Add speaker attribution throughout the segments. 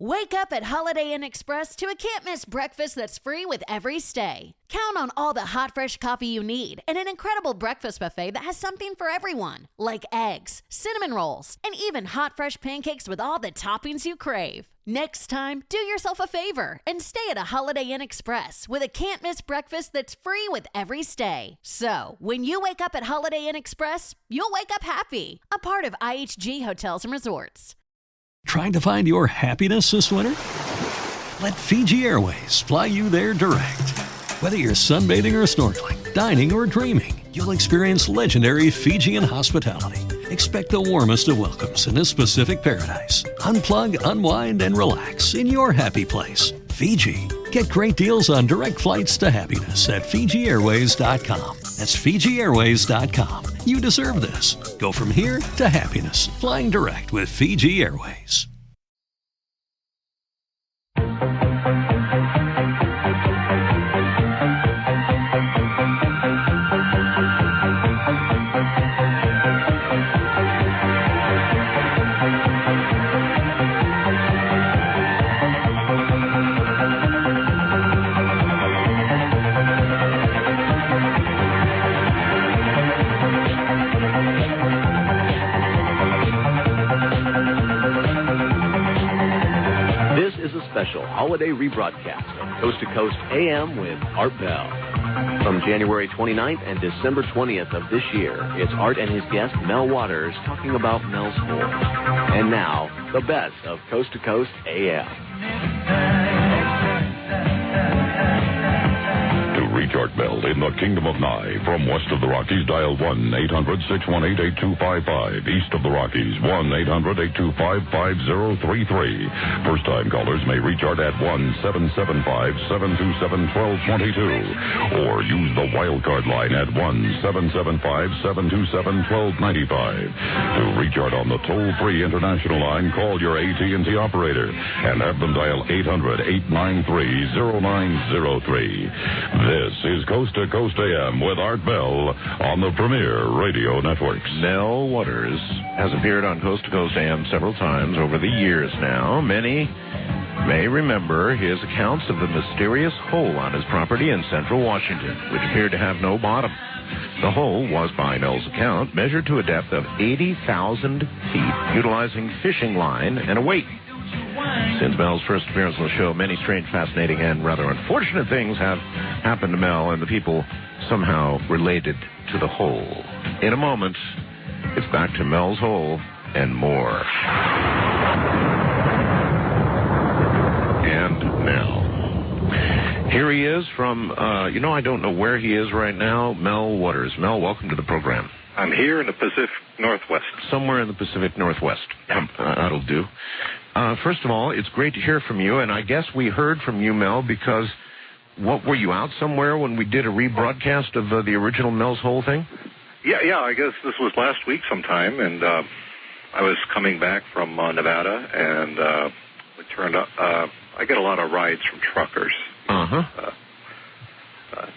Speaker 1: Wake up at Holiday Inn Express to a can't-miss breakfast that's free with every stay. Count on all the hot, fresh coffee you need and an incredible breakfast buffet that has something for everyone, like eggs, cinnamon rolls, and even hot, fresh pancakes with all the toppings you crave. Next time, do yourself a favor and stay at a Holiday Inn Express with a can't-miss breakfast that's free with every stay. So, when you wake up at Holiday Inn Express, you'll wake up happy, a part of IHG Hotels and Resorts.
Speaker 2: Trying to find your happiness this winter? Let Fiji Airways fly you there direct. Whether you're sunbathing or snorkeling, dining or dreaming, you'll experience legendary Fijian hospitality. Expect the warmest of welcomes in a specific paradise. Unplug, unwind, and relax in your happy place, Fiji. Get great deals on direct flights to happiness at FijiAirways.com. That's FijiAirways.com. You deserve this. Go from here to happiness, flying direct with Fiji Airways.
Speaker 3: Special holiday rebroadcast of Coast to Coast AM with Art Bell. From January 29th and December 20th of this year, it's Art and his guest Mel Waters talking about Mel's Hole. And now, the best of Coast to Coast AM.
Speaker 4: Reach Art Bell in the Kingdom of Nye. From west of the Rockies, dial 1-800-618-8255. East of the Rockies, 1-800-825-5033. First-time callers may reach Art at 1-775-727-1222. Or use the wildcard line at 1-775-727-1295. To reach Art on the toll-free international line, call your AT&T operator and have them dial 800-893-0903. This is Coast to Coast AM with Art Bell on the Premier Radio Networks.
Speaker 5: Mel Waters has appeared on Coast to Coast AM several times over the years now. Many may remember his accounts of the mysterious hole on his property in central Washington, which appeared to have no bottom. The hole was, by Mel's account, measured to a depth of 80,000 feet, utilizing fishing line and a weight. Since Mel's first appearance on the show, many strange, fascinating, and rather unfortunate things have happened to Mel and the people somehow related to the hole. In a moment, it's back to Mel's Hole and more. And now, here he is from, I don't know where he is right now, Mel Waters. Mel, welcome to the program.
Speaker 6: I'm here in the Pacific Northwest.
Speaker 5: Somewhere in the Pacific Northwest. That'll do. First of all, it's great to hear from you, and I guess we heard from you, Mel, because, were you out somewhere when we did a rebroadcast of the original Mel's Hole thing?
Speaker 6: Yeah, I guess this was last week sometime, and I was coming back from Nevada, and it turned up, I get a lot of rides from truckers.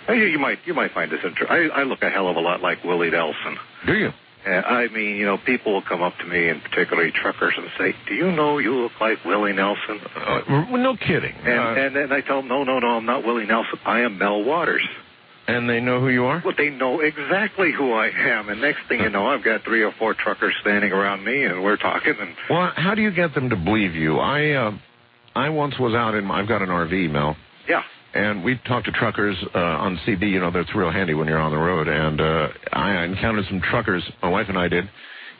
Speaker 6: You might find this interesting. I look a hell of a lot like Willie Nelson.
Speaker 5: Do you?
Speaker 6: I mean, people will come up to me, and particularly truckers, and say, "Do you know you look like Willie Nelson?"
Speaker 5: No kidding.
Speaker 6: And then I tell them, no, I'm not Willie Nelson. I am Mel Waters.
Speaker 5: And they know who you are?
Speaker 6: Well, they know exactly who I am. And next thing you know, I've got 3 or 4 truckers standing around me, and we're talking. And
Speaker 5: well, how do you get them to believe you? I once was out I've got an RV, Mel.
Speaker 6: Yeah.
Speaker 5: And we talked to truckers on CB. That's real handy when you're on the road. And I encountered some truckers, my wife and I did,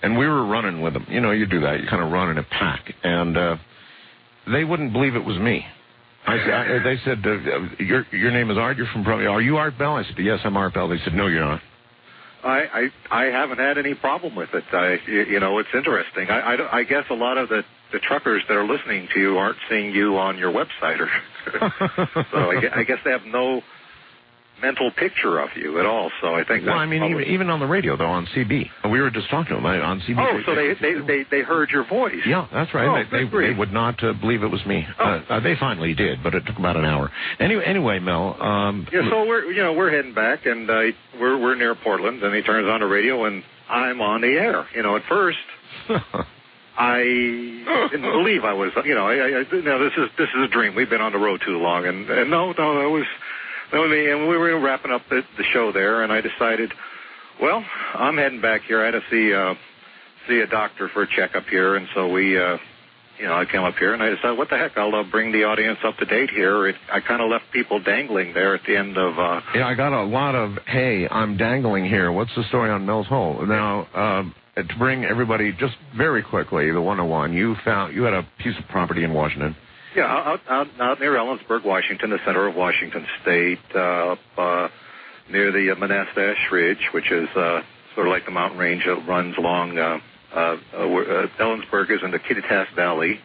Speaker 5: and we were running with them. You do that. You kind of run in a pack. And they wouldn't believe it was me. They said, your name is Art? You're from Are you Art Bell? I said, yes, I'm Art Bell. They said, no, you're not.
Speaker 6: I haven't had any problem with it. It's interesting. I guess a lot of the truckers that are listening to you aren't seeing you on your website, so I guess they have no mental picture of you at all. So I think. Well,
Speaker 5: I mean, even on the radio though, on CB, we were just talking to them on CB.
Speaker 6: Oh, so they heard your voice.
Speaker 5: Yeah, that's right. They would not believe it was me. They finally did, but it took about an hour. Anyway, Mel.
Speaker 6: So we're heading back, and we're near Portland, and he turns on the radio, and I'm on the air. At first. I didn't believe I was, this is a dream. We've been on the road too long, and no, it was, and we were wrapping up the show there, and I decided, well, I'm heading back here. I had to see a doctor for a checkup here, and so we, I came up here, and I decided, what the heck, I'll bring the audience up to date here. I kind of left people dangling there at the end of...
Speaker 5: Yeah, I got a lot of, hey, I'm dangling here. What's the story on Mel's Hole? Now, to bring everybody just very quickly, the 101, you had a piece of property in Washington.
Speaker 6: Yeah, out near Ellensburg, Washington, the center of Washington State, up near the Monastash Ridge, which is sort of like the mountain range that runs along... Ellensburg is in the Kittitas Valley,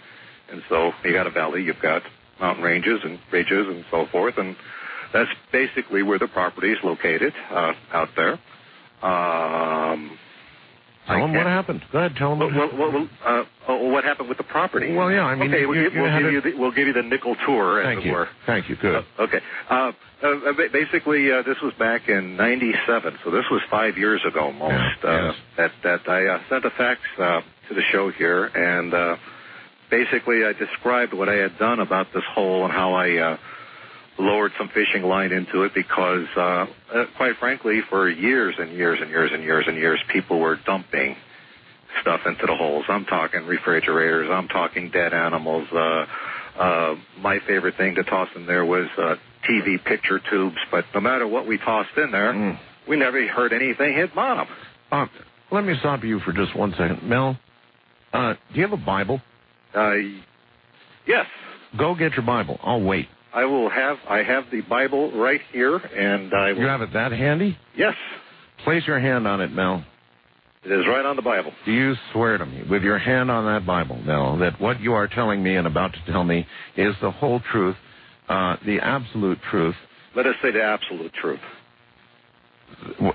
Speaker 6: and so you got a valley, you've got mountain ranges and ridges and so forth, and that's basically where the property is located out there.
Speaker 5: Tell them what happened. Go ahead, tell them.
Speaker 6: What happened with the property?
Speaker 5: Well, yeah, I mean,
Speaker 6: okay, we'll give you the nickel tour, as it were.
Speaker 5: Thank you. Good.
Speaker 6: Okay. Basically, this was back in '97, so this was 5 years ago almost.
Speaker 5: Yes.
Speaker 6: That I sent a fax to the show here, and basically I described what I had done about this hole and how I lowered some fishing line into it because, quite frankly, for years and years and years and years and years, people were dumping stuff into the holes. I'm talking refrigerators. I'm talking dead animals. My favorite thing to toss in there was TV picture tubes. But no matter what we tossed in there, we never heard anything hit bottom.
Speaker 5: Let me stop you for just 1 second. Mel, do you have a Bible?
Speaker 6: Yes.
Speaker 5: Go get your Bible. I'll wait.
Speaker 6: I have the Bible right here, and I will...
Speaker 5: You have it that handy?
Speaker 6: Yes.
Speaker 5: Place your hand on it, Mel.
Speaker 6: It is right on the Bible.
Speaker 5: Do you swear to me, with your hand on that Bible, Mel, that what you are telling me and about to tell me is the whole truth, the absolute truth?
Speaker 6: Let us say the absolute truth.
Speaker 5: All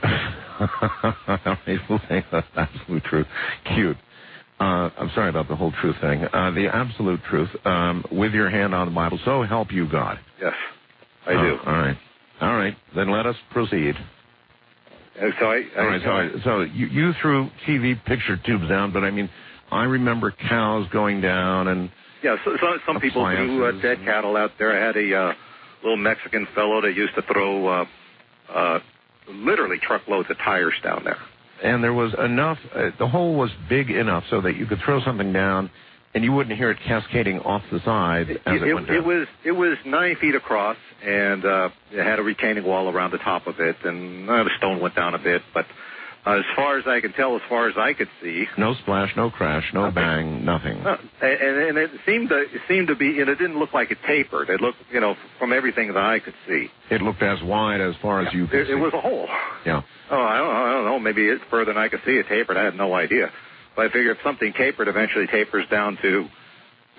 Speaker 5: right, we'll say the absolute truth. Cute. I'm sorry about the whole truth thing. The absolute truth, with your hand on the Bible. So help you God.
Speaker 6: Yes, I do.
Speaker 5: All right. Then let us proceed. So you threw TV picture tubes down, but I mean, I remember cows going down and... Yeah,
Speaker 6: so some people threw dead cattle out there. I had a little Mexican fellow that used to throw literally truckloads of tires down there.
Speaker 5: And there was enough, the hole was big enough so that you could throw something down and you wouldn't hear it cascading off the side as it went down.
Speaker 6: It was 9 feet across, and it had a retaining wall around the top of it, and the stone went down a bit, but as far as I can tell, as far as I could see...
Speaker 5: No splash, no crash, no bang, nothing.
Speaker 6: And it seemed to be, and it didn't look like it tapered. It looked, from everything that I could see.
Speaker 5: It looked as wide as far as you could see.
Speaker 6: It was a hole.
Speaker 5: Yeah.
Speaker 6: Oh, I don't know. Maybe it's further than I could see it tapered. I had no idea. But I figure if something tapered, eventually tapers down to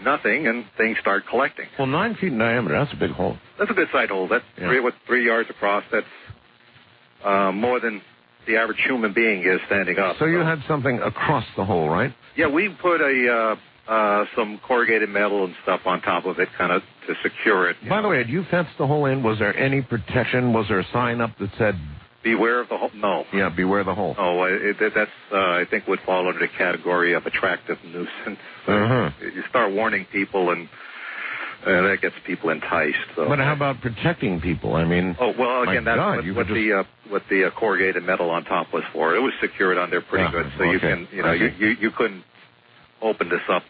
Speaker 6: nothing, and things start collecting.
Speaker 5: Well, 9 feet in diameter, that's a big hole.
Speaker 6: That's a good sized hole. That's 3 yards across. That's more than the average human being is standing up.
Speaker 5: So you had something across the hole, right?
Speaker 6: Yeah, we put some corrugated metal and stuff on top of it, kind of to secure it.
Speaker 5: By the way, had you fenced the hole in? Was there any protection? Was there a sign up that said...
Speaker 6: Beware of the hole? No.
Speaker 5: Yeah, beware the hole.
Speaker 6: Oh, that's I think would fall under the category of attractive nuisance. You start warning people, and that gets people enticed. So.
Speaker 5: But how about protecting people? I mean,
Speaker 6: again, that's what the corrugated metal on top was for. It was secured on there pretty good, so you can, you couldn't open this up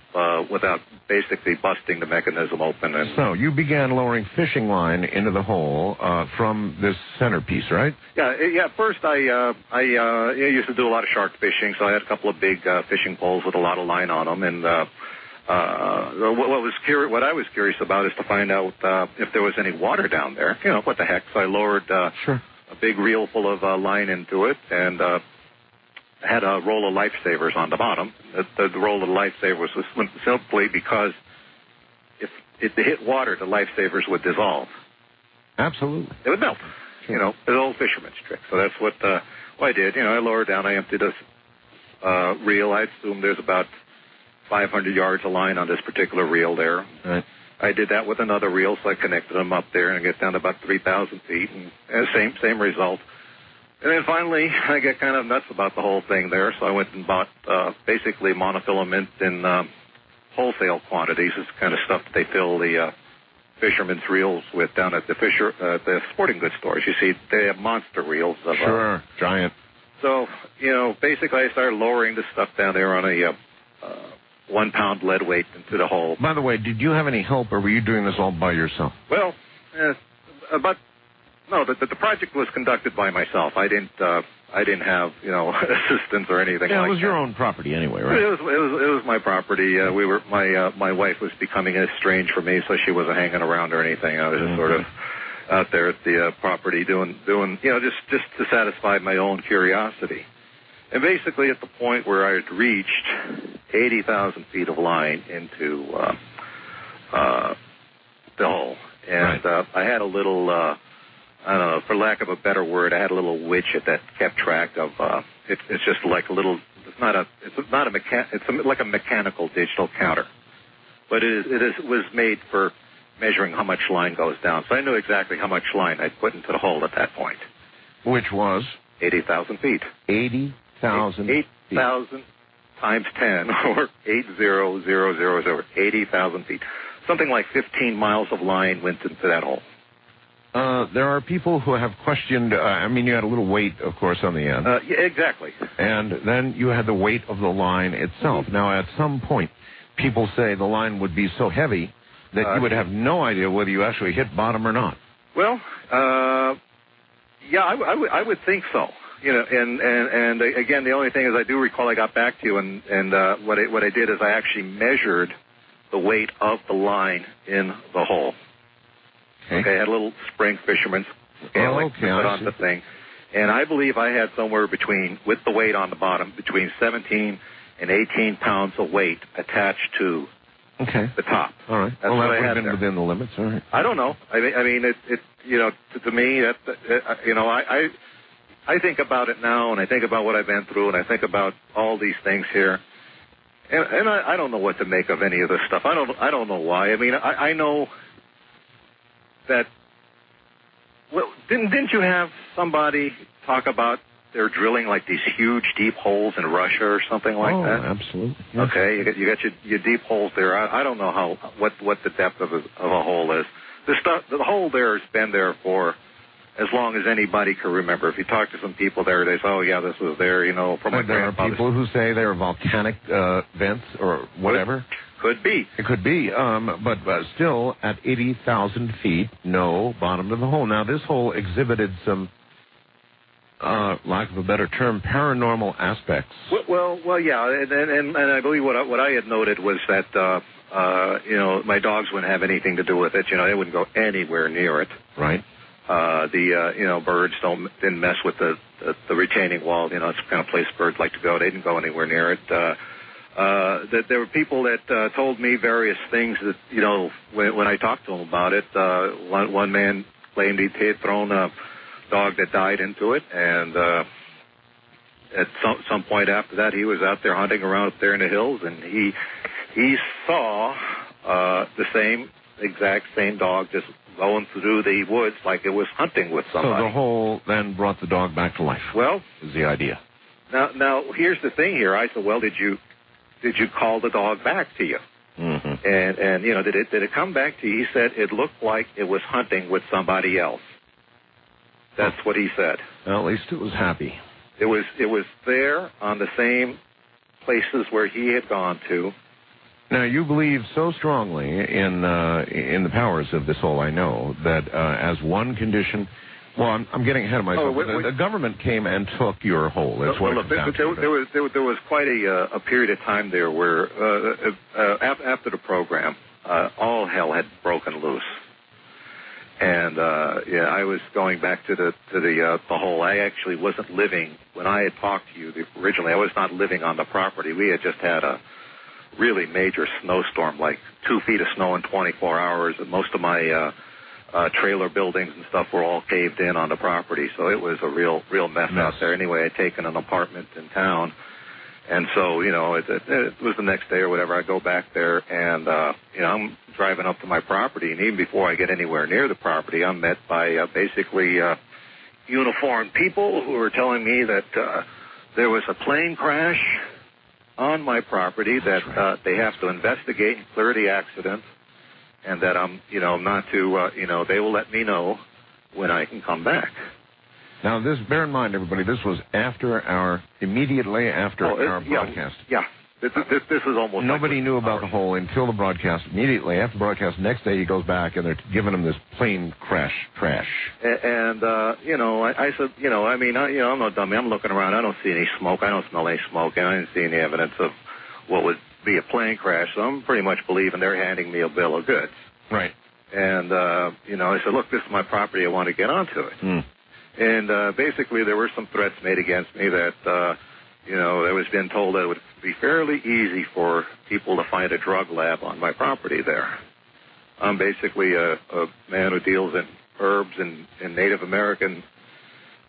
Speaker 6: without basically busting the mechanism open. And
Speaker 5: so you began lowering fishing line into the hole from this centerpiece, right?
Speaker 6: Yeah. First, I used to do a lot of shark fishing, so I had a couple of big fishing poles with a lot of line on them, and what I was curious about is to find out if there was any water down there. What the heck? So I lowered a big reel full of line into it, and had a roll of lifesavers on the bottom. The roll of lifesavers was simply because if it hit water, the lifesavers would dissolve.
Speaker 5: Absolutely.
Speaker 6: It would melt. It's an old fisherman's trick. So that's what I did. I lowered down. I emptied this reel. I assume there's about 500 yards of line on this particular reel there.
Speaker 5: Right.
Speaker 6: I did that with another reel, so I connected them up there and I get down to about 3,000 feet, and same result. And then finally, I get kind of nuts about the whole thing there, so I went and bought basically monofilament in wholesale quantities. It's the kind of stuff that they fill the fishermen's reels with down at the sporting goods stores. You see, they have monster reels.
Speaker 5: Sure, giant.
Speaker 6: So, basically I started lowering this stuff down there on a 1 pound lead weight into the hole.
Speaker 5: By the way, did you have any help, or were you doing this all by yourself?
Speaker 6: Well, the project was conducted by myself. I didn't have assistance or anything.
Speaker 5: Yeah,
Speaker 6: like
Speaker 5: it was
Speaker 6: that.
Speaker 5: your own property anyway, right?
Speaker 6: It was my property. My wife was becoming estranged from me, so she wasn't hanging around or anything. I was just sort of out there at the property doing just to satisfy my own curiosity. And basically at the point where I had reached 80,000 feet of line into the hole, and right. I had a little, I don't know, for lack of a better word, I had a little widget that kept track of. It's just like a little. It's like a mechanical digital counter, but it was made for measuring how much line goes down. So I knew exactly how much line I'd put into the hole at that point.
Speaker 5: Which was
Speaker 6: 80,000 feet.
Speaker 5: 80,000.
Speaker 6: 8,000 times 10, or 80,000, 80,000 feet. Something like 15 miles of line went into that hole.
Speaker 5: There are people who have questioned, you had a little weight, of course, on the end.
Speaker 6: Yeah, exactly.
Speaker 5: And then you had the weight of the line itself.
Speaker 6: Mm-hmm.
Speaker 5: Now, at some point, people say the line would be so heavy that you would have no idea whether you actually hit bottom or not.
Speaker 6: Well, yeah, I would think so. And again, the only thing is I do recall I got back to you, and what I did is I actually measured the weight of the line in the hole. Okay, I had a little spring fisherman's scale put on the thing, and I believe I had somewhere between, with the weight on the bottom, between 17 and 18 pounds of weight attached to the top.
Speaker 5: All right.
Speaker 6: That's
Speaker 5: well, that
Speaker 6: what
Speaker 5: would
Speaker 6: I
Speaker 5: have
Speaker 6: had
Speaker 5: been
Speaker 6: there.
Speaker 5: within the limits. All right.
Speaker 6: I don't know. I mean, to me, I think about it now, and I think about what I've been through, and I think about all these things here, and I don't know what to make of any of this stuff. I don't know why. I mean, I know that. Well, didn't you have somebody talk about they're drilling like these huge deep holes in Russia or something like that?
Speaker 5: Oh, absolutely. Yes.
Speaker 6: Okay, you got your deep holes there. I don't know what the depth of a hole is. The hole there has been there for as long as anybody can remember. If you talk to some people there, they say, "Oh yeah, this was there," from my grandfather's.
Speaker 5: There are people who say they're volcanic vents or whatever.
Speaker 6: Could be.
Speaker 5: It could be, but still, at 80,000 feet, no bottom to the hole. Now, this hole exhibited some, lack of a better term, paranormal aspects.
Speaker 6: Well, yeah, and I believe what I had noted was that, my dogs wouldn't have anything to do with it. They wouldn't go anywhere near it.
Speaker 5: Right.
Speaker 6: Birds didn't mess with the retaining wall. It's the kind of place birds like to go. They didn't go anywhere near it. That there were people that told me various things that, when I talked to them about it, one man claimed he had thrown a dog that died into it, and at some point after that, he was out there hunting around up there in the hills, and he saw the exact same dog just going through the woods like it was hunting with somebody.
Speaker 5: So the hole then brought the dog back to life.
Speaker 6: Well,
Speaker 5: is the idea.
Speaker 6: Now here's the thing here. I said, well, did you call the dog back to you?
Speaker 5: Mm-hmm.
Speaker 6: And did it come back to you? He said it looked like it was hunting with somebody else. That's what he said.
Speaker 5: Well, at least it was happy.
Speaker 6: It was there on the same places where he had gone to.
Speaker 5: Now, you believe so strongly in the powers of this hole, I know, that as one condition. Well, I'm getting ahead of myself. The government came and took your hole. That's what it comes down to.
Speaker 6: There was quite a period of time there where after the program, all hell had broken loose, and I was going back to the hole. I actually wasn't living when I had talked to you originally. I was not living on the property. We had just had a really major snowstorm, like 2 feet of snow in 24 hours, and most of my trailer buildings and stuff were all caved in on the property, so it was a real mess out there. Anyway, I'd taken an apartment in town, and so, it was the next day or whatever. I go back there, and, I'm driving up to my property, and even before I get anywhere near the property, I'm met by basically uniformed people who were telling me that there was a plane crash on my property, that they have to investigate and clear the accident, and that I'm, not to, they will let me know when I can come back.
Speaker 5: Now, bear in mind, everybody, this was immediately after our broadcast.
Speaker 6: Yeah. This is almost...
Speaker 5: Nobody knew about the hole until the broadcast. Immediately after the broadcast, next day he goes back and they're giving him this plane crash.
Speaker 6: And I said, I'm no dummy. I'm looking around. I don't see any smoke. I don't smell any smoke. And I didn't see any evidence of what would be a plane crash. So I'm pretty much believing they're handing me a bill of goods.
Speaker 5: Right.
Speaker 6: And, I said, look, this is my property. I want to get onto it. And basically there were some threats made against me that, I was being told that it would be fairly easy for people to find a drug lab on my property there. I'm basically a man who deals in herbs and Native American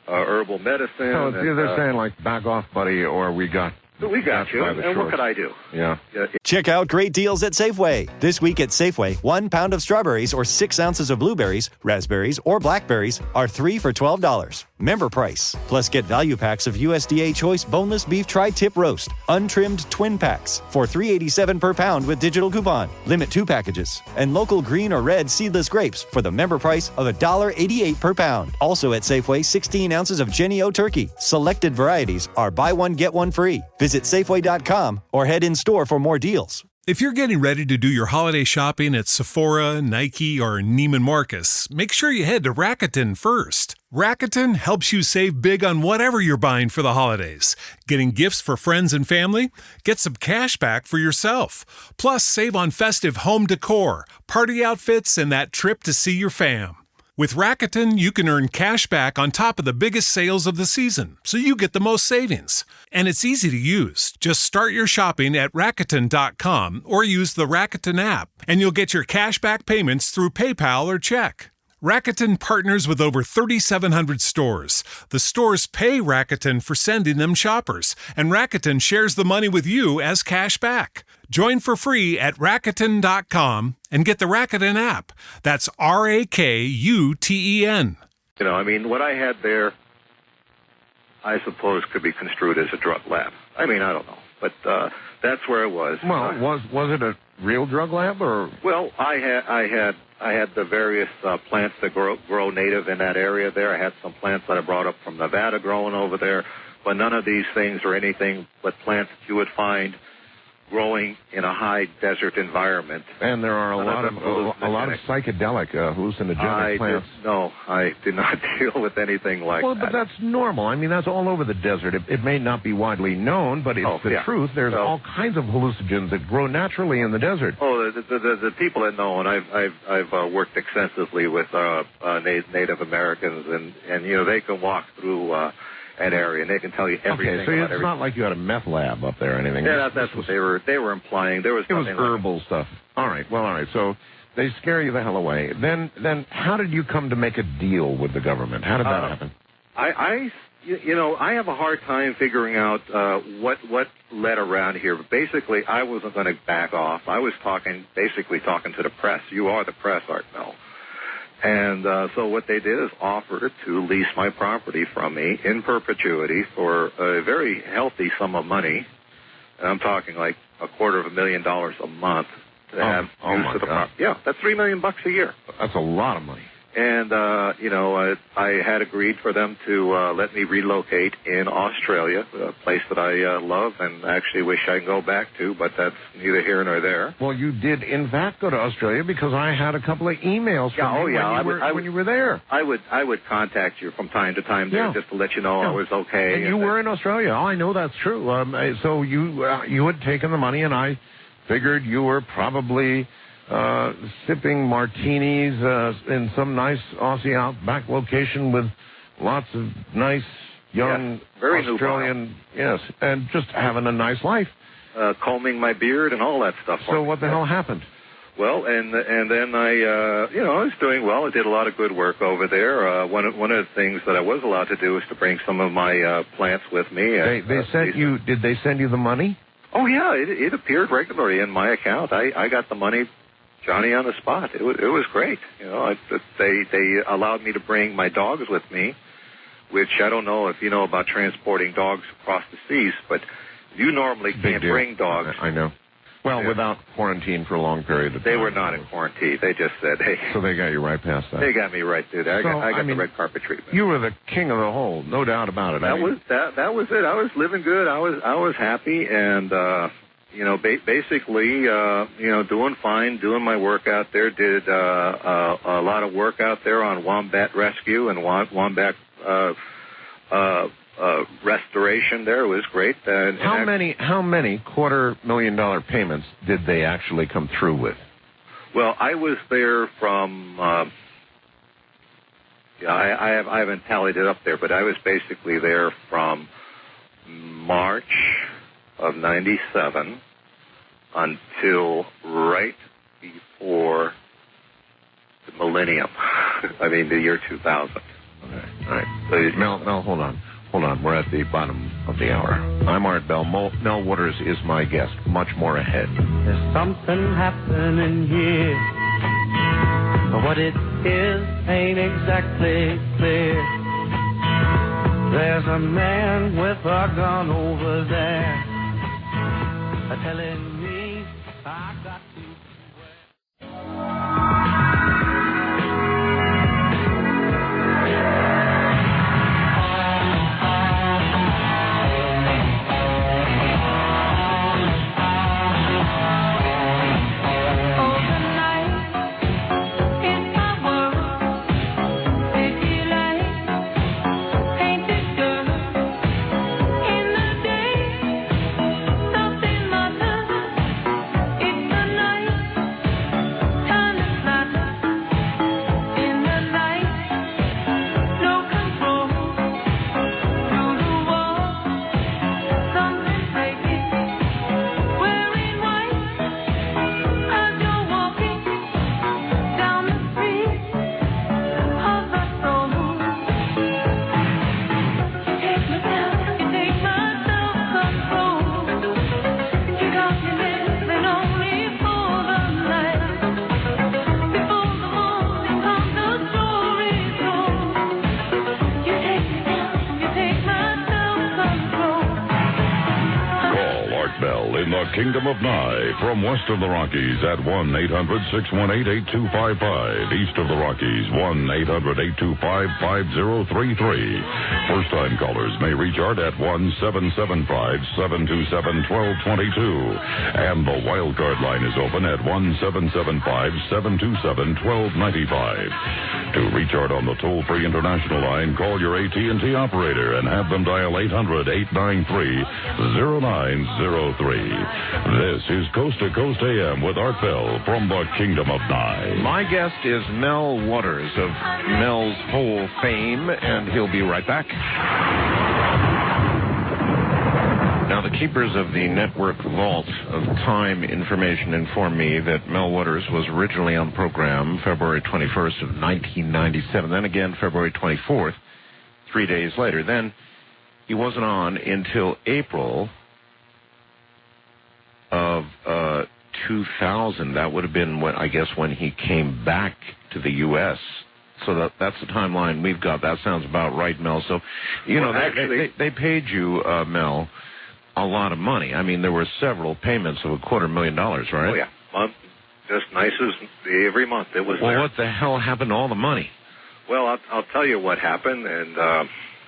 Speaker 6: herbal medicine.
Speaker 5: So they're saying, like, back off, buddy, or we got
Speaker 6: you. And what could I do?
Speaker 5: Yeah.
Speaker 7: Check out great deals at Safeway. This week at Safeway, 1 pound of strawberries or 6 ounces of blueberries, raspberries, or blackberries are 3 for $12. Member price. Plus get value packs of USDA Choice Boneless Beef Tri-Tip Roast, untrimmed twin packs for $3.87 per pound with digital coupon. Limit 2 packages. And local green or red seedless grapes for the member price of $1.88 per pound. Also at Safeway, 16 ounces of Jennie-O turkey. Selected varieties are buy one, get one free. Visit Safeway.com or head in store for more deals.
Speaker 8: If you're getting ready to do your holiday shopping at Sephora, Nike, or Neiman Marcus, make sure you head to Rakuten first. Rakuten helps you save big on whatever you're buying for the holidays. Getting gifts for friends and family? Get some cash back for yourself. Plus, save on festive home decor, party outfits, and that trip to see your fam. With Rakuten, you can earn cash back on top of the biggest sales of the season, so you get the most savings. And it's easy to use. Just start your shopping at Rakuten.com or use the Rakuten app, and you'll get your cash back payments through PayPal or check. Rakuten partners with over 3,700 stores. The stores pay Rakuten for sending them shoppers, and Rakuten shares the money with you as cash back. Join for free at Rakuten.com and get the Rakuten app. That's Rakuten.
Speaker 6: What I had there, I suppose, could be construed as a drug lab. I don't know, but that's where it was.
Speaker 5: Well, was it a real drug lab or?
Speaker 6: Well, I had the various plants that grow native in that area there. I had some plants that I brought up from Nevada growing over there, but none of these things are anything but plants that you would find growing in a high desert environment.
Speaker 5: And there are a lot of psychedelic hallucinogenic plants.
Speaker 6: I did not deal with anything like that.
Speaker 5: Well, but that's normal. That's all over the desert. It may not be widely known, but it's the truth. There's all kinds of hallucinogens that grow naturally in the desert.
Speaker 6: Oh, the people that know, and I've worked extensively with Native Americans, and they can walk through an area, and they can tell you everything.
Speaker 5: Okay, so it's not like you had a meth lab up there or anything.
Speaker 6: Yeah, that's what they were implying. It was
Speaker 5: herbal stuff. All right. So they scare you the hell away. Then how did you come to make a deal with the government? How did that happen?
Speaker 6: I have a hard time figuring out what led around here. But basically, I wasn't going to back off. I was talking to the press. You are the press, Art Bell. And so what they did is offer to lease my property from me in perpetuity for a very healthy sum of money. And I'm talking like $250,000 a month to have use of the property. Yeah, that's $3 million a year.
Speaker 5: That's a lot of money.
Speaker 6: And, I had agreed for them to let me relocate in Australia, a place that I love and actually wish I could go back to, but that's neither here nor there.
Speaker 5: Well, you did, in fact, go to Australia because I had a couple of emails from you when you were there.
Speaker 6: I would contact you from time to time there just to let you know I was okay.
Speaker 5: And you were in Australia. Oh, I know that's true. So you had taken the money, and I figured you were probably sipping martinis in some nice Aussie outback location with lots of nice young Australian, and just having a nice life.
Speaker 6: Combing my beard and all that stuff.
Speaker 5: So what the hell happened?
Speaker 6: Well, and then I was doing well. I did a lot of good work over there. One of the things that I was allowed to do was to bring some of my plants with me.
Speaker 5: They sent you. Did they send you the money?
Speaker 6: Oh yeah, it appeared regularly in my account. I got the money, Johnny on the spot. It was great. They allowed me to bring my dogs with me which I don't know if you know about transporting dogs across the seas, but you normally can't bring dogs.
Speaker 5: I know. Well, without quarantine for a long period of time.
Speaker 6: They were not in quarantine. They just said, hey.
Speaker 5: So they got you right past that.
Speaker 6: They got me right through there. I got the red carpet treatment.
Speaker 5: You were the king of the hole, no doubt about it.
Speaker 6: That was it. I was living good. I was happy, and basically, doing fine, doing my work out there. Did a lot of work out there on wombat rescue and wombat restoration there. It was great.
Speaker 5: How many $250,000 payments did they actually come through with?
Speaker 6: Well, I was there from I haven't tallied it up there, but I was basically there from March of 97 until right before the millennium. I mean, the year 2000.
Speaker 5: Okay. All right. So, Mel, hold on. We're at the bottom of the hour. I'm Art Bell. Mel Waters is my guest. Much more ahead.
Speaker 9: There's something happening here, but what it is ain't exactly clear. There's a man with a gun over there telling me I got to
Speaker 4: Kingdom of Nye, from west of the Rockies at 1-800-618-8255. East of the Rockies, 1-800-825-5033. First-time callers may reach Art at 1-775-727-1222. And the wild card line is open at 1-775-727-1295. To reach Art on the toll-free international line, call your AT&T operator and have them dial 800-893-0903. This is Coast to Coast AM with Art Bell from the Kingdom of Nye.
Speaker 5: My guest is Mel Waters of Mel's Hole fame, and he'll be right back. Now, the keepers of the network vault of time information inform me that Mel Waters was originally on the program February 21st of 1997, then again February 24th, 3 days later. Then he wasn't on until April of 2000. That would have been when he came back to the U.S. So that's the timeline we've got. That sounds about right, Mel. So, they paid you, Mel, a lot of money. I mean, there were several payments of $250,000, right?
Speaker 6: Oh, yeah. Just nice as every month it was.
Speaker 5: Well,
Speaker 6: there.
Speaker 5: what the hell happened to all the money?
Speaker 6: Well, I'll tell you what happened, and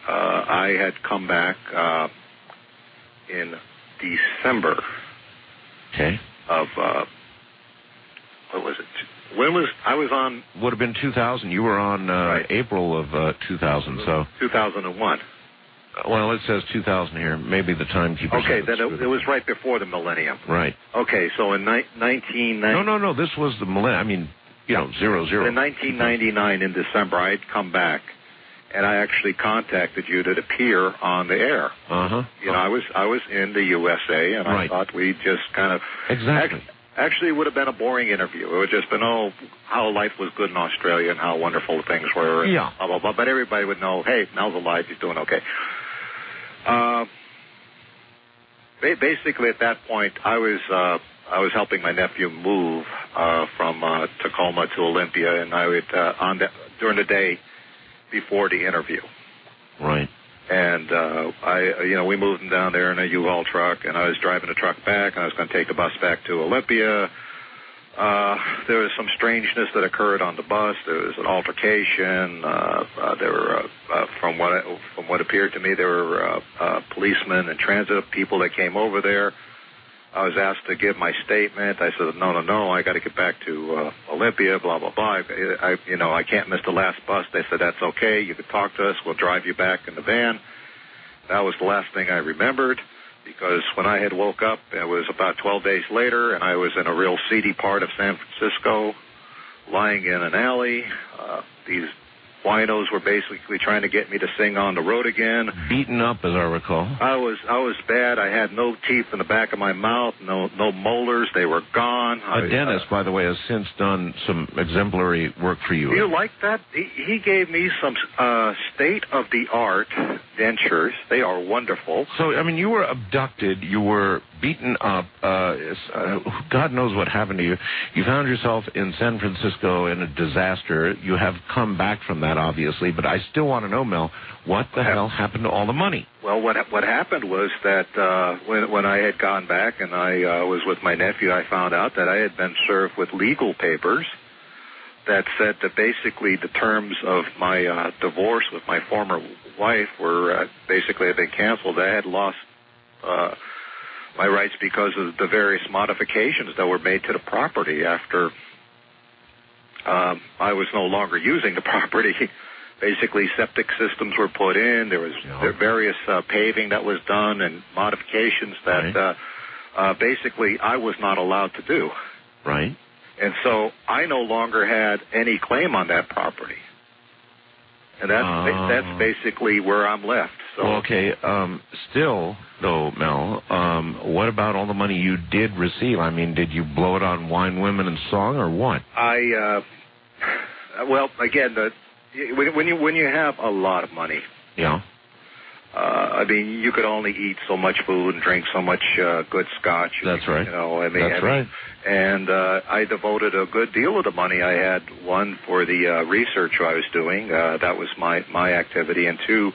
Speaker 6: I had come back in December.
Speaker 5: Okay.
Speaker 6: Of what was it? When was I was on?
Speaker 5: Would have been 2000. You were on right. April of 2000. So
Speaker 6: 2001.
Speaker 5: Well, it says 2000 here. Maybe the timekeeper.
Speaker 6: Okay, then it was right before the millennium.
Speaker 5: Right.
Speaker 6: Okay, so in 1990.
Speaker 5: No. This was the millennium. I mean, 00.
Speaker 6: In 1999, in December, I had come back. And I actually contacted you to appear on the air.
Speaker 5: Uh-huh.
Speaker 6: I was in the USA, and I thought we'd just kind of...
Speaker 5: Exactly.
Speaker 6: Actually, it would have been a boring interview. It would have just been, how life was good in Australia and how wonderful things were. And
Speaker 5: yeah.
Speaker 6: Blah, blah, blah. But everybody would know, hey, Mel's alive, he's doing okay. Basically, at that point, I was helping my nephew move from Tacoma to Olympia, and I would, during the day, before the interview,
Speaker 5: Right.
Speaker 6: And we moved him down there in a U-Haul truck, and I was driving the truck back, and I was going to take the bus back to Olympia. There was some strangeness that occurred on the bus. There was an altercation. There were, from what appeared to me, there were policemen and transit people that came over there. I was asked to give my statement. I said, no, I got to get back to Olympia, blah, blah, blah. I can't miss the last bus. They said, that's okay. You can talk to us. We'll drive you back in the van. That was the last thing I remembered, because when I had woke up, it was about 12 days later, and I was in a real seedy part of San Francisco, lying in an alley. These winos were basically trying to get me to sing on the road again.
Speaker 5: Beaten up, as I recall.
Speaker 6: I was bad. I had no teeth in the back of my mouth, no molars. They were gone.
Speaker 5: A dentist, by the way, has since done some exemplary work for you.
Speaker 6: Do you like that? He gave me some state-of-the-art dentures. They are wonderful.
Speaker 5: So, you were abducted. You were beaten up. God knows what happened to you. You found yourself in San Francisco in a disaster. You have come back from that, obviously, but I still want to know, Mel, what the hell happened to all the money?
Speaker 6: Well, what happened was that when I had gone back and I was with my nephew, I found out that I had been served with legal papers that said that basically the terms of my divorce with my former wife were basically had been canceled. I had lost my rights because of the various modifications that were made to the property after I was no longer using the property. Basically, septic systems were put in. There was various paving that was done and modifications that basically I was not allowed to do.
Speaker 5: Right.
Speaker 6: And so I no longer had any claim on that property. And that's basically where I'm left. So.
Speaker 5: Well, okay. Still, though, Mel, what about all the money you did receive? Did you blow it on wine, women, and song, or what?
Speaker 6: Well, again, when you have a lot of money,
Speaker 5: yeah.
Speaker 6: You could only eat so much food and drink so much good scotch.
Speaker 5: That's right.
Speaker 6: That's right. And I devoted a good deal of the money I had, one, for the research I was doing. That was my activity. And two,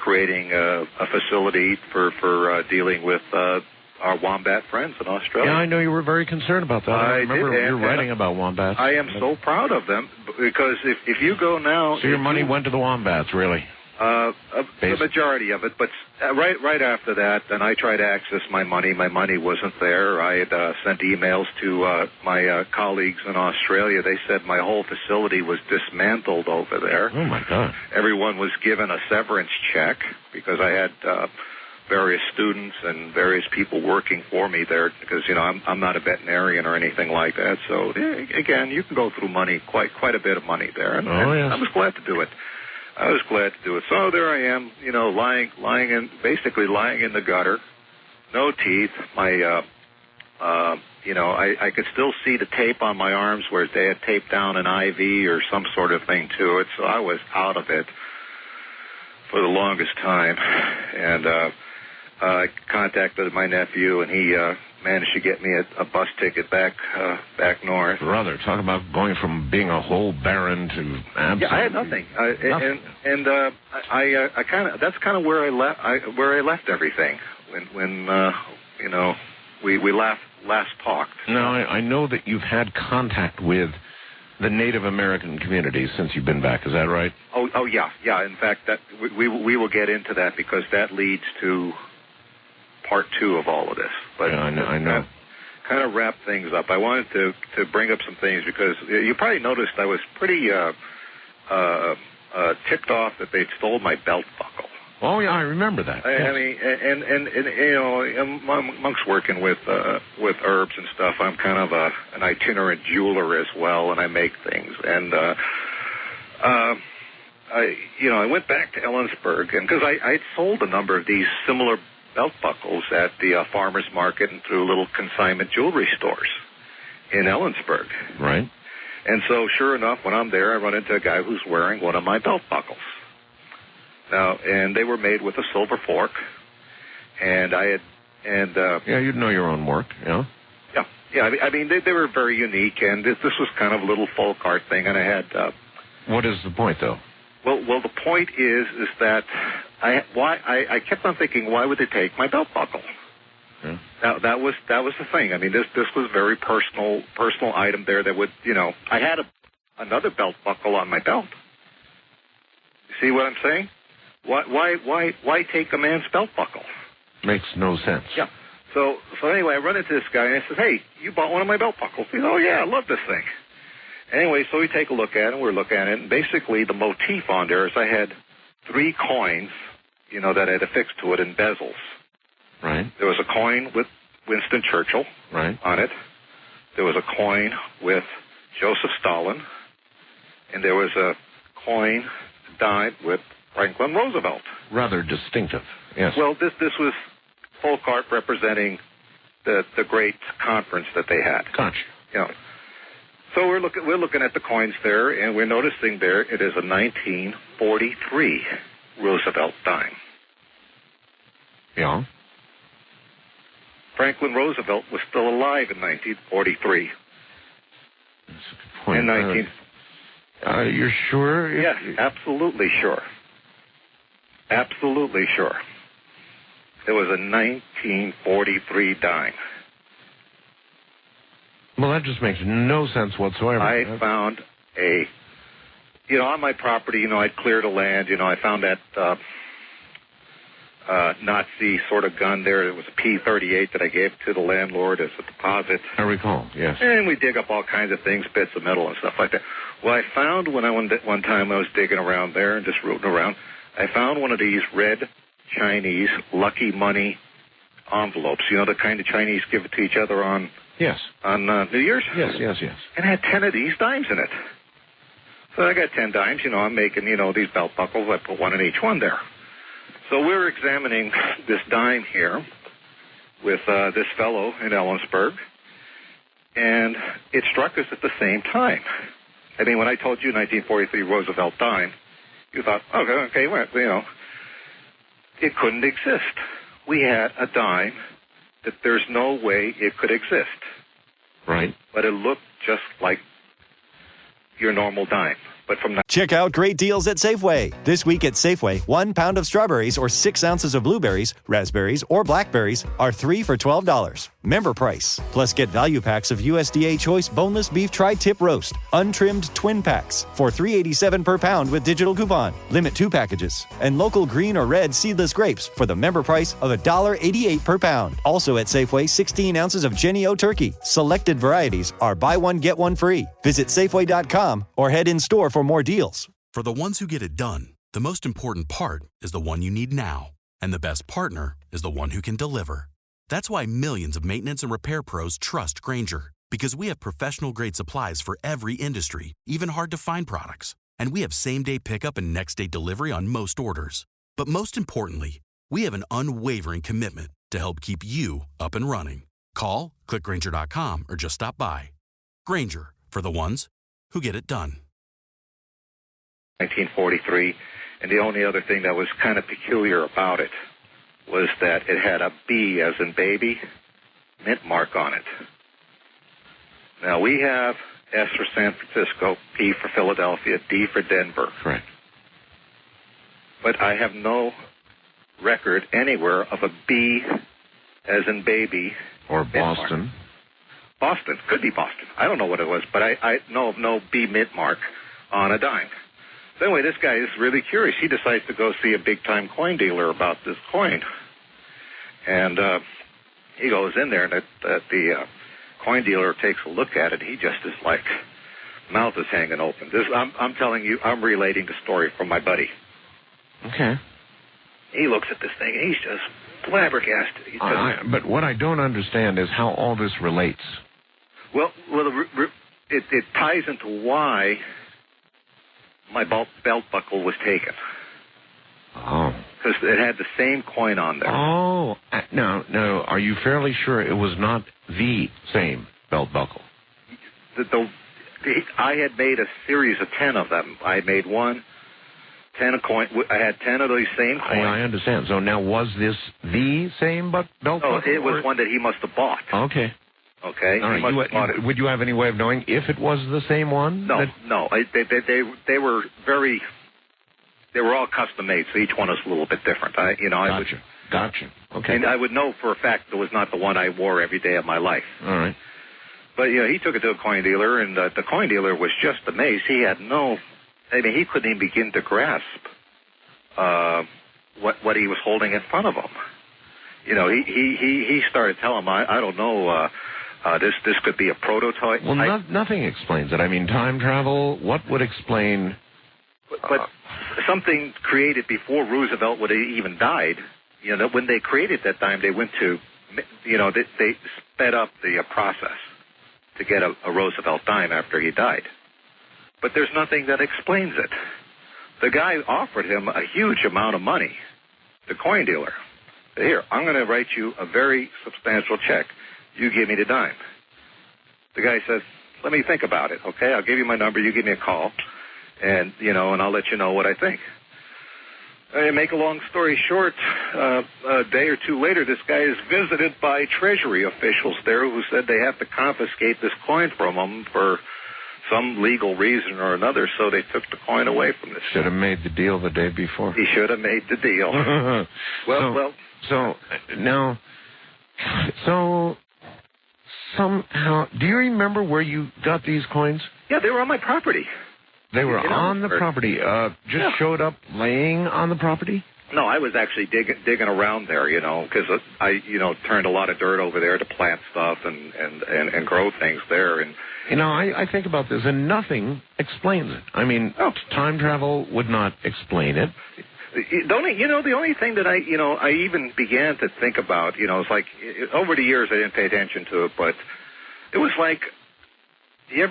Speaker 6: creating a facility for dealing with our wombat friends in Australia.
Speaker 5: Yeah, I know you were very concerned about that. I remember you writing about wombats.
Speaker 6: I am so proud of them, because if you go now...
Speaker 5: So your money went to the wombats, really?
Speaker 6: The majority of it, but right after that, then I tried to access my money. My money wasn't there. I had sent emails to my colleagues in Australia. They said my whole facility was dismantled over there.
Speaker 5: Oh, my God.
Speaker 6: Everyone was given a severance check because I had various students and various people working for me there, because, I'm not a veterinarian or anything like that. So, again, you can go through money, quite a bit of money there. And I was glad to do it. So there I am, lying in the gutter, no teeth. I could still see the tape on my arms where they had taped down an IV or some sort of thing to it. So I was out of it for the longest time. And I contacted my nephew, and he managed to get me a bus ticket back north.
Speaker 5: Brother, talk about going from being a whole baron to absolutely...
Speaker 6: Yeah, I had nothing. That's kind of where I left everything when we last talked.
Speaker 5: Now, I know that you've had contact with the Native American community since you've been back. Is that right?
Speaker 6: Oh yeah. In fact, that we will get into that, because that leads to part 2 of all of this. But
Speaker 5: yeah, I know.
Speaker 6: Kind of wrap things up. I wanted to bring up some things, because you probably noticed I was pretty ticked off that they'd stole my belt buckle.
Speaker 5: Oh yeah, I remember that.
Speaker 6: Amongst working with herbs and stuff, I'm kind of an itinerant jeweler as well, and I make things. And I went back to Ellensburg, and because I'd sold a number of these similar belt buckles at the farmers market and through little consignment jewelry stores in Ellensburg.
Speaker 5: Right.
Speaker 6: And so, sure enough, when I'm there, I run into a guy who's wearing one of my belt buckles. Now, and they were made with a silver fork, and yeah,
Speaker 5: you'd know your own work, yeah.
Speaker 6: Yeah. They were very unique, and this was kind of a little folk art thing, and I had.
Speaker 5: What is the point, though?
Speaker 6: Well, the point is that I kept on thinking, why would they take my belt buckle?
Speaker 5: Yeah.
Speaker 6: That was the thing. I mean, this was a very personal item there that would, I had another belt buckle on my belt. You see what I'm saying? Why take a man's belt buckle?
Speaker 5: Makes no sense.
Speaker 6: Yeah. So anyway, I run into this guy and I said, "Hey, you bought one of my belt buckles?" He said, "Oh yeah, I love this thing." Anyway, so we take a look at it, and we're looking at it, and basically the motif on there is I had 3 coins, that I had affixed to it in bezels.
Speaker 5: Right.
Speaker 6: There was a coin with Winston Churchill on it. There was a coin with Joseph Stalin. And there was a coin, dime, with Franklin Roosevelt.
Speaker 5: Rather distinctive, yes.
Speaker 6: Well, this was folk art representing the great conference that they had.
Speaker 5: Gotcha.
Speaker 6: So we're looking at the coins there, and we're noticing there it is a 1943 Roosevelt dime.
Speaker 5: Yeah.
Speaker 6: Franklin Roosevelt was still alive in 1943.
Speaker 5: That's a good point.
Speaker 6: In
Speaker 5: you're sure?
Speaker 6: Yes, absolutely sure. Absolutely sure. It was a 1943 dime.
Speaker 5: Well, that just makes no sense whatsoever.
Speaker 6: I found on my property, I'd cleared a land, I found that Nazi sort of gun there. It was a P-38 that I gave to the landlord as a deposit.
Speaker 5: I recall, yes.
Speaker 6: And we dig up all kinds of things, bits of metal and stuff like that. Well, I found one time I was digging around there and just rooting around, I found one of these red Chinese Lucky Money envelopes, the kind of Chinese give it to each other on New Year's?
Speaker 5: Yes.
Speaker 6: And it had 10 of these dimes in it. So I got 10 dimes, I'm making, these belt buckles. I put one in each one there. So we're examining this dime here with this fellow in Ellensburg, and it struck us at the same time. I mean, when I told you 1943 Roosevelt dime, you thought, okay, well, it couldn't exist. We had a dime that there's no way it could exist.
Speaker 5: Right.
Speaker 6: But it looked just like your normal dime. But from
Speaker 7: Check out great deals at Safeway. This week at Safeway, 1 pound of strawberries or 6 ounces of blueberries, raspberries, or blackberries are 3 for $12. Member price. Plus get value packs of USDA Choice Boneless Beef Tri-Tip Roast, untrimmed twin packs for $3.87 per pound with digital coupon. Limit 2 packages. And local green or red seedless grapes for the member price of $1.88 per pound. Also at Safeway, 16 ounces of Jennie-O turkey. Selected varieties are buy one, get one free. Visit Safeway.com or head in store for more deals.
Speaker 10: For the ones who get it done, the most important part is the one you need now. And the best partner is the one who can deliver. That's why millions of maintenance and repair pros trust Grainger, because we have professional-grade supplies for every industry, even hard-to-find products. And we have same-day pickup and next-day delivery on most orders. But most importantly, we have an unwavering commitment to help keep you up and running. Call, click Grainger.com, or just stop by. Grainger, for the ones who get it done.
Speaker 6: 1943, and the only other thing that was kind of peculiar about it was that it had a B as in baby mint mark on it. Now we have S for San Francisco, P for Philadelphia, D for Denver.
Speaker 5: Correct.
Speaker 6: But I have no record anywhere of a B as in baby
Speaker 5: or Boston.
Speaker 6: Boston. Could be Boston. I don't know what it was, but I know of no B mint mark on a dime. So anyway, this guy is really curious. He decides to go see a big-time coin dealer about this coin. And he goes in there, and the coin dealer takes a look at it. He just is like, mouth is hanging open. I'm telling you, I'm relating the story from my buddy.
Speaker 5: Okay.
Speaker 6: He looks at this thing, and he's just flabbergasted.
Speaker 5: But what I don't understand is how all this relates.
Speaker 6: Well, it ties into why my belt buckle was taken.
Speaker 5: Oh.
Speaker 6: Because it had the same coin on there.
Speaker 5: Oh. Now, are you fairly sure it was not the same belt buckle?
Speaker 6: I had made a series of 10 of them. I made 10 a coin. I had 10 of those same coins.
Speaker 5: I understand. So now, was this the same belt buckle?
Speaker 6: No, it was one that he must have bought.
Speaker 5: Okay.
Speaker 6: Okay.
Speaker 5: All right. Would you have any way of knowing if it was the same one?
Speaker 6: No. They were very they were all custom made, so each one was a little bit different.
Speaker 5: Gotcha. Okay.
Speaker 6: And I would know for a fact it was not the one I wore every day of my life.
Speaker 5: All right.
Speaker 6: But, he took it to a coin dealer, and the coin dealer was just amazed. He had he couldn't even begin to grasp what he was holding in front of him. He started telling him, I don't know, this could be a prototype.
Speaker 5: Well, nothing explains it. I mean, time travel, what would explain...
Speaker 6: But something created before Roosevelt would have even died. When they created that dime, they went to, they sped up the process to get a Roosevelt dime after he died. But there's nothing that explains it. The guy offered him a huge amount of money, the coin dealer. Here, I'm going to write you a very substantial check. You give me the dime. The guy says, let me think about it, okay? I'll give you my number. You give me a call, and I'll let you know what I think. Make a long story short, a day or two later, this guy is visited by Treasury officials there who said they have to confiscate this coin from him for some legal reason or another, so they took the coin away from this.
Speaker 5: Should have made the deal the day before.
Speaker 6: He should have made the deal.
Speaker 5: So somehow, do you remember where you got these coins?
Speaker 6: Yeah, they were on my property.
Speaker 5: They were on the property. Showed up laying on the property?
Speaker 6: No, I was actually digging around there, because I turned a lot of dirt over there to plant stuff and grow things there. And
Speaker 5: I think about this, and nothing explains it. I mean, time travel would not explain it.
Speaker 6: The only thing that I even began to think about, it's like over the years I didn't pay attention to it, but it was like. I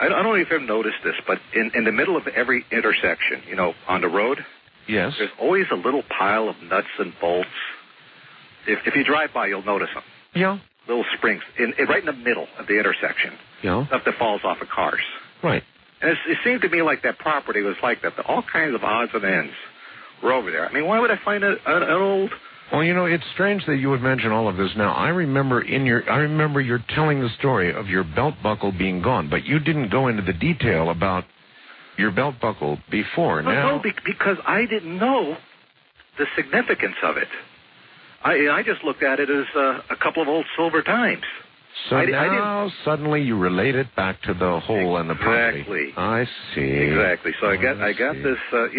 Speaker 6: don't know if you've ever noticed this, but in the middle of every intersection, on the road,
Speaker 5: yes,
Speaker 6: there's always a little pile of nuts and bolts. If you drive by, you'll notice them.
Speaker 5: Yeah.
Speaker 6: Little springs right in the middle of the intersection.
Speaker 5: Yeah.
Speaker 6: Stuff that falls off of cars.
Speaker 5: Right.
Speaker 6: And it seemed to me like that property was like that. All kinds of odds and ends were over there. I mean, why would I find an old...
Speaker 5: Well, it's strange that you would mention all of this now. I remember you're telling the story of your belt buckle being gone, but you didn't go into the detail about your belt buckle before.
Speaker 6: No, because I didn't know the significance of it. I just looked at it as a couple of old silver dimes.
Speaker 5: So suddenly you relate it back to the hole in the property.
Speaker 6: Exactly.
Speaker 5: I see.
Speaker 6: Exactly. So I got this, so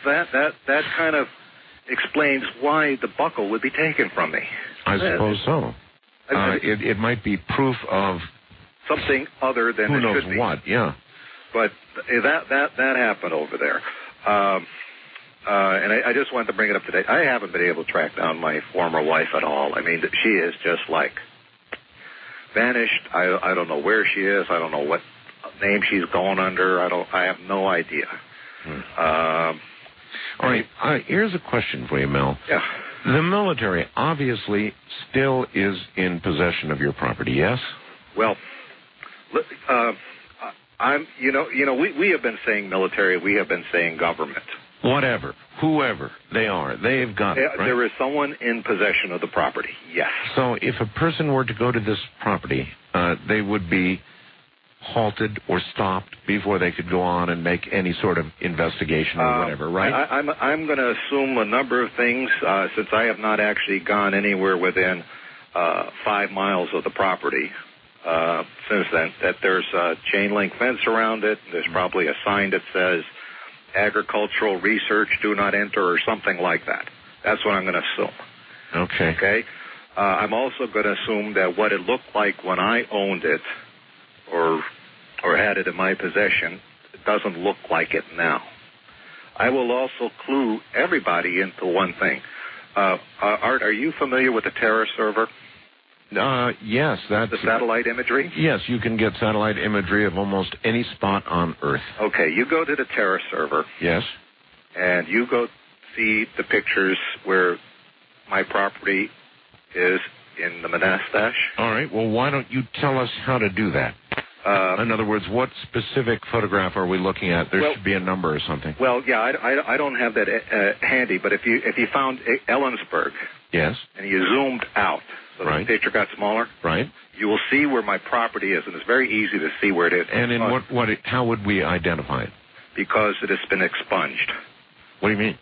Speaker 6: that kind of explains why the buckle would be taken from me.
Speaker 5: I suppose so. It might be proof of
Speaker 6: something other than
Speaker 5: who
Speaker 6: it
Speaker 5: knows
Speaker 6: should be.
Speaker 5: What. Yeah.
Speaker 6: But that happened over there, and I just wanted to bring it up today. I haven't been able to track down my former wife at all. I mean, she is just like vanished. I don't know where she is. I don't know what name she's going under. I have no idea.
Speaker 5: All right, here's a question for you, Mel.
Speaker 6: Yeah.
Speaker 5: The military obviously still is in possession of your property, yes?
Speaker 6: Well, we have been saying military, we have been saying government.
Speaker 5: Whatever, whoever they are, they've got it, right?
Speaker 6: There is someone in possession of the property, yes.
Speaker 5: So if a person were to go to this property, they would be halted or stopped before they could go on and make any sort of investigation or whatever, right?
Speaker 6: I'm going to assume a number of things since I have not actually gone anywhere within 5 miles of the property since then, that there's a chain link fence around it. There's probably a sign that says agricultural research, do not enter, or something like that. That's what I'm going to assume. Okay? I'm also going to assume that what it looked like when I owned it or had it in my possession, it doesn't look like it now. I will also clue everybody into one thing. Art, are you familiar with the Terra server?
Speaker 5: Yes. That's
Speaker 6: the satellite imagery?
Speaker 5: Yes, you can get satellite imagery of almost any spot on Earth.
Speaker 6: Okay, you go to the Terra server.
Speaker 5: Yes.
Speaker 6: And you go see the pictures where my property is in the Monastash.
Speaker 5: All right, well, why don't you tell us how to do that? In other words, what specific photograph are we looking at? There should be a number or something.
Speaker 6: Well, yeah, I don't have that handy, but if you found Ellensburg,
Speaker 5: yes,
Speaker 6: and you zoomed out, so the picture got smaller,
Speaker 5: right,
Speaker 6: you will see where my property is, and it's very easy to see where it is.
Speaker 5: And in how would we identify it?
Speaker 6: Because it has been expunged.
Speaker 5: What do you mean?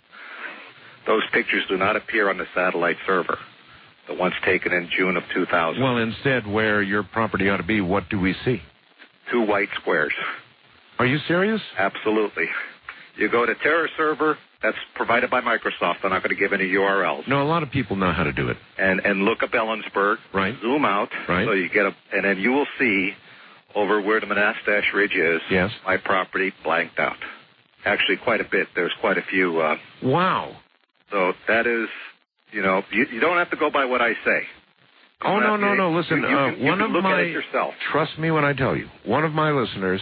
Speaker 6: Those pictures do not appear on the satellite server, the ones taken in June of 2000.
Speaker 5: Well, instead, where your property ought to be, what do we see?
Speaker 6: 2 white squares.
Speaker 5: Are you serious?
Speaker 6: Absolutely. You go to Terra Server, that's provided by Microsoft. I'm not going to give any URLs.
Speaker 5: No, a lot of people know how to do it.
Speaker 6: And look up Ellensburg.
Speaker 5: Right.
Speaker 6: Zoom out.
Speaker 5: Right.
Speaker 6: So you get and then you will see over where the Monastash Ridge is.
Speaker 5: Yes.
Speaker 6: My property blanked out. Actually, quite a bit. There's quite a few.
Speaker 5: Wow.
Speaker 6: So that is, you don't have to go by what I say.
Speaker 5: Oh, no. Listen,
Speaker 6: you
Speaker 5: one
Speaker 6: can
Speaker 5: of
Speaker 6: look
Speaker 5: my,
Speaker 6: at it yourself.
Speaker 5: Trust me when I tell you, one of my listeners,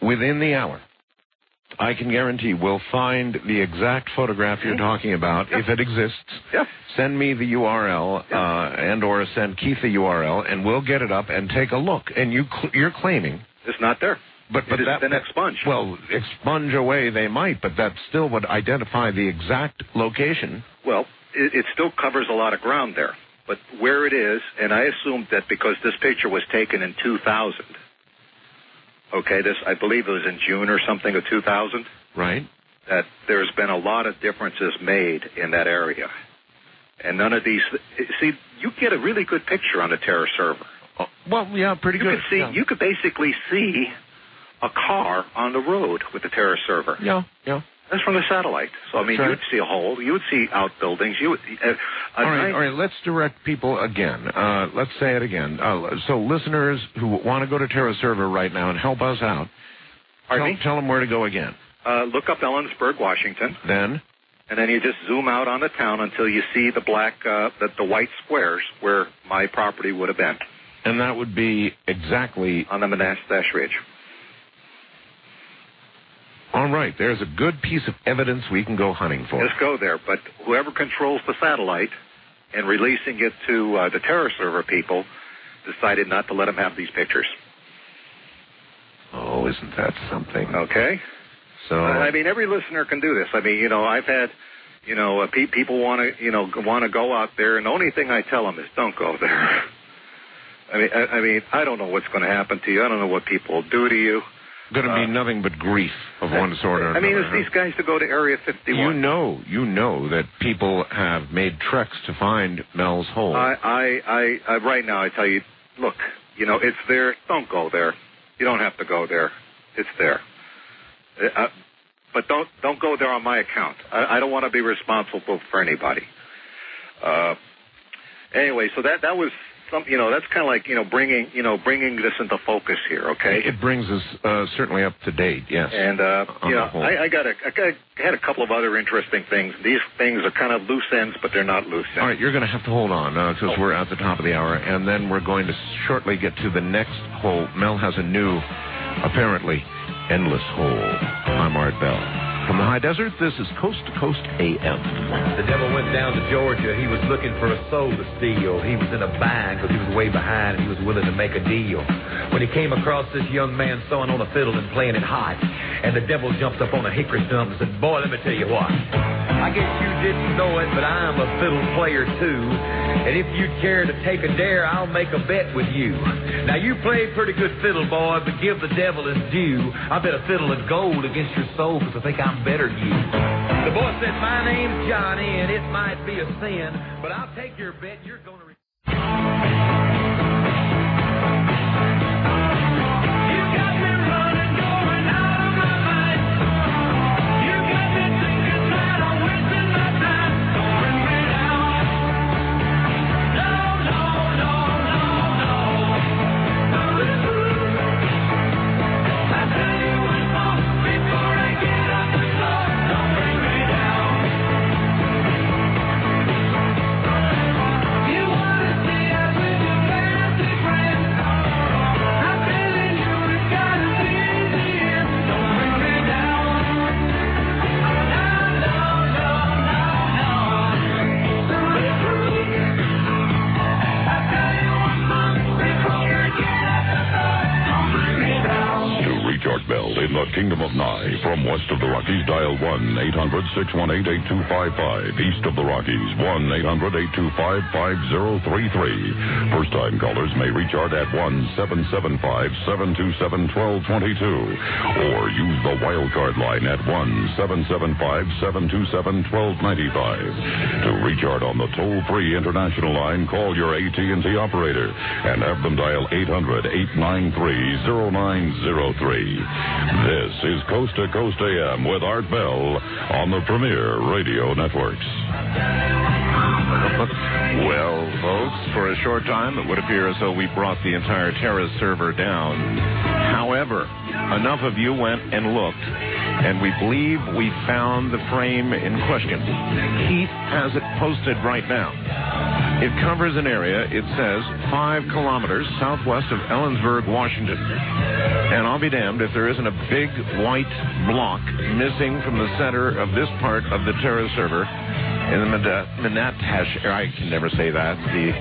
Speaker 5: within the hour, I can guarantee will find the exact photograph you're talking about, if it exists.
Speaker 6: Yep.
Speaker 5: Send me the URL, and or send Keith the URL, and we'll get it up and take a look. And you're claiming
Speaker 6: it's not there.
Speaker 5: But
Speaker 6: it has been expunged.
Speaker 5: Well, expunge away they might, but that still would identify the exact location.
Speaker 6: Well, it still covers a lot of ground there. But where it is, and I assumed that because this picture was taken in 2000, okay, I believe it was in June or something of 2000.
Speaker 5: Right.
Speaker 6: That there's been a lot of differences made in that area. And none of these, see, you get a really good picture on the Terra server.
Speaker 5: Oh, well, yeah, pretty good.
Speaker 6: You could basically see a car on the road with the Terra server.
Speaker 5: Yeah.
Speaker 6: That's from the satellite. So, I mean, you would see a hole. You would see outbuildings.
Speaker 5: All right. Let's direct people again. Let's say it again. So listeners who want to go to Terra server right now and help us out, tell them where to go again.
Speaker 6: Look up Ellensburg, Washington.
Speaker 5: Then?
Speaker 6: And then you just zoom out on the town until you see the the white squares where my property would have been.
Speaker 5: And that would be exactly
Speaker 6: on the Monastash Ridge.
Speaker 5: All right, there's a good piece of evidence we can go hunting for.
Speaker 6: Just go there, but whoever controls the satellite and releasing it to the Terra server people decided not to let them have these pictures.
Speaker 5: Oh, isn't that something?
Speaker 6: Okay.
Speaker 5: So
Speaker 6: I mean, every listener can do this. I mean, I've had, people want to go out there, and the only thing I tell them is don't go there. I mean, I don't know what's going to happen to you. I don't know what people will do to you.
Speaker 5: Going to be nothing but grief of one sort or another.
Speaker 6: I mean, it's these guys to go to Area 51.
Speaker 5: You know that people have made treks to find Mel's hole.
Speaker 6: I right now I tell you, look, it's there. Don't go there. You don't have to go there. It's there. But don't go there on my account. I don't want to be responsible for anybody. Anyway, so that was. That's kind of like, bringing this into focus here, okay?
Speaker 5: It brings us certainly up to date, yes.
Speaker 6: And, I had a couple of other interesting things. These things are kind of loose ends, but they're not loose ends.
Speaker 5: All right, you're going to have to hold on because we're at the top of the hour, and then we're going to shortly get to the next hole. Mel has a new, apparently, endless hole. I'm Art Bell. From the high desert, this is Coast to Coast AM.
Speaker 11: The devil went down to Georgia. He was looking for a soul to steal. He was in a bind because he was way behind and he was willing to make a deal. When he came across this young man sewing on a fiddle and playing it hot, and the devil jumped up on a hickory stump and said, "Boy, let me tell you what. I guess you didn't know it, but I'm a fiddle player too. And if you'd care to take a dare, I'll make a bet with you. Now, you play pretty good fiddle, boy, but give the devil his due. I bet a fiddle of gold against your soul because I think I'm better than you." The boy said, "My name's Johnny, and it might be a sin, but I'll take your bet. You're going to..."
Speaker 12: You
Speaker 4: Kingdom of Nye. From west of the Rockies, dial 1-800-618-8255. East of the Rockies, 1-800-825-5033. First-time callers may reach Art at 1-775-727-1222. Or use the wildcard line at 1-775-727-1295. To reach Art on the toll-free international line, call your AT&T operator and have them dial 800-893-0903. This is Coast to Coast AM with Art Bell on the Premier Radio Networks.
Speaker 5: Well, folks, for a short time, it would appear as though we brought the entire Terra server down. However, enough of you went and looked, and we believe we found the frame in question. Keith has it posted right now. It covers an area, it says, 5 kilometers southwest of Ellensburg, Washington. And I'll be damned if there isn't a big white block missing from the center of this part of the Terra server in the Manatash area. I can never say that. The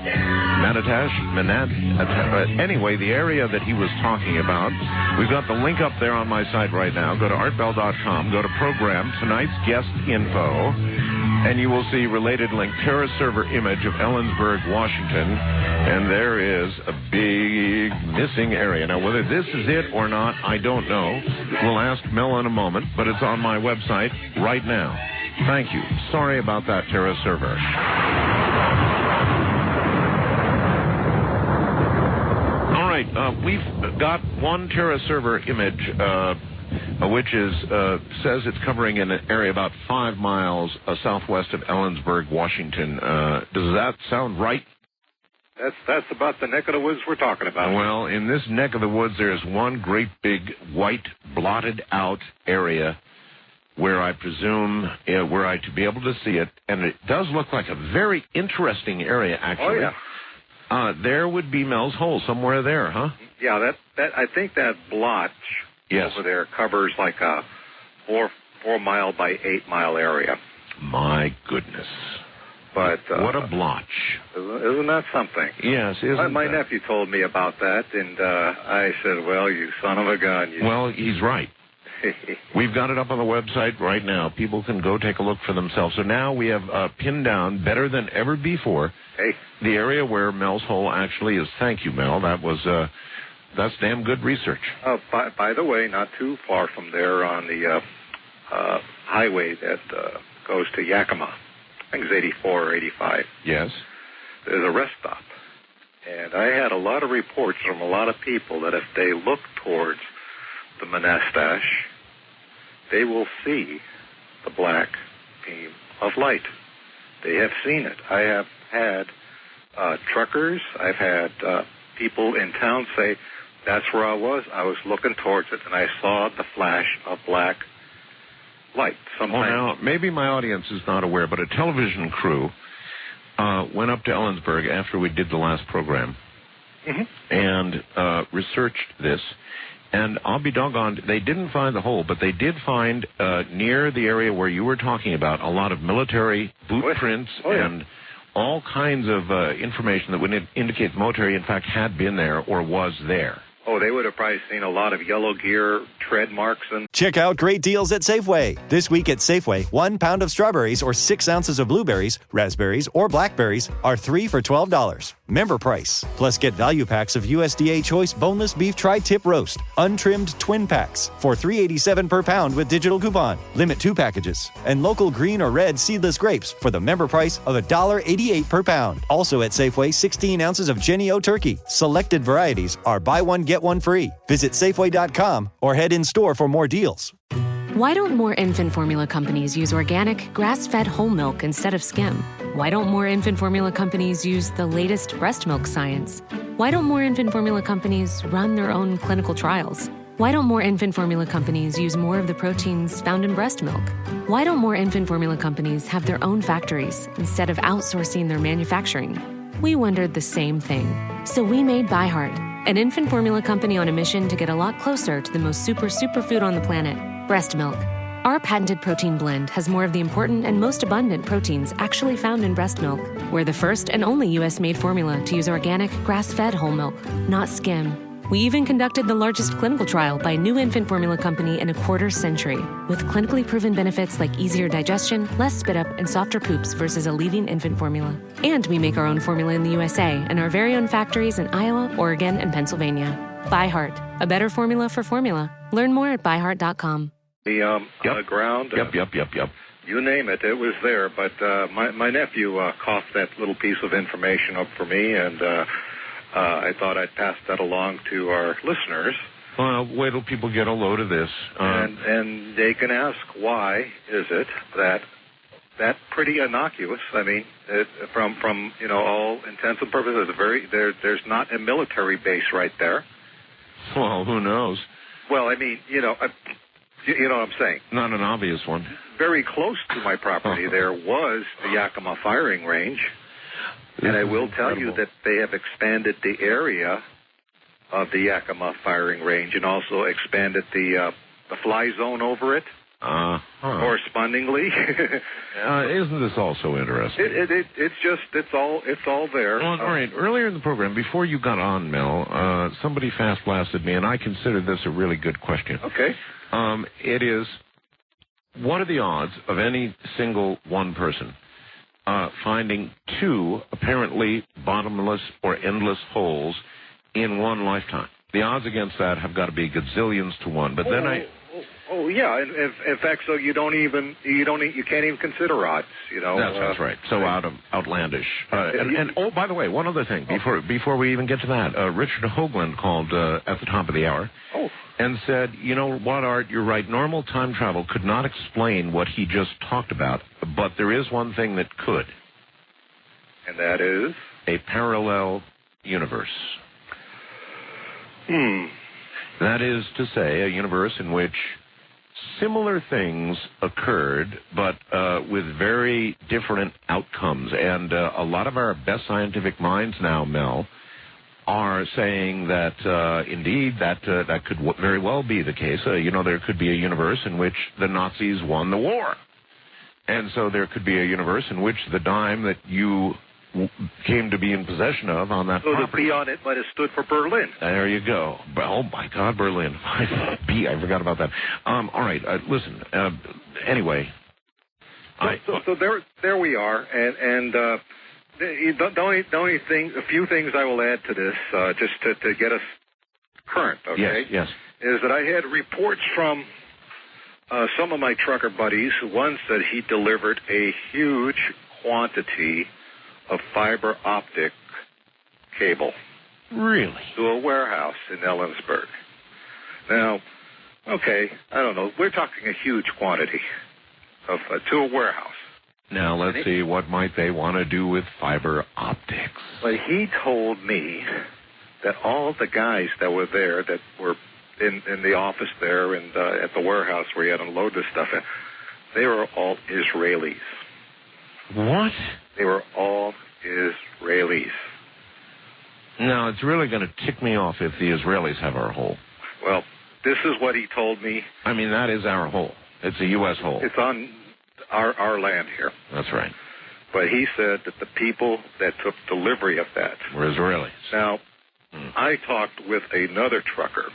Speaker 5: anyway, the area that he was talking about. We've got the link up there on my site right now. Go to artbell.com, go to program, tonight's guest info, and you will see related link, Terra server image of Ellensburg, Washington, and there is a big missing area. Now, whether this is it or not, I don't know. We'll ask Mel in a moment, but it's on my website right now. Thank you. Sorry about that, Terra server. All right, we've got one Terra server image, which is says it's covering an area about 5 miles southwest of Ellensburg, Washington. Does that sound right?
Speaker 6: That's about the neck of the woods we're talking about.
Speaker 5: Well, in this neck of the woods, there's one great big white blotted out area where I presume were I to be able to see it, and it does look like a very interesting area, actually.
Speaker 6: Oh, yeah.
Speaker 5: There would be Mel's Hole somewhere there, huh?
Speaker 6: Yeah, that I think that blotch over there covers like a 4 mile by 8 mile area.
Speaker 5: My goodness.
Speaker 6: But
Speaker 5: what a blotch.
Speaker 6: Isn't that something?
Speaker 5: Yes,
Speaker 6: my nephew told me about that, and I said, well, you son of a gun.
Speaker 5: Well, he's right. We've got it up on the website right now. People can go take a look for themselves. So now we have pinned down, better than ever before, the area where Mel's Hole actually is. Thank you, Mel. That's damn good research.
Speaker 6: By the way, not too far from there on the highway that goes to Yakima, I think it's 84 or 85.
Speaker 5: Yes.
Speaker 6: There's a rest stop. And I had a lot of reports from a lot of people that if they look towards the Monastash, they will see the black beam of light. They have seen it. I have had truckers, I've had people in town say, that's where I was looking towards it, and I saw the flash of black light.
Speaker 5: Well, now, maybe my audience is not aware, but a television crew went up to Ellensburg after we did the last program and researched this. And I'll be doggone, they didn't find the hole, but they did find near the area where you were talking about a lot of military boot prints and all kinds of information that would indicate the military, in fact, had been there or was there.
Speaker 6: Oh, they would have probably seen a lot of yellow gear tread marks. And
Speaker 7: check out great deals at Safeway. This week at Safeway, 1 pound of strawberries or 6 ounces of blueberries, raspberries, or blackberries are 3 for $12. Member price. Plus get value packs of USDA Choice Boneless Beef Tri-Tip Roast, untrimmed twin packs for $3.87 per pound with digital coupon. Limit 2 packages. And local green or red seedless grapes for the member price of $1.88 per pound. Also at Safeway, 16 ounces of Jenny-O turkey. Selected varieties are buy one, get one free. Visit Safeway.com or head in store for more deals.
Speaker 12: Why don't more infant formula companies use organic, grass-fed whole milk instead of skim? Why don't more infant formula companies use the latest breast milk science? Why don't more infant formula companies run their own clinical trials? Why don't more infant formula companies use more of the proteins found in breast milk? Why don't more infant formula companies have their own factories instead of outsourcing their manufacturing? We wondered the same thing. So we made ByHeart, an infant formula company on a mission to get a lot closer to the most superfood on the planet, breast milk. Our patented protein blend has more of the important and most abundant proteins actually found in breast milk. We're the first and only U.S.-made formula to use organic, grass-fed whole milk, not skim. We even conducted the largest clinical trial by a new infant formula company in a quarter-century, with clinically proven benefits like easier digestion, less spit up, and softer poops versus a leading infant formula. And we make our own formula in the USA and our very own factories in Iowa, Oregon, and Pennsylvania. ByHeart, a better formula for formula. Learn more at byheart.com.
Speaker 6: On the ground.
Speaker 5: Yep.
Speaker 6: You name it, it was there. But my nephew coughed that little piece of information up for me, and I thought I'd pass that along to our listeners.
Speaker 5: Well, wait till people get a load of this.
Speaker 6: And they can ask, why is it that pretty innocuous? I mean, from all intents and purposes, there's not a military base right there.
Speaker 5: Well, who knows?
Speaker 6: Well, I mean, you know what I'm saying.
Speaker 5: Not an obvious one.
Speaker 6: Very close to my property there was the Yakima firing range. And I will tell you that they have expanded the area of the Yakima firing range and also expanded the fly zone over it. Correspondingly.
Speaker 5: Isn't this also interesting?
Speaker 6: It's all there.
Speaker 5: Well, all right. Earlier in the program, before you got on, Mel, somebody fast blasted me, and I consider this a really good question.
Speaker 6: Okay.
Speaker 5: It is, what are the odds of any single one person finding two apparently bottomless or endless holes in one lifetime? The odds against that have got to be gazillions to one. But then
Speaker 6: Oh yeah, in fact, so you can't even consider odds,
Speaker 5: That's right. So outlandish. And by the way, one other thing before we even get to that, Richard Hoagland called at the top of the hour and said, you know what, Art, you're right. Normal time travel could not explain what he just talked about, but there is one thing that could.
Speaker 6: And that is?
Speaker 5: A parallel universe. That is to say, a universe in which similar things occurred, but with very different outcomes. And a lot of our best scientific minds now, Mel, are saying that, indeed, that could very well be the case. There could be a universe in which the Nazis won the war. And so there could be a universe in which the dime that you came to be in possession of on that property.
Speaker 6: So the B on it might have stood for Berlin.
Speaker 5: There you go. Oh, my God, Berlin. B, I forgot about that. All right, listen. Anyway.
Speaker 6: So there we are. And the only thing, a few things I will add to this, just to get us current, okay?
Speaker 5: Yes.
Speaker 6: Is that I had reports from some of my trucker buddies. One said he delivered a huge quantity of fiber optic cable.
Speaker 5: Really?
Speaker 6: To a warehouse in Ellensburg. Now, okay, I don't know. We're talking a huge quantity of to a warehouse.
Speaker 5: Now, let's see, what might they want to do with fiber optics?
Speaker 6: But he told me that all the guys that were there, that were in the office there and at the warehouse where he had to unload this stuff, they were all Israelis.
Speaker 5: What?
Speaker 6: They were all Israelis.
Speaker 5: Now, it's really going to tick me off if the Israelis have our hole.
Speaker 6: Well, this is what he told me.
Speaker 5: I mean, that is our hole. It's a U.S. hole.
Speaker 6: It's on our land here.
Speaker 5: That's right.
Speaker 6: But he said that the people that took delivery of that
Speaker 5: were Israelis.
Speaker 6: Now, I talked with another trucker.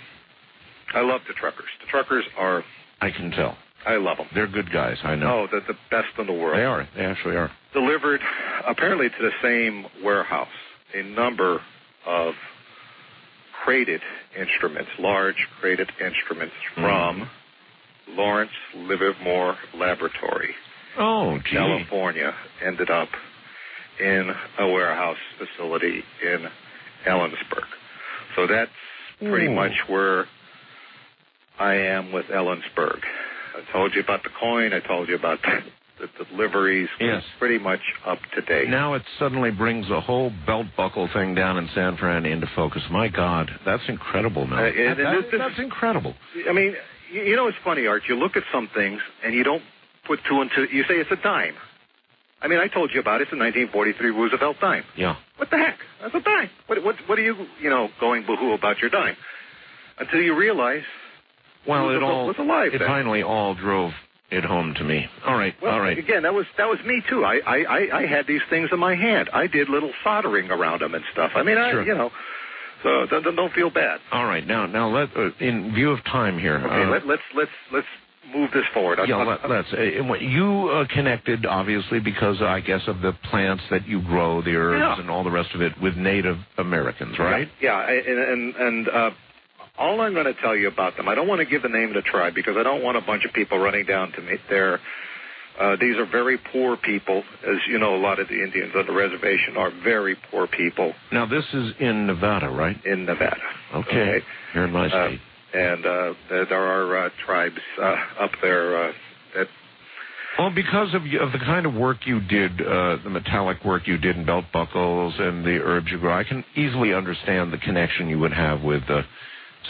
Speaker 6: I love the truckers. The truckers are...
Speaker 5: I can tell.
Speaker 6: I love them.
Speaker 5: They're good guys, I know.
Speaker 6: Oh, they're the best in the world.
Speaker 5: They are. They actually are.
Speaker 6: Delivered, apparently, to the same warehouse, a number of crated instruments, large crated instruments from Lawrence Livermore Laboratory.
Speaker 5: Oh, gee.
Speaker 6: California, ended up in a warehouse facility in Ellensburg. So that's pretty much where I am with Ellensburg. I told you about the coin. I told you about the deliveries.
Speaker 5: Yes.
Speaker 6: Pretty much up to date.
Speaker 5: Now it suddenly brings the whole belt buckle thing down in San Fran into focus. My God, that's incredible, man. That's incredible.
Speaker 6: I mean, it's funny, Art. You look at some things and you don't put two and two. You say it's a dime. I mean, I told you about it. It's a 1943 Roosevelt dime.
Speaker 5: Yeah.
Speaker 6: What the heck? That's a dime. What are you, going boo-hoo about your dime? Until you realize...
Speaker 5: Well,
Speaker 6: it
Speaker 5: finally all drove it home to me. All right.
Speaker 6: Again, that was me too. I had these things in my hand. I did little soldering around them and stuff. I mean,
Speaker 5: sure.
Speaker 6: So don't feel bad.
Speaker 5: All right. Now, in view of time here.
Speaker 6: Okay, let's move this forward.
Speaker 5: Let's. You connected, obviously, because I guess of the plants that you grow, the herbs and all the rest of it, with Native Americans, right?
Speaker 6: Yeah, and all I'm going to tell you about them, I don't want to give the name of the tribe because I don't want a bunch of people running down to meet their... these are very poor people. As you know, a lot of the Indians on the reservation are very poor people.
Speaker 5: Now, this is in Nevada, right?
Speaker 6: In Nevada.
Speaker 5: Okay. Here in my state.
Speaker 6: And there are tribes up there that...
Speaker 5: Well, because of the kind of work you did, the metallic work you did in belt buckles and the herbs you grow, I can easily understand the connection you would have with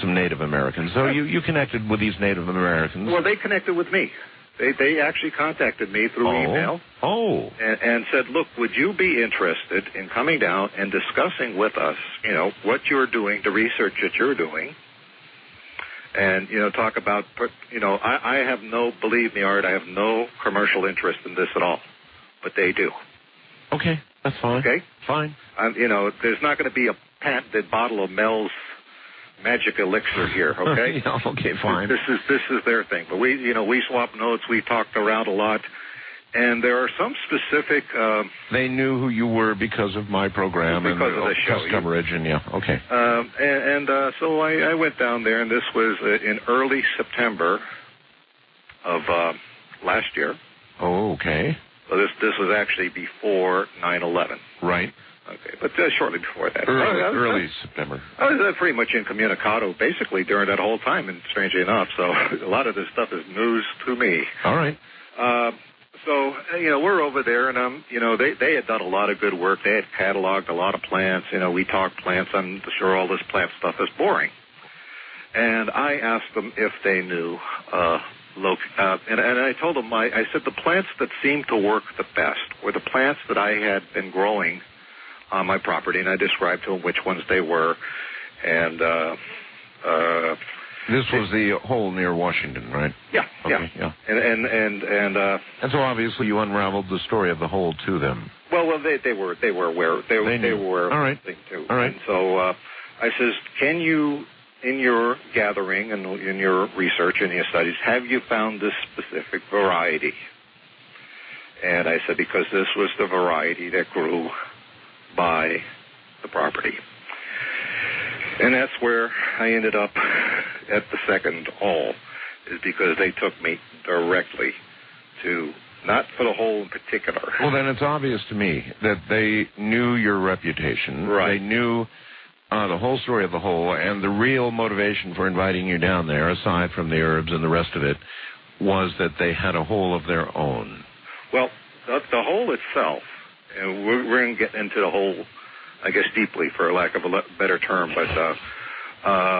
Speaker 5: some Native Americans. So you connected with these Native Americans.
Speaker 6: Well, they connected with me. They actually contacted me through email.
Speaker 5: Oh.
Speaker 6: And said, look, would you be interested in coming down and discussing with us, what you're doing, the research that you're doing, and, talk about, I have believe me, Art, I have no commercial interest in this at all, but they do.
Speaker 5: Okay, that's fine.
Speaker 6: Okay?
Speaker 5: Fine.
Speaker 6: There's not going to be a patented bottle of Mel's magic elixir here, okay?
Speaker 5: Okay, fine.
Speaker 6: This is their thing. But we swap notes, we talked around a lot, and there are some specific...
Speaker 5: they knew who you were because of my program
Speaker 6: because
Speaker 5: and
Speaker 6: of the show.
Speaker 5: Press coverage, and okay.
Speaker 6: So I went down there, and this was in early September of last year.
Speaker 5: Oh, okay.
Speaker 6: So this was actually before 9/11.
Speaker 5: Right.
Speaker 6: Okay, but shortly before that.
Speaker 5: Early September.
Speaker 6: I was pretty much incommunicado basically during that whole time, and strangely enough, so a lot of this stuff is news to me.
Speaker 5: All right.
Speaker 6: So, we're over there, and, they had done a lot of good work. They had cataloged a lot of plants. We talked plants. I'm sure all this plant stuff is boring. And I asked them if they knew, and I told them, I said the plants that seemed to work the best were the plants that I had been growing on my property, and I described to them which ones they were. And
Speaker 5: this was the hole near Washington, right?
Speaker 6: Yeah,
Speaker 5: okay, yeah.
Speaker 6: And
Speaker 5: so obviously you unraveled the story of the hole to them.
Speaker 6: Well, they were aware. They were
Speaker 5: all right.
Speaker 6: Too.
Speaker 5: All right.
Speaker 6: And so I says, can you, in your gathering and in your research and your studies, have you found this specific variety? And I said, because this was the variety that grew by the property. And that's where I ended up at the second hole, is because they took me directly to, not for the hole in particular.
Speaker 5: Well, then it's obvious to me that they knew your reputation.
Speaker 6: Right.
Speaker 5: They knew the whole story of the hole, and the real motivation for inviting you down there, aside from the herbs and the rest of it, was that they had a hole of their own.
Speaker 6: Well, the hole itself, and we're going to get into the hole, I guess, deeply, for lack of a better term, but...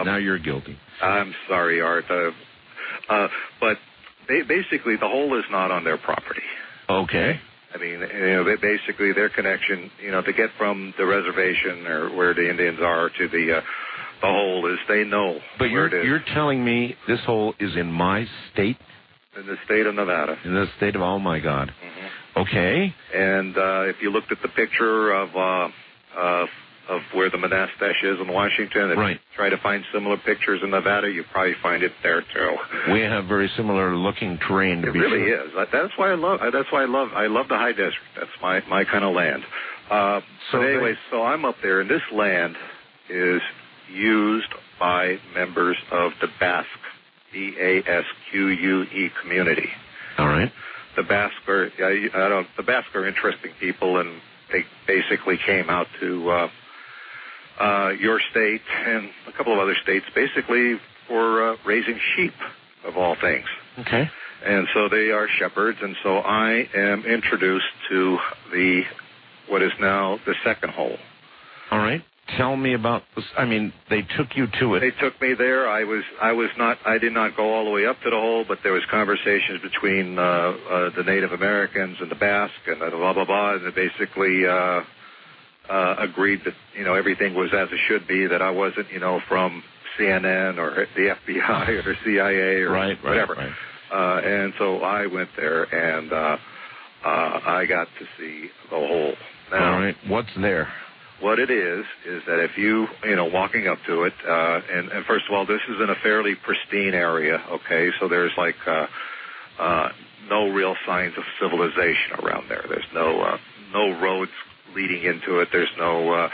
Speaker 5: now you're guilty.
Speaker 6: I'm sorry, Art. But basically, the hole is not on their property.
Speaker 5: Okay.
Speaker 6: I mean, basically, their connection, to get from the reservation or where the Indians are to the hole is they know where it is.
Speaker 5: You're telling me this hole is in my state?
Speaker 6: In the state of Nevada.
Speaker 5: In the state of, oh, my God.
Speaker 6: Mm-hmm.
Speaker 5: Okay.
Speaker 6: And if you looked at the picture of where the Monastash is in Washington, and
Speaker 5: right.
Speaker 6: try to find similar pictures in Nevada, you probably find it there too.
Speaker 5: We have very similar looking terrain to be sure.
Speaker 6: It really is. That's why I love the high desert. That's my kind of land. So I'm up there, and this land is used by members of the Basque, BASQUE community.
Speaker 5: All right.
Speaker 6: The Basque are interesting people, and they basically came out to your state and a couple of other states, basically for raising sheep, of all things.
Speaker 5: Okay.
Speaker 6: And so they are shepherds, and so I am introduced to what is now the second hole.
Speaker 5: All right. Tell me about this. I mean, they took you to it.
Speaker 6: They took me there. I did not go all the way up to the hole, but there was conversations between the Native Americans and the Basque and blah blah blah, and they basically agreed that everything was as it should be. That I wasn't from CNN or the FBI or the CIA or whatever.
Speaker 5: Right.
Speaker 6: And so I went there and I got to see the hole. Now,
Speaker 5: all right. What's there?
Speaker 6: what it is that if you walking up to it, and first of all, this is in a fairly pristine area, okay? So there's like no real signs of civilization around there. There's no roads leading into it. There's no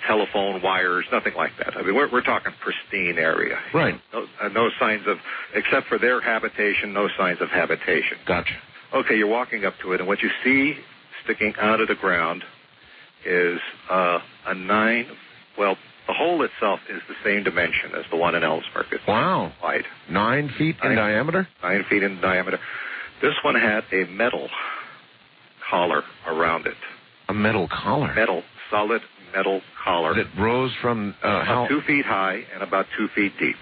Speaker 6: telephone wires, nothing like that. I mean, we're talking pristine area.
Speaker 5: Right.
Speaker 6: No signs of, except for their habitation, no signs of habitation.
Speaker 5: Gotcha.
Speaker 6: Okay, you're walking up to it, and what you see sticking out of the ground is a 9, well, the hole itself is the same dimension as the one in Ellensburg. It's wide.
Speaker 5: 9 feet in diameter?
Speaker 6: 9 feet in diameter. This one had a metal collar around it.
Speaker 5: A metal collar?
Speaker 6: Solid metal collar.
Speaker 5: That rose from
Speaker 6: about 2 feet high and about 2 feet deep.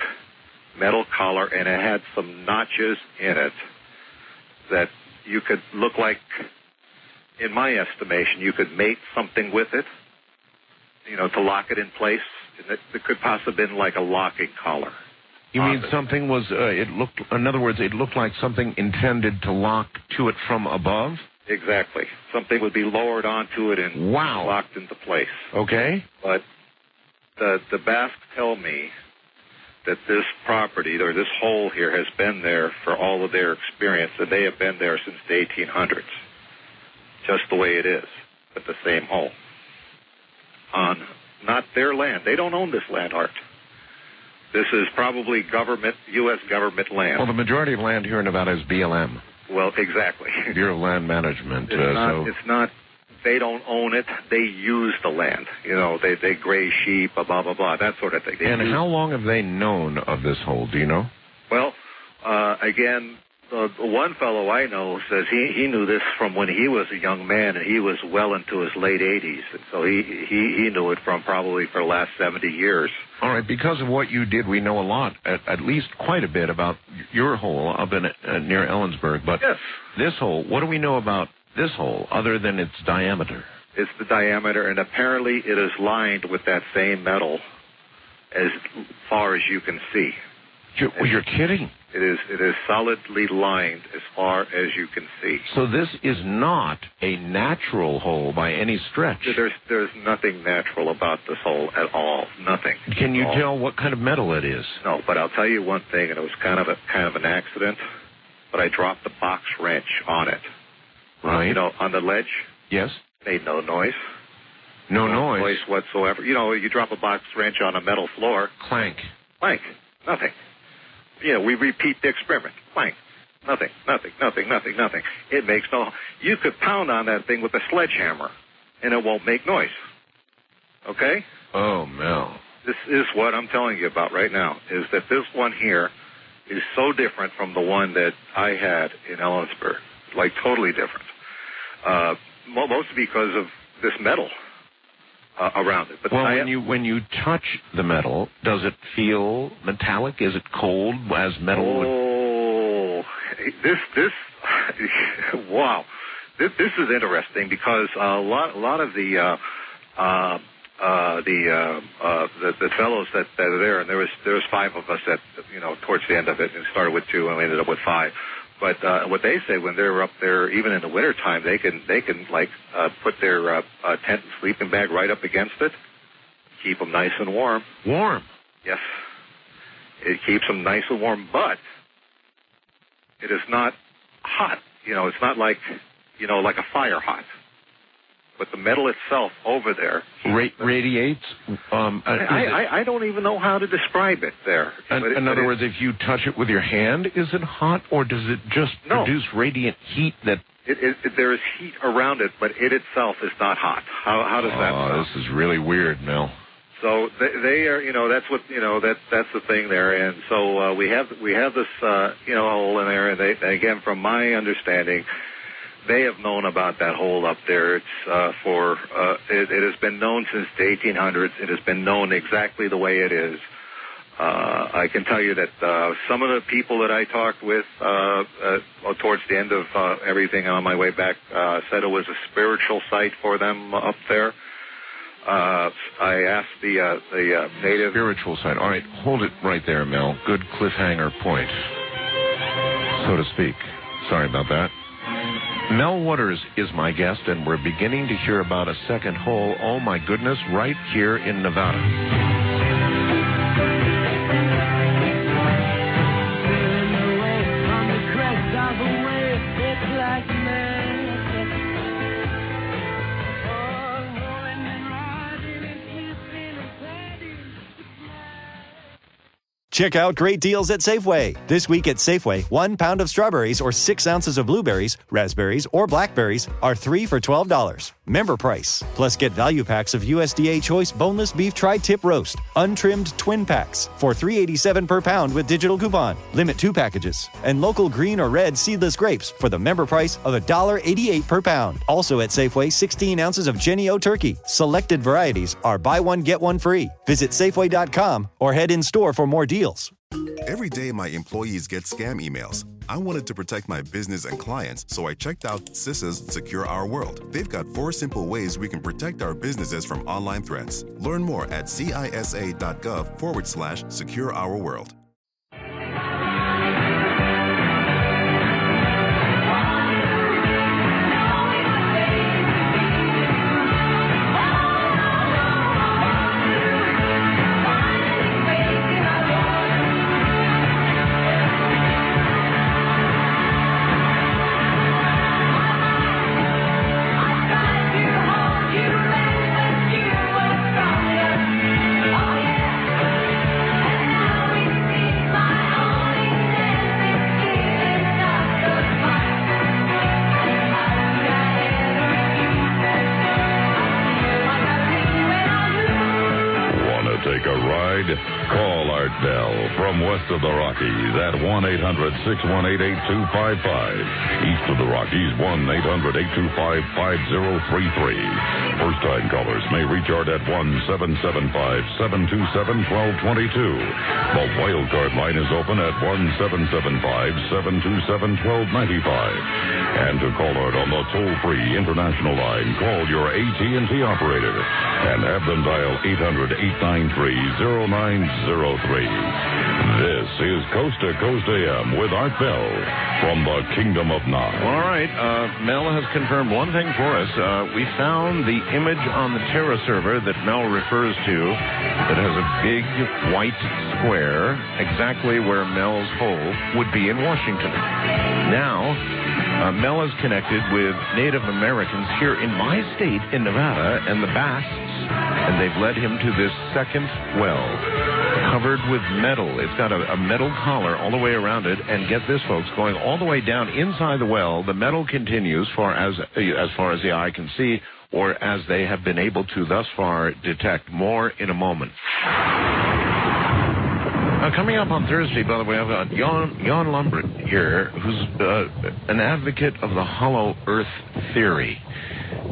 Speaker 6: Metal collar, and it had some notches in it that you could look like, in my estimation, you could mate something with it, to lock it in place. It could possibly have been like a locking collar.
Speaker 5: You mean something was, in other words, it looked like something intended to lock to it from above?
Speaker 6: Exactly. Something would be lowered onto it and locked into place.
Speaker 5: Okay.
Speaker 6: But the Basques tell me that this property, or this hole here, has been there for all of their experience, and they have been there since the 1800s. Just the way it is, but the same hole. On not their land. They don't own this land, Art. This is probably U.S. government land.
Speaker 5: Well, the majority of land here in Nevada is BLM.
Speaker 6: Well, exactly.
Speaker 5: Bureau of Land Management.
Speaker 6: It's not, they don't own it. They use the land. They graze sheep, blah, blah, blah, that sort of thing.
Speaker 5: And how long have they known of this hole? Do you know?
Speaker 6: Well, again, the one fellow I know says he knew this from when he was a young man, and he was well into his late 80s. And so he knew it from probably for the last 70 years.
Speaker 5: All right, because of what you did, we know a lot, at least quite a bit about your hole up in near Ellensburg. But this hole, what do we know about this hole other than its diameter?
Speaker 6: It's the diameter, and apparently it is lined with that same metal as far as you can see.
Speaker 5: You're kidding.
Speaker 6: It is solidly lined as far as you can see.
Speaker 5: So this is not a natural hole by any stretch.
Speaker 6: There's nothing natural about this hole at all. Nothing.
Speaker 5: Can you tell what kind of metal it is?
Speaker 6: No, but I'll tell you one thing, and it was kind of an accident. But I dropped the box wrench on it.
Speaker 5: Right.
Speaker 6: On the ledge.
Speaker 5: Yes.
Speaker 6: Made no noise.
Speaker 5: No noise
Speaker 6: whatsoever. You drop a box wrench on a metal floor.
Speaker 5: Clank.
Speaker 6: Clank. Nothing. We repeat the experiment. Clank. Nothing. It makes no... You could pound on that thing with a sledgehammer, and it won't make noise. Okay?
Speaker 5: Oh, Mel.
Speaker 6: This is what I'm telling you about right now, is that this one here is so different from the one that I had in Ellensburg. Like, totally different. Mostly because of this metal around it. But
Speaker 5: well, when you touch the metal, does it feel metallic? Is it cold as metal?
Speaker 6: Oh, this wow. This is interesting because a lot of the fellows that are there, and there was 5 of us that towards the end of it, and started with 2 and we ended up with 5. But what they say when they're up there, even in the wintertime, they can put their tent and sleeping bag right up against it, keep them nice and warm.
Speaker 5: Warm?
Speaker 6: Yes. It keeps them nice and warm, but it is not hot. It's not like a fire hot. But the metal itself over there
Speaker 5: radiates.
Speaker 6: I don't even know how to describe it there.
Speaker 5: In other words, if you touch it with your hand, is it hot, or does it just produce radiant heat that?
Speaker 6: There is heat around it, but it itself is not hot. How does that sound?
Speaker 5: This is really weird, Mel.
Speaker 6: So they are, that's what, that's the thing there, and so we have this, hole in there, and again, from my understanding, they have known about that hole up there. It's it has been known since the 1800s. It has been known exactly the way it is. I can tell you that some of the people that I talked with towards the end of everything on my way back said it was a spiritual site for them up there. I asked the native...
Speaker 5: Spiritual site. All right, hold it right there, Mel. Good cliffhanger point, so to speak. Sorry about that. Mel Waters is my guest, and we're beginning to hear about a second hole, oh my goodness, right here in Nevada.
Speaker 7: Check out great deals at Safeway. This week at Safeway, 1 pound of strawberries or 6 ounces of blueberries, raspberries, or blackberries are 3 for $12. Member price. Plus get value packs of USDA Choice Boneless Beef Tri-Tip Roast, untrimmed twin packs for $3.87 per pound with digital coupon. Limit 2 packages. And local green or red seedless grapes for the member price of $1.88 per pound. Also at Safeway, 16 ounces of Jenny-O turkey. Selected varieties are buy one, get one free. Visit Safeway.com or head in store for more deals.
Speaker 13: Every day my employees get scam emails. I wanted to protect my business and clients, so I checked out CISA's Secure Our World. They've got 4 simple ways we can protect our businesses from online threats. Learn more at cisa.gov/Secure Our World.
Speaker 4: Call Art Bell from west of the Rockies at 1-800-618-8255. East of the Rockies, 1-800-825-5033. First-time callers may reach Art at 1-775-727-1222. The wildcard line is open at 1-775-727-1295. And to call Art on the toll-free international line, call your AT&T operator and have them dial 800-893-0903. This is Coast to Coast AM with Art Bell from the Kingdom of Nod.
Speaker 5: All right, Mel has confirmed one thing for us. We found the image on the Terra server that Mel refers to that has a big white square exactly where Mel's hole would be in Washington. Now, Mel is connected with Native Americans here in my state, in Nevada, and the Basques, and they've led him to this second well, covered with metal. It's got a metal collar all the way around it, and get this, folks, going all the way down inside the well. The metal continues as far as the eye can see, or as they have been able to thus far detect. More in a moment. Coming up on Thursday, by the way, I've got Jan Lumbrit here, who's an advocate of the hollow earth theory.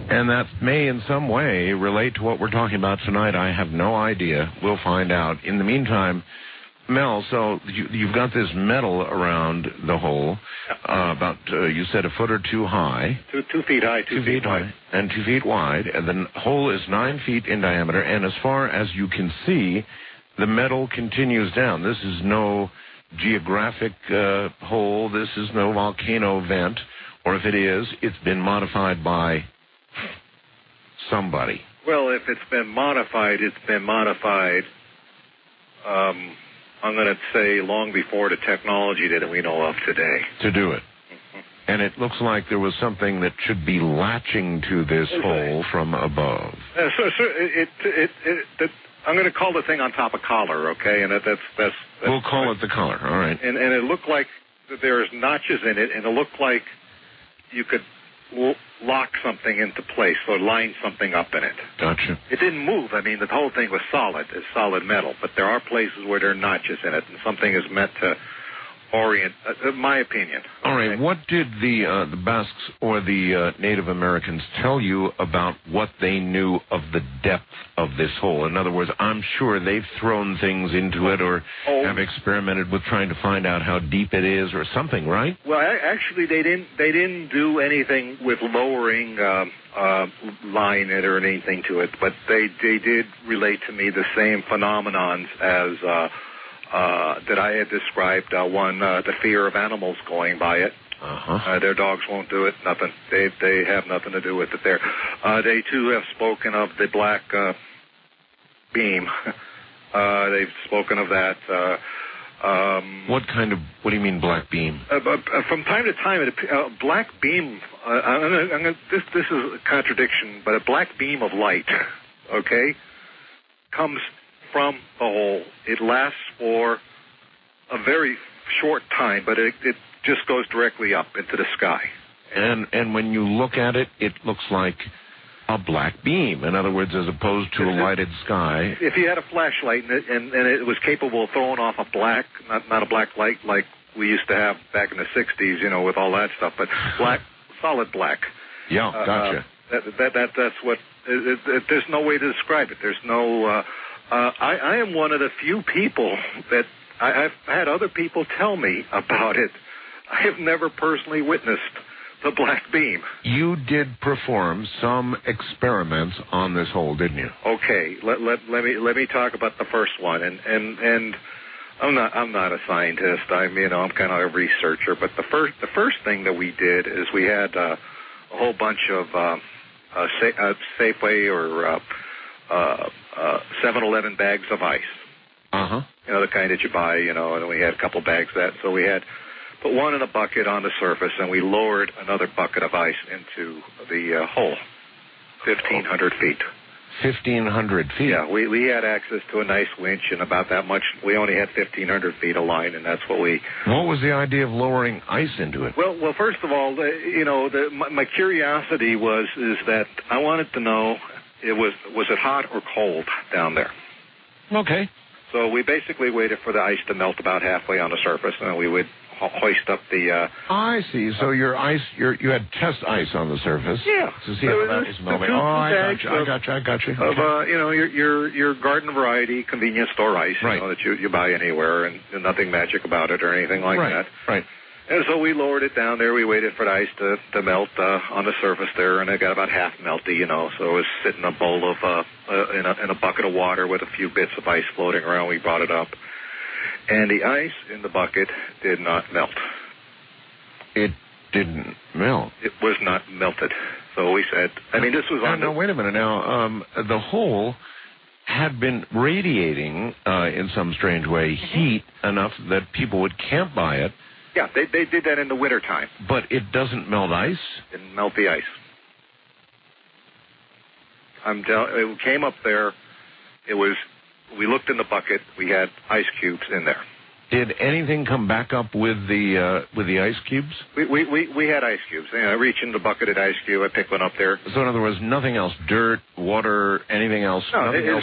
Speaker 5: And that may in some way relate to what we're talking about tonight. I have no idea. We'll find out. In the meantime, Mel, so you've got this metal around the hole, about, you said, a foot or two high.
Speaker 6: 2 feet high, 2 feet wide.
Speaker 5: And 2 feet wide. And the hole is 9 feet in diameter. And as far as you can see, the metal continues down. This is no geographic hole. This is no volcano vent. Or if it is, it's been modified by somebody.
Speaker 6: Well, if it's been modified, it's been modified, I'm going to say, long before the technology that we know of today.
Speaker 5: To do it. Mm-hmm. And it looks like there was something that should be latching to this hole from above. I'm going to call the thing on top of collar, okay? And that's we'll call it the collar, all right.
Speaker 6: And it looked like there's notches in it, and it looked like you could lock something into place or line something up in it.
Speaker 5: Gotcha.
Speaker 6: It didn't move. I mean, the whole thing was solid. It's solid metal. But there are places where there are notches in it, and something is meant to orient, my opinion.
Speaker 5: All right. Okay. What did the Basques or the Native Americans tell you about what they knew of the depth of this hole? In other words, I'm sure they've thrown things into it or have experimented with trying to find out how deep it is or something, right?
Speaker 6: Well, actually, they didn't do anything with lowering line it or anything to it, but they did relate to me the same phenomenons as that I had described, the fear of animals going by it, Their dogs won't do it. Nothing. They have nothing to do with it there. They, too, have spoken of the black beam. They've spoken of that.
Speaker 5: What do you mean black beam?
Speaker 6: From time to time, black beam, this is a contradiction, but a black beam of light, okay, comes from the hole. It lasts for a very short time, but it just goes directly up into the sky.
Speaker 5: And when you look at it, it looks like a black beam. In other words, as opposed to a lighted sky.
Speaker 6: If you had a flashlight and it was capable of throwing off a black, not a black light like we used to have back in the 60s, you know, with all that stuff, but black, solid black.
Speaker 5: Yeah, gotcha.
Speaker 6: That's what, there's no way to describe it. There's no, I am one of the few people that I've had other people tell me about it. I have never personally witnessed the black beam.
Speaker 5: You did perform some experiments on this hole, didn't you?
Speaker 6: Okay, let me talk about the first one. And I'm not a scientist. I'm kind of a researcher. But the first thing that we did is we had a whole bunch of Safeway or 7-Eleven bags of ice. You know, the kind that you buy. You know, and we had a couple bags of that. So we had put one in a bucket on the surface, and we lowered another bucket of ice into the hole, 1,500 feet.
Speaker 5: 1,500 feet?
Speaker 6: Yeah, we had access to a nice winch and about that much. We only had 1,500 feet of line, and that's what we...
Speaker 5: What was the idea of lowering ice into it?
Speaker 6: Well, first of all, my curiosity is that I wanted to know, was it hot or cold down there?
Speaker 5: Okay.
Speaker 6: So we basically waited for the ice to melt about halfway on the surface, and we would hoist up the...
Speaker 5: I see. So your ice, you had test ice on the surface.
Speaker 6: Yeah.
Speaker 5: To see how that was melting. I got you.
Speaker 6: Of your garden variety convenience store ice,
Speaker 5: right,
Speaker 6: that you buy anywhere, and nothing magic about it or anything like that.
Speaker 5: Right.
Speaker 6: And so we lowered it down there. We waited for the ice to melt on the surface there, and it got about half melty, So it was sitting in a bowl of in a bucket of water with a few bits of ice floating around. We brought it up. And the ice in the bucket did not melt.
Speaker 5: It didn't melt?
Speaker 6: It was not melted. So we said, this was on...
Speaker 5: No, wait a minute now. The hole had been radiating, in some strange way, heat enough that people would camp by it.
Speaker 6: Yeah, they did that in the wintertime.
Speaker 5: But it doesn't melt ice?
Speaker 6: It didn't melt the ice. It came up there. We looked in the bucket. We had ice cubes in there.
Speaker 5: Did anything come back up with the ice cubes?
Speaker 6: We had ice cubes. I reached in the bucket at ice cube. I picked one up there.
Speaker 5: So in other words, nothing else, dirt, water, anything else?
Speaker 6: No, the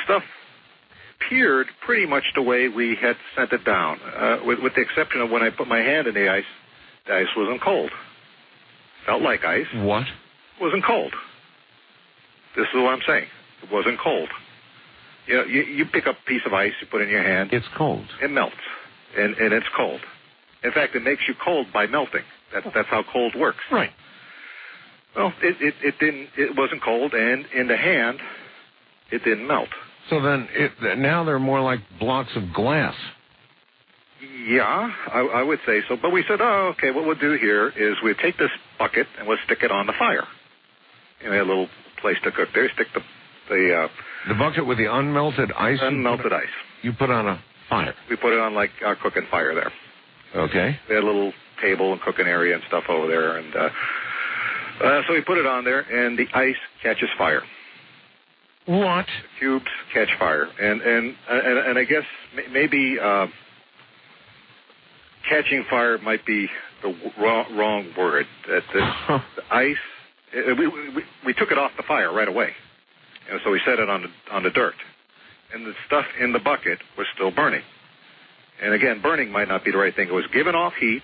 Speaker 6: stuff appeared pretty much the way we had sent it down, with the exception of when I put my hand in the ice wasn't cold. Felt like ice.
Speaker 5: What?
Speaker 6: It wasn't cold. This is what I'm saying. It wasn't cold. You pick up a piece of ice, you put it in your hand.
Speaker 5: It's cold.
Speaker 6: It melts, and it's cold. In fact, it makes you cold by melting. That's how cold works.
Speaker 5: Right.
Speaker 6: Well, it didn't. It wasn't cold, and in the hand, it didn't melt.
Speaker 5: So then, now they're more like blocks of glass.
Speaker 6: Yeah, I would say so. But we said, okay, what we'll do here is we'll take this bucket and we'll stick it on the fire. A little place to cook there. Stick the
Speaker 5: bucket with the unmelted ice?
Speaker 6: Unmelted ice.
Speaker 5: You put on a fire?
Speaker 6: We put it on like our cooking fire there.
Speaker 5: Okay.
Speaker 6: We had a little table and cooking area and stuff over there. And so we put it on there, and the ice catches fire.
Speaker 5: What?
Speaker 6: The cubes catch fire. And I guess maybe catching fire might be the wrong word. The ice, we took it off the fire right away. And so we set it on the dirt. And the stuff in the bucket was still burning. And again, burning might not be the right thing. It was giving off heat.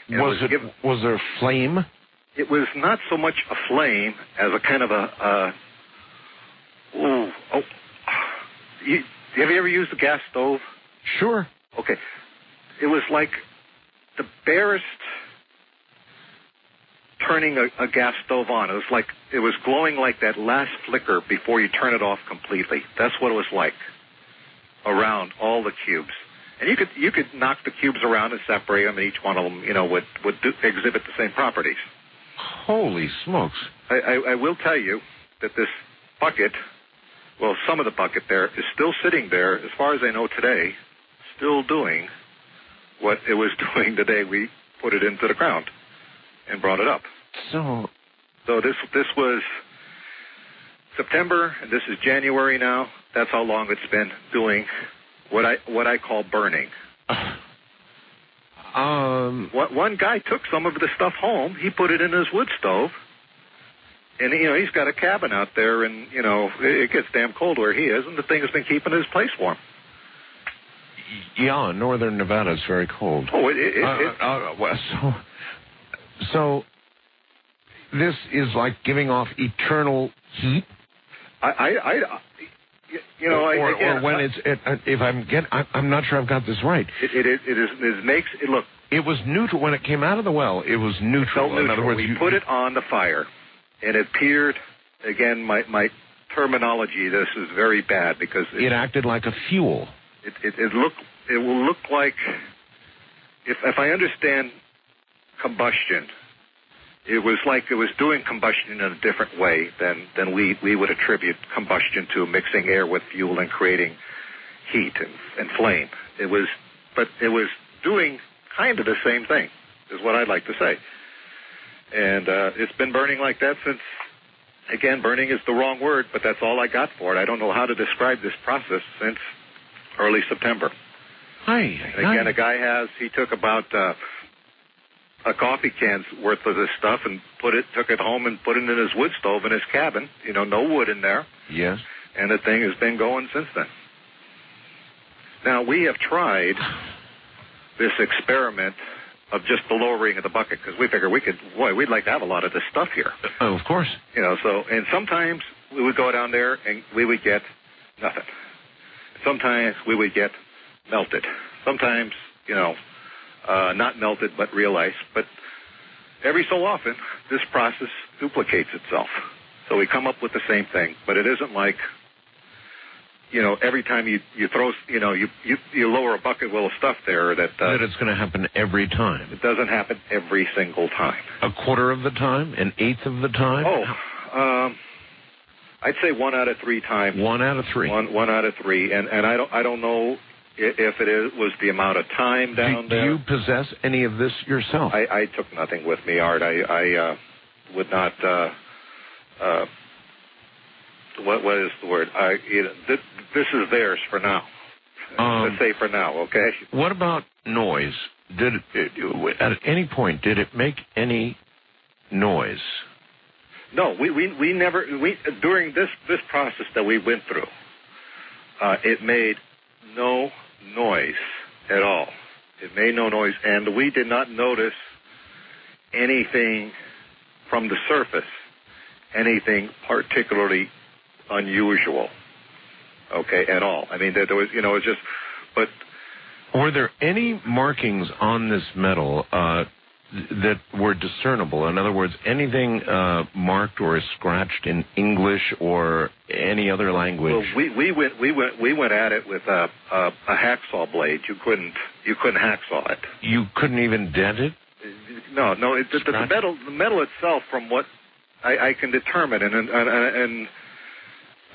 Speaker 5: Was there flame?
Speaker 6: It was not so much a flame as a kind of have you ever used a gas stove?
Speaker 5: Sure.
Speaker 6: Okay. It was like the barest turning a gas stove on. It was glowing like that last flicker before you turn it off completely. That's what it was like around all the cubes. And you could knock the cubes around and separate them, and each one of them, would exhibit the same properties.
Speaker 5: Holy smokes.
Speaker 6: I will tell you that this bucket, well, some of the bucket there is still sitting there, as far as I know today, still doing what it was doing the day we put it into the ground and brought it up.
Speaker 5: So
Speaker 6: this was September, and this is January now. That's how long it's been doing what I call burning. One guy took some of the stuff home. He put it in his wood stove, and he's got a cabin out there, and it gets damn cold where he is, and the thing has been keeping his place warm.
Speaker 5: Yeah, northern Nevada is very cold.
Speaker 6: Oh,
Speaker 5: so this is like giving off eternal heat. I'm not sure I've got this right.
Speaker 6: It makes it look.
Speaker 5: It was neutral when it came out of the well. It was neutral.
Speaker 6: In other words, we put it on the fire, and it appeared. Again, my terminology. This is very bad because
Speaker 5: it acted like a fuel.
Speaker 6: It will look like, if I understand combustion, it was like it was doing combustion in a different way than we would attribute combustion to, mixing air with fuel and creating heat and flame. It was doing kind of the same thing, is what I'd like to say. And it's been burning like that since, again, burning is the wrong word, but that's all I got for it. I don't know how to describe this process since early September. Again, a guy he took about a coffee can's worth of this stuff and took it home and put it in his wood stove in his cabin. No wood in there.
Speaker 5: Yes.
Speaker 6: And the thing has been going since then. Now, we have tried this experiment of just the lowering of the bucket because we figure we'd like to have a lot of this stuff here.
Speaker 5: Oh, of course.
Speaker 6: And sometimes we would go down there and we would get nothing. Sometimes we would get melted. Sometimes, not melted but real ice. But every so often, this process duplicates itself. So we come up with the same thing. But it isn't like, every time you throw, you lower a bucket full of stuff there that
Speaker 5: it's going to happen every time.
Speaker 6: It doesn't happen every single time.
Speaker 5: A quarter of the time? An eighth of the time?
Speaker 6: I'd say 1 out of 3 times.
Speaker 5: 1 out of 3.
Speaker 6: One out of 3, and I don't know if it was the amount of time down there.
Speaker 5: Do you possess any of this yourself?
Speaker 6: I took nothing with me, Art. I would not. What is the word? This is theirs for now. Let's say for now, okay?
Speaker 5: What about noise? At any point did it make any noise?
Speaker 6: No, we never during this process that we went through. It made no noise at all. It made no noise, and we did not notice anything from the surface, anything particularly unusual. Okay, at all. I mean, there was, it's just, but.
Speaker 5: Were there any markings on this metal that were discernible? In other words, anything marked or scratched in English or any other language?
Speaker 6: Well, we went at it with a hacksaw blade. You couldn't hacksaw it.
Speaker 5: You couldn't even dent it?
Speaker 6: No. The metal itself, from what I can determine, and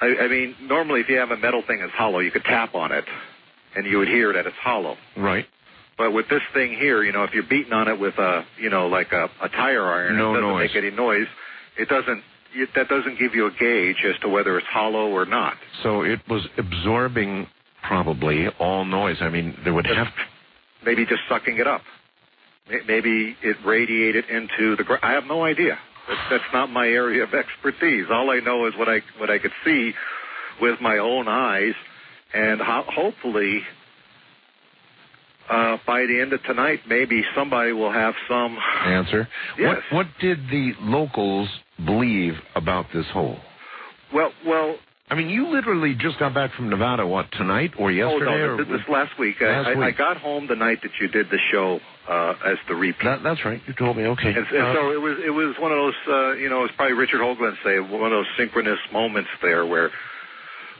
Speaker 6: I mean, normally if you have a metal thing that's hollow, you could tap on it, and you would hear that it's hollow.
Speaker 5: Right.
Speaker 6: But with this thing here, if you're beating on it with like a tire iron, it doesn't make any noise. That doesn't give you a gauge as to whether it's hollow or not.
Speaker 5: So it was absorbing probably all noise. I mean, there would have
Speaker 6: maybe just sucking it up. Maybe it radiated into the ground. I have no idea. That's not my area of expertise. All I know is what I could see with my own eyes, and hopefully by the end of tonight, maybe somebody will have some
Speaker 5: answer.
Speaker 6: Yes.
Speaker 5: What did the locals believe about this hole?
Speaker 6: Well,
Speaker 5: I mean, you literally just got back from Nevada, tonight or yesterday?
Speaker 6: Oh, no, this last week. I got home the night that you did the show as the repeat.
Speaker 5: That's right. You told me. Okay.
Speaker 6: And so it was one of those, it's probably Richard Hoagland say, one of those synchronous moments there where,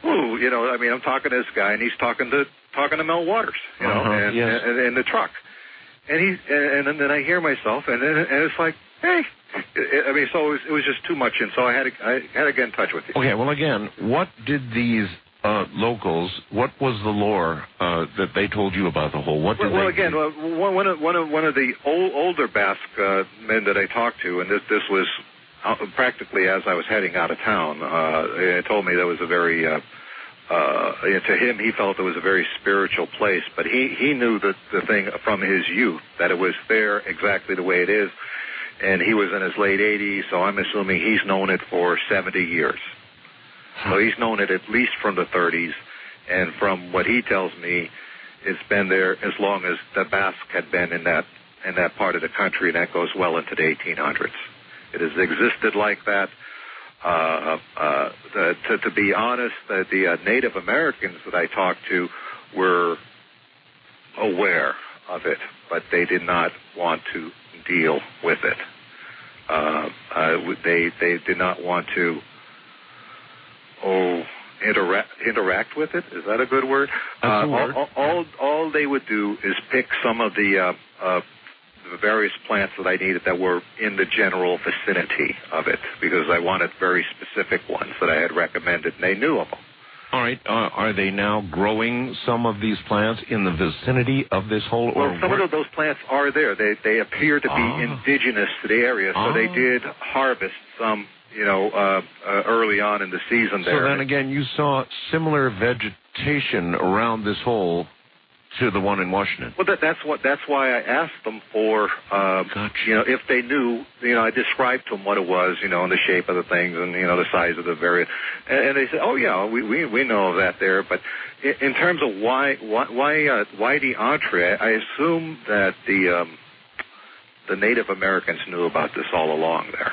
Speaker 6: I mean, I'm talking to this guy, and he's talking to talking to Mel Waters, you know, and in the truck. And then I hear myself, and it's like, hey. I mean, so it was just too much, and so I had to get in touch with you.
Speaker 5: Okay, well, again, what did these locals, what was the lore that they told you about the hole? One of the older Basque men that I talked to, and this was practically as I was heading out of town, he told me that was a very, to him, he felt it was a very spiritual place, but he knew the thing from his youth, that it was there exactly the way it is. And he was in his late 80s, so I'm assuming he's known it for 70 years. So he's known it at least from the 30s, and from what he tells me, it's been there as long as the Basque had been in that part of the country, and that goes well into the 1800s. It has existed like that. To be honest, the Native Americans that I talked to were aware of it, but they did not want to deal with it. They did not want to interact with it. Is that a good word? That's a word.
Speaker 6: All they would do is pick some of the various plants that I needed that were in the general vicinity of it, because I wanted very specific ones that I had recommended, and they knew of them.
Speaker 5: All right. Are they now growing some of these plants in the vicinity of this hole?
Speaker 6: Well, some of those plants are there. They appear to be indigenous to the area, so they did harvest some, early on in the season there.
Speaker 5: So then again, you saw similar vegetation around this hole to the one in Washington.
Speaker 6: Well, that's why I asked them for, if they knew, I described to them what it was, and the shape of the things and, the size of the various, and they said, oh yeah, we know of that there, but in terms of why the entree, I assume that the Native Americans knew about this all along there.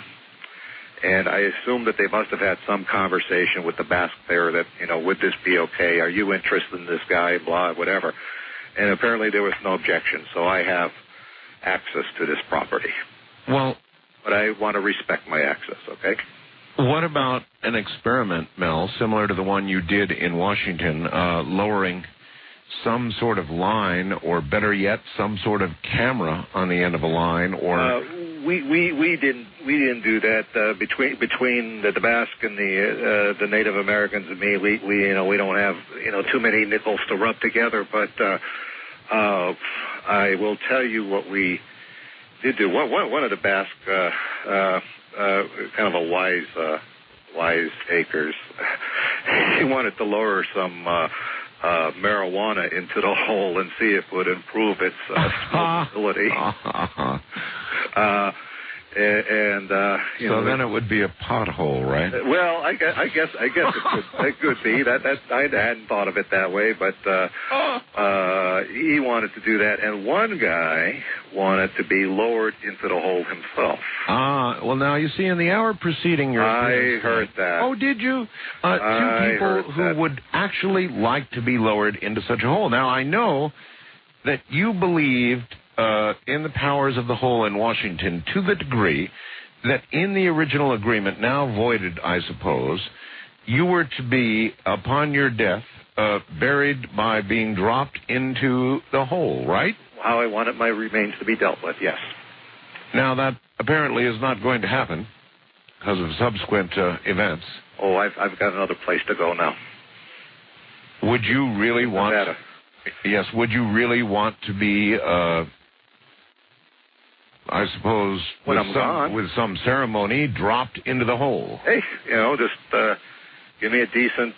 Speaker 6: And I assume that they must have had some conversation with the Basque there that, would this be okay? Are you interested in this guy? Blah, whatever. And apparently there was no objection, so I have access to this property.
Speaker 5: Well,
Speaker 6: but I want to respect my access, okay?
Speaker 5: What about an experiment, Mel, similar to the one you did in Washington, lowering some sort of line, or better yet, some sort of camera on the end of a line, or
Speaker 6: we didn't do that between the Basque and the Native Americans and me. We don't have too many nickels to rub together, but I will tell you what we did do. One of the Basque kind of a wise acres, he wanted to lower some marijuana into the hole and see if it would improve its smokability.
Speaker 5: So then it would be a pothole, right?
Speaker 6: Well, I guess it could be. I hadn't thought of it that way, but he wanted to do that, and one guy wanted to be lowered into the hole himself.
Speaker 5: Well, now you see, in the hour preceding your
Speaker 6: I heard that.
Speaker 5: Oh, did you? Two people who would actually like to be lowered into such a hole. Now I know that you believed in the powers of the hole in Washington to the degree that in the original agreement, now voided, I suppose, you were to be, upon your death, buried by being dropped into the hole, right?
Speaker 6: How I wanted my remains to be dealt with, yes.
Speaker 5: Now, that apparently is not going to happen because of subsequent events.
Speaker 6: Oh, I've got another place to go now.
Speaker 5: Would you really want... Yes, would you really want to be... I suppose, with some ceremony, dropped into the hole?
Speaker 6: Hey, just give me a decent...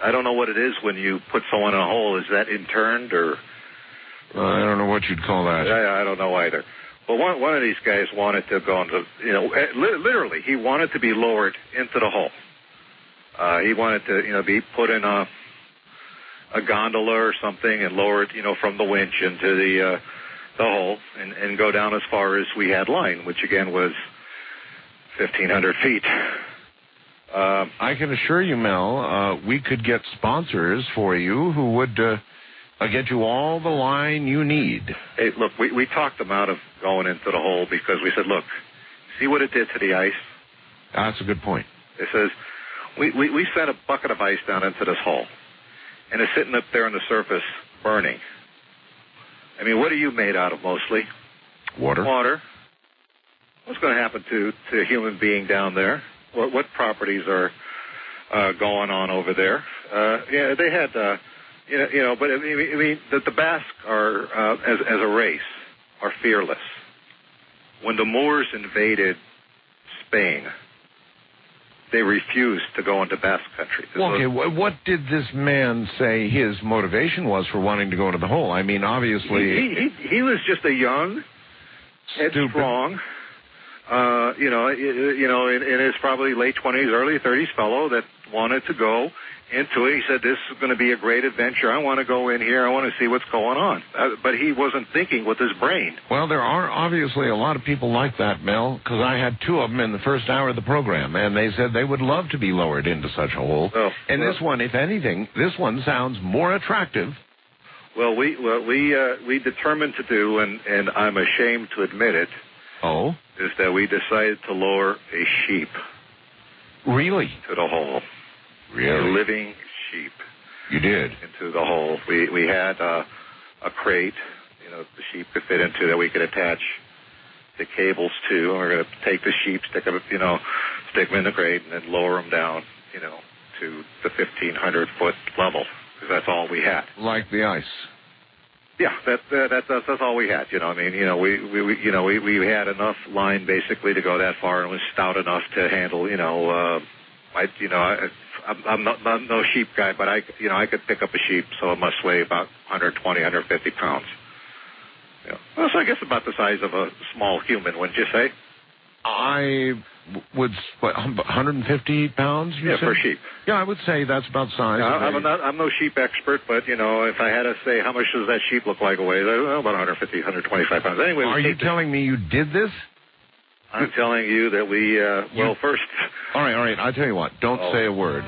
Speaker 6: I don't know what it is when you put someone in a hole. Is that interned or...
Speaker 5: I don't know what you'd call that.
Speaker 6: I don't know either. Well, one of these guys wanted to go into... literally, he wanted to be lowered into the hole. He wanted to, be put in a gondola or something and lowered, from the winch into the hole and go down as far as we had line, which again was 1,500 feet.
Speaker 5: I can assure you, Mel, we could get sponsors for you who would get you all the line you need.
Speaker 6: Hey, look, we talked them out of going into the hole because we said, look, see what it did to the ice?
Speaker 5: That's a good point.
Speaker 6: It says, we sent a bucket of ice down into this hole, and it's sitting up there on the surface burning. I mean, what are you made out of mostly?
Speaker 5: Water.
Speaker 6: Water. What's going to happen to a human being down there? What properties are going on over there? Yeah, they had, but I mean, the Basques are, as a race, are fearless. When the Moors invaded Spain, they refused to go into Basque country.
Speaker 5: Okay, what did this man say his motivation was for wanting to go into the hole? I mean, obviously...
Speaker 6: He was just a young, headstrong, in his probably late 20s, early 30s fellow that wanted to go into it. He said, this is going to be a great adventure. I want to go in here. I want to see what's going on. But he wasn't thinking with his brain.
Speaker 5: Well, there are obviously a lot of people like that, Mel, because I had two of them in the first hour of the program, and they said they would love to be lowered into such a hole. This one, if anything, this one sounds more attractive.
Speaker 6: Well, we determined to do, and I'm ashamed to admit it, is that we decided to lower a sheep.
Speaker 5: Really?
Speaker 6: To the hole.
Speaker 5: Really?
Speaker 6: A living sheep.
Speaker 5: You did?
Speaker 6: Into the hole. We had a crate, the sheep could fit into that we could attach the cables to, and we're going to take the sheep, stick them in the crate, and then lower them down, to the 1,500-foot level, because that's all we had.
Speaker 5: Like the ice.
Speaker 6: Yeah, that's all we had. We had enough line basically to go that far, and it was stout enough to handle. I'm not no sheep guy, but I could pick up a sheep, so it must weigh about 120, 150 pounds. Well, so I guess about the size of a small human, wouldn't you say?
Speaker 5: I would, 150 pounds?
Speaker 6: Yeah, per sheep.
Speaker 5: Yeah, I would say that's about size.
Speaker 6: I'm no sheep expert, but, if I had to say how much does that sheep look like a weigh, about 150, 125 pounds. Anyway,
Speaker 5: are you telling me you did this?
Speaker 6: I'm telling you that we, first...
Speaker 5: All right, I'll tell you what. Don't say a word.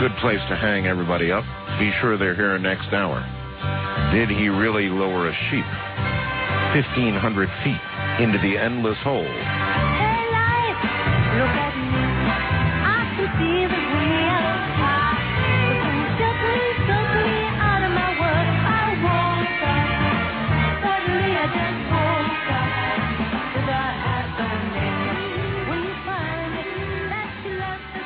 Speaker 5: Good place to hang everybody up. Be sure they're here next hour. Did he really lower a sheep 1,500 feet into the endless hole?
Speaker 14: Hey, life, look at me. I can see the real sky. But took me out of my world. I woke up. Suddenly I just woke up. With a hat on me. When you find that you love the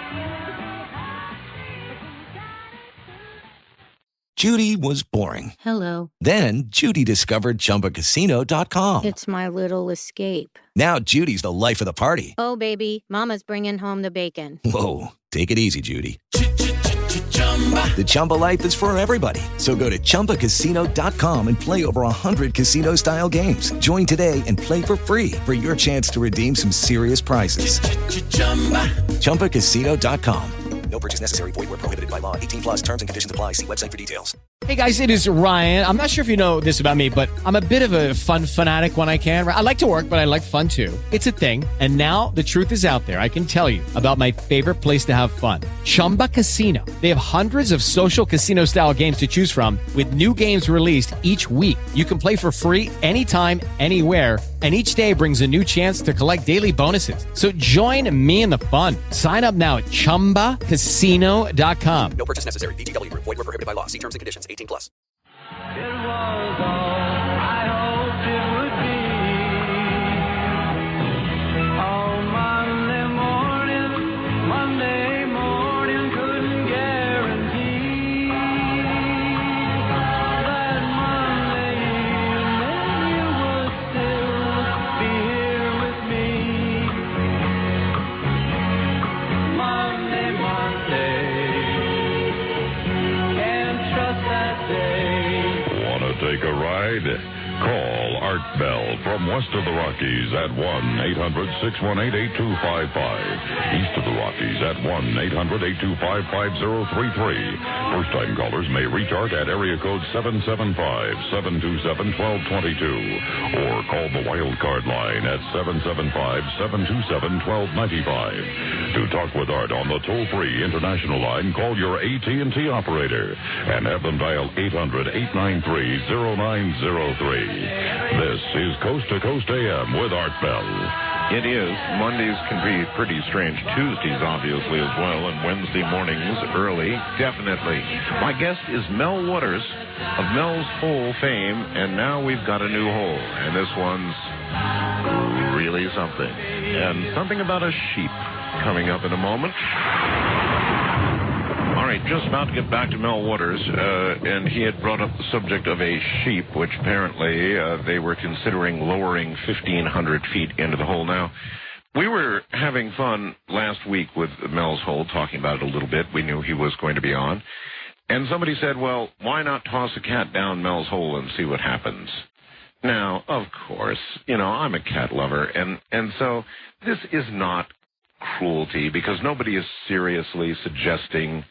Speaker 15: Judy was boring.
Speaker 16: Hello.
Speaker 15: Then Judy discovered ChumbaCasino.com.
Speaker 16: It's my little escape.
Speaker 15: Now Judy's the life of the party.
Speaker 16: Oh, baby, mama's bringing home the bacon.
Speaker 15: Whoa, take it easy, Judy. The Chumba life is for everybody. So go to ChumbaCasino.com and play over 100 casino-style games. Join today and play for free for your chance to redeem some serious prizes. ChumbaCasino.com. No purchase necessary. Void where prohibited by law. 18 plus terms and conditions apply. See website for details.
Speaker 17: Hey guys, it is Ryan. I'm not sure if you know this about me, but I'm a bit of a fun fanatic when I can. I like to work, but I like fun too. It's a thing. And now the truth is out there. I can tell you about my favorite place to have fun. Chumba Casino. They have hundreds of social casino style games to choose from with new games released each week. You can play for free anytime, anywhere. And each day brings a new chance to collect daily bonuses. So join me in the fun. Sign up now at ChumbaCasino.com.
Speaker 15: No purchase necessary. VGW. Void where prohibited by law. See terms and conditions. 18 plus.
Speaker 9: It was all I hoped it would be. On Monday morning couldn't guarantee that Monday evening you would still be here with me. Monday, can't trust that day.
Speaker 4: Want to take a ride? Call Art Bell from west of the Rockies at 1-800-618-8255. East of the Rockies at 1-800-825-5033. First-time callers may reach Art at area code 775-727-1222 or call the wild card line at 775-727-1295. To talk with Art on the toll-free international line, call your AT&T operator and have them dial 800-893-0903. This is Coast to Coast AM with Art Bell.
Speaker 5: It is. Mondays can be pretty strange. Tuesdays, obviously, as well. And Wednesday mornings early, definitely. My guest is Mel Waters of Mel's Hole fame. And now we've got a new hole. And this one's really something. And something about a sheep coming up in a moment. All right, just about to get back to Mel Waters, and he had brought up the subject of a sheep, which apparently they were considering lowering 1,500 feet into the hole. Now, we were having fun last week with Mel's Hole, talking about it a little bit. We knew he was going to be on. And somebody said, well, why not toss a cat down Mel's Hole and see what happens? Now, of course, you know, I'm a cat lover, and so this is not cruelty, because nobody is seriously suggesting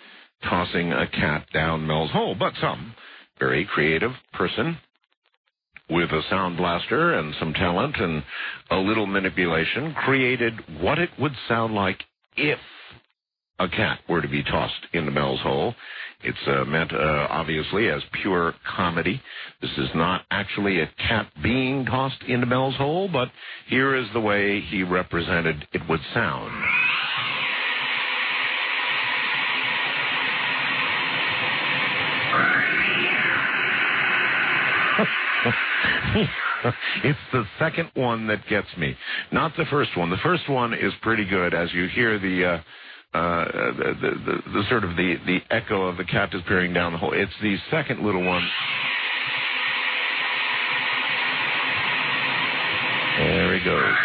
Speaker 5: tossing a cat down Mel's Hole, but some very creative person with a sound blaster and some talent and a little manipulation created what it would sound like if a cat were to be tossed into Mel's Hole. It's meant, obviously, as pure comedy. This is not actually a cat being tossed into Mel's Hole, but here is the way he represented it would sound. It's the second one that gets me, not the first one. The first one is pretty good, as you hear the sort of the echo of the cat disappearing down the hole. It's the second little one. There he goes.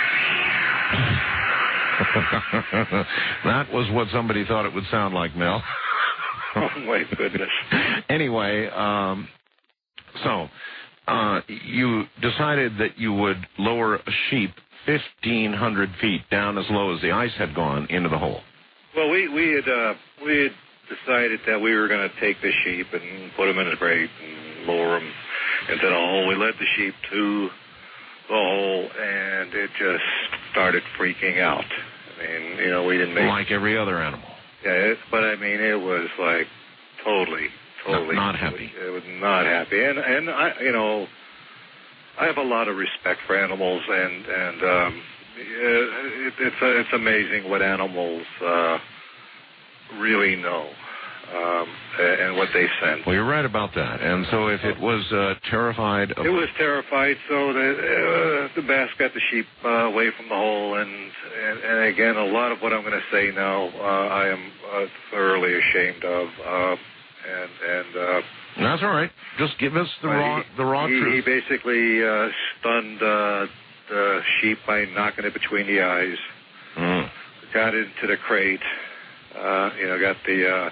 Speaker 5: That was what somebody thought it would sound like, Mel.
Speaker 6: Oh, my goodness.
Speaker 5: Anyway, so you decided that you would lower a sheep 1,500 feet down as low as the ice had gone into the hole.
Speaker 6: Well, we had decided that we were going to take the sheep and put them in a crate and lower them into the hole. We led the sheep to the hole, and it just started freaking out. I mean, you know, we didn't make...
Speaker 5: Like every other animal.
Speaker 6: Yeah, but I mean, it was like totally...
Speaker 5: Not happy.
Speaker 6: It was not happy. And I, you know, I have a lot of respect for animals, and it's amazing what animals really know and what they sense.
Speaker 5: Well, you're right about that. And so if it was terrified...
Speaker 6: It was terrified, so the bass got the sheep away from the hole, and again, a lot of what I'm going to say now I am thoroughly ashamed of. And
Speaker 5: that's all right. Just give us the raw truth.
Speaker 6: He basically stunned the sheep by knocking it between the eyes. Got it into the crate. Got the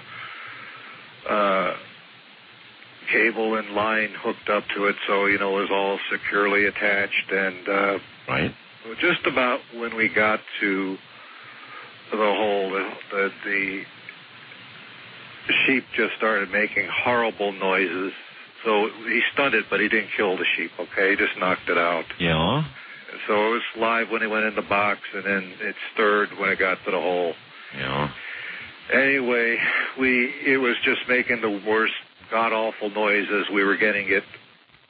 Speaker 6: cable and line hooked up to it, so it was all securely attached. And
Speaker 5: right.
Speaker 6: Just about when we got to the hole, the sheep just started making horrible noises. So he stunned it, but he didn't kill the sheep, okay? He just knocked it out.
Speaker 5: Yeah.
Speaker 6: So it was live when it went in the box, and then it stirred when it got to the hole.
Speaker 5: Yeah.
Speaker 6: Anyway, it was just making the worst god-awful noises. We were getting it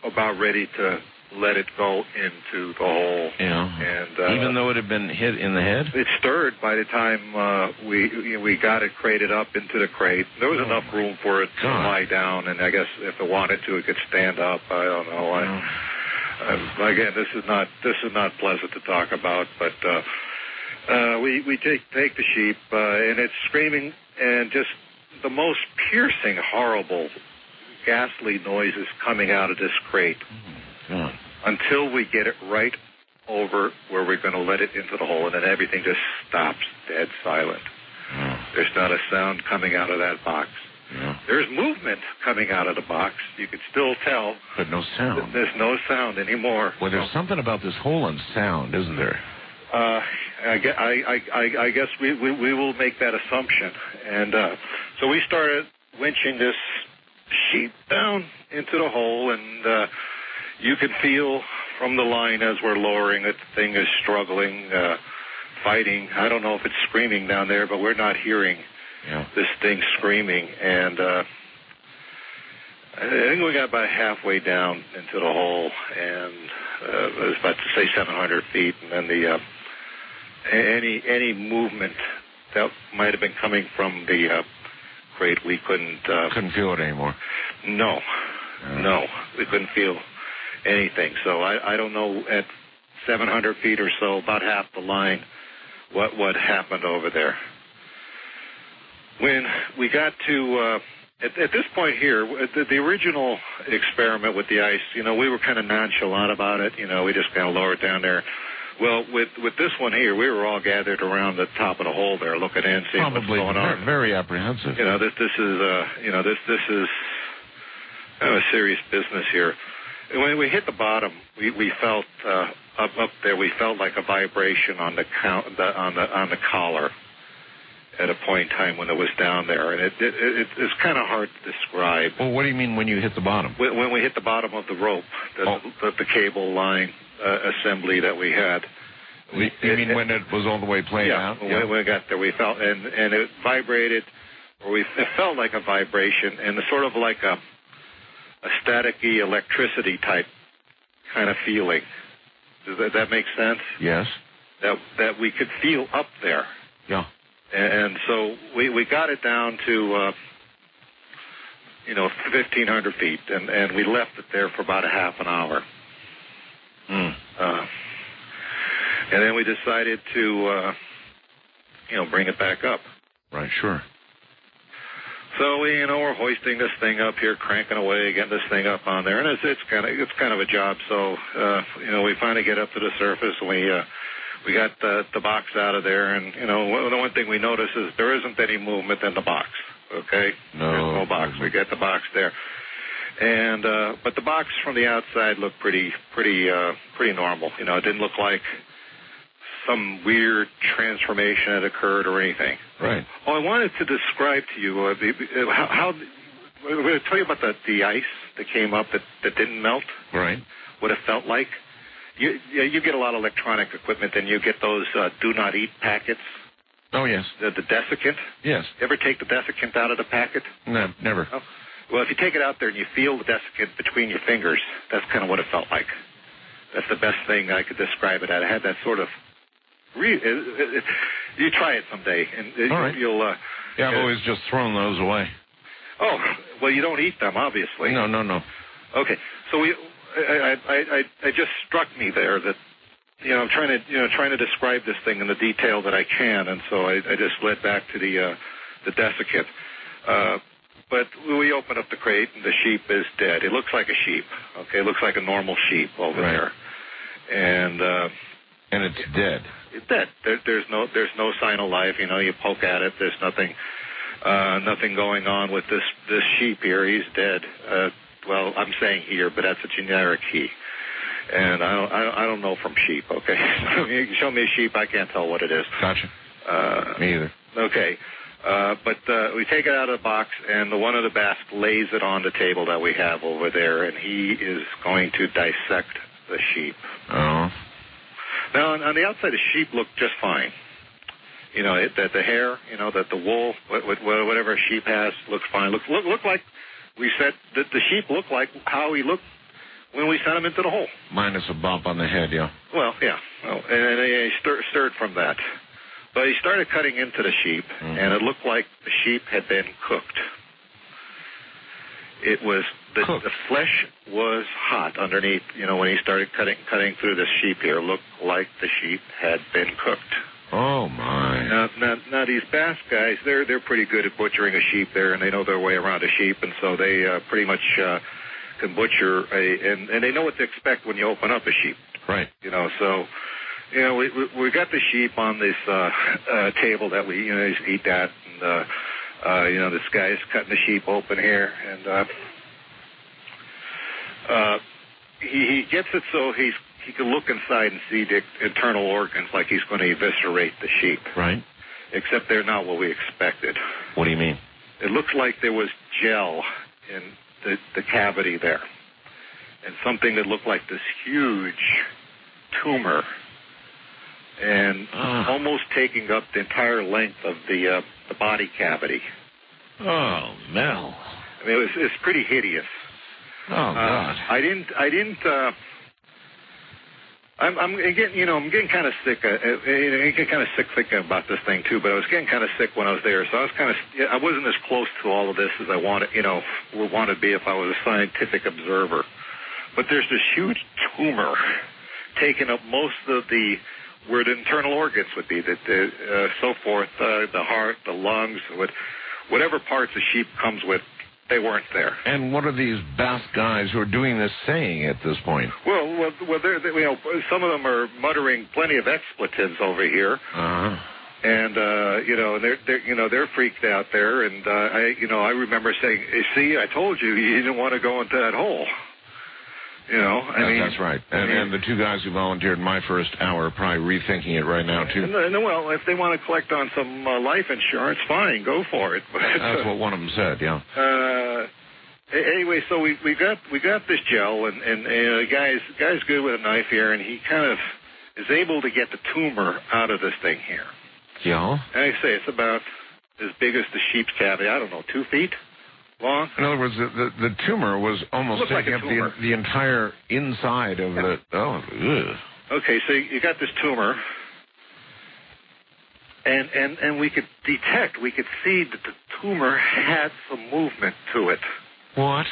Speaker 6: about ready to let it go into the hole.
Speaker 5: Yeah.
Speaker 6: And
Speaker 5: even though it had been hit in the head?
Speaker 6: It stirred by the time we got it crated up into the crate. There was enough room for it to lie down, and I guess if it wanted to, it could stand up. I don't know. Again, this is not pleasant to talk about, but we take the sheep, and it's screaming and just the most piercing, horrible, ghastly noises coming out of this crate. Until we get it right over where we're going to let it into the hole, and then everything just stops dead silent. There's not a sound coming out of that box. There's movement coming out of the box. You can still tell.
Speaker 5: But no sound.
Speaker 6: There's no sound anymore.
Speaker 5: Well, there's something about this hole and sound, isn't there?
Speaker 6: I guess we will make that assumption. And so we started winching this sheep down into the hole, and you can feel from the line as we're lowering it, the thing is struggling, fighting. I don't know if it's screaming down there, but we're not hearing this thing screaming. And I think we got about halfway down into the hole, and it was about to say 700 feet, and then any movement that might have been coming from the crate. We couldn't
Speaker 5: feel it anymore.
Speaker 6: No, we couldn't feel anything. So I don't know, at 700 feet or so, about half the line, what happened over there. When we got to at this point here, the original experiment with the ice, we were kind of nonchalant about it. We just kind of lowered down there. Well, with this one here, we were all gathered around the top of the hole there, looking in, seeing what's going on.
Speaker 5: Very apprehensive.
Speaker 6: This is kind of a serious business here. And when we hit the bottom, we felt up there. We felt like a vibration on the collar at a point in time when it was down there, and it's kind of hard to describe.
Speaker 5: Well, what do you mean when you hit the bottom?
Speaker 6: When we hit the bottom of the rope, the cable line assembly that we had.
Speaker 5: You mean when it was all the way played out?
Speaker 6: Yeah, when we got there, we felt, and it vibrated, or it felt like a vibration, and sort of like a staticky electricity type kind of feeling. Does that make sense?
Speaker 5: Yes.
Speaker 6: That we could feel up there.
Speaker 5: Yeah.
Speaker 6: And so we got it down to 1,500 feet, and we left it there for about a half an hour. And then we decided to bring it back up.
Speaker 5: Right, sure.
Speaker 6: So we're hoisting this thing up here, cranking away, getting this thing up on there, and it's kind of a job. So we finally get up to the surface, and we got the box out of there, and the one thing we notice is there isn't any movement in the box. Okay, there's no box. We got the box there, and but the box from the outside looked pretty normal. It didn't look like some weird transformation had occurred or anything.
Speaker 5: Right.
Speaker 6: Oh, I wanted to describe to you how we're going to tell you about the ice that came up that didn't melt.
Speaker 5: Right.
Speaker 6: What it felt like. You get a lot of electronic equipment, and you get those do not eat packets.
Speaker 5: Oh, yes.
Speaker 6: The desiccant.
Speaker 5: Yes.
Speaker 6: You ever take the desiccant out of the packet?
Speaker 5: No, never.
Speaker 6: Oh. Well, if you take it out there and you feel the desiccant between your fingers, that's kind of what it felt like. That's the best thing I could describe it at. I had that sort of... You try it someday, and
Speaker 5: all right.
Speaker 6: You'll...
Speaker 5: I've always just thrown those away.
Speaker 6: Oh, well, you don't eat them, obviously.
Speaker 5: No.
Speaker 6: Okay, so I just struck me there that I'm trying to describe this thing in the detail that I can, and so I just led back to the desiccant. But we open up the crate, and the sheep is dead. It looks like a sheep. Okay, it looks like a normal sheep over there,
Speaker 5: and it's dead.
Speaker 6: It's dead. There's no sign of life. You poke at it. There's nothing going on with this sheep here. He's dead. Well, I'm saying here, but that's a generic he. And I don't know from sheep. Okay, you can show me a sheep, I can't tell what it is.
Speaker 5: Gotcha. Me either.
Speaker 6: Okay, but we take it out of the box, and the one of the Basque lays it on the table that we have over there, and he is going to dissect the sheep.
Speaker 5: Oh.
Speaker 6: Now, on the outside, the sheep looked just fine. That the hair, that the wool, whatever a sheep has, looks fine. Look like we said that the sheep looked like how he looked when we sent him into the hole.
Speaker 5: Minus a bump on the head, yeah.
Speaker 6: Well, yeah. Oh, and he stirred from that. But he started cutting into the sheep, and it looked like the sheep had been cooked. It was the flesh was hot underneath. When he started cutting through the sheep here, it looked like the sheep had been cooked.
Speaker 5: Oh my!
Speaker 6: Now these Basque guys, they're pretty good at butchering a sheep there, and they know their way around a sheep, and so they pretty much can butcher and they know what to expect when you open up a sheep.
Speaker 5: Right.
Speaker 6: So we got the sheep on this table that we just eat at, and this guy's cutting the sheep open here, and he gets it so he can look inside and see the internal organs, like he's going to eviscerate the sheep.
Speaker 5: Right.
Speaker 6: Except they're not what we expected.
Speaker 5: What do you mean?
Speaker 6: It looks like there was gel in the cavity there, and something that looked like this huge tumor, and almost taking up the entire length of the body cavity.
Speaker 5: Oh, Mel.
Speaker 6: I mean, it's pretty hideous.
Speaker 5: Oh God.
Speaker 6: I didn't I'm getting kind of sick. I get kind of sick thinking about this thing too. But I was getting kind of sick when I was there, so I wasn't as close to all of this as I would want to be if I was a scientific observer. But there's this huge tumor taking up most of where the internal organs would be, so forth, the heart, the lungs, whatever parts a sheep comes with. They weren't there.
Speaker 5: And what are these Basque guys who are doing this saying at this point?
Speaker 6: Well, some of them are muttering plenty of expletives over here.
Speaker 5: Uh-huh.
Speaker 6: And they're freaked out there. And I remember saying, "See, I told you didn't want to go into that hole."
Speaker 5: That's right. And the two guys who volunteered my first hour are probably rethinking it right now, too.
Speaker 6: Well, if they want to collect on some life insurance, fine, go for it. But,
Speaker 5: that's what one of them said, yeah.
Speaker 6: Anyway, so we got this gel, and the guy's good with a knife here, and he kind of is able to get the tumor out of this thing here.
Speaker 5: Yeah?
Speaker 6: And I say it's about as big as the sheep's cavity. I don't know, 2 feet long.
Speaker 5: In other words, the tumor was almost taking up the entire inside of the... Oh, ugh.
Speaker 6: Okay, so you got this tumor, and we could see that the tumor had some movement to it.
Speaker 5: What?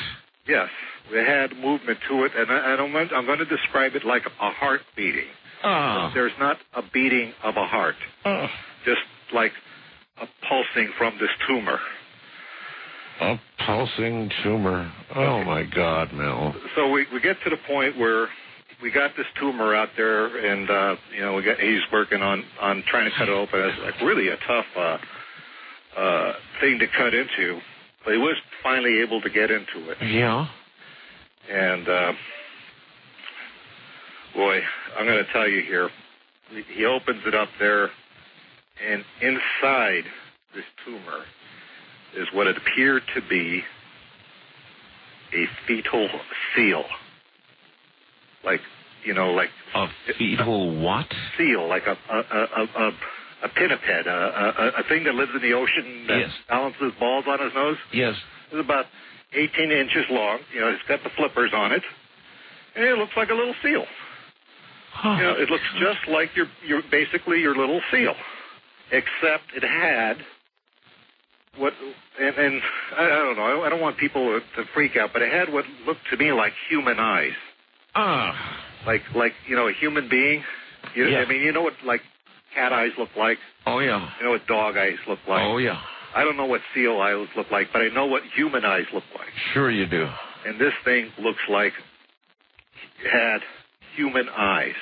Speaker 6: Yes, it had movement to it, and I'm going to describe it like a heart beating.
Speaker 5: Oh.
Speaker 6: There's not a beating of a heart, just like a pulsing from this tumor.
Speaker 5: A pulsing tumor. Oh, my God, Mel.
Speaker 6: So we get to the point where we got this tumor out there, and, he's working on trying to cut it open. It's like really a tough thing to cut into. But he was finally able to get into it.
Speaker 5: Yeah.
Speaker 6: And, boy, I'm going to tell you here. He opens it up there, and inside this tumor is what it appeared to be a fetal seal. Like
Speaker 5: a fetal what?
Speaker 6: Seal, like a pinniped, a thing that lives in the ocean that balances balls on his nose.
Speaker 5: Yes.
Speaker 6: It's about 18 inches long. It's got the flippers on it, and it looks like a little seal.
Speaker 5: Huh.
Speaker 6: It looks just like your basically your little seal, except it had and I don't know. I don't want people to freak out, but it had what looked to me like human eyes. Like a human being. I mean, you know what like cat eyes look like?
Speaker 5: Oh yeah.
Speaker 6: You know what dog eyes look like?
Speaker 5: Oh yeah.
Speaker 6: I don't know what seal eyes look like, but I know what human eyes look like.
Speaker 5: Sure you do.
Speaker 6: And this thing looks like it had human eyes.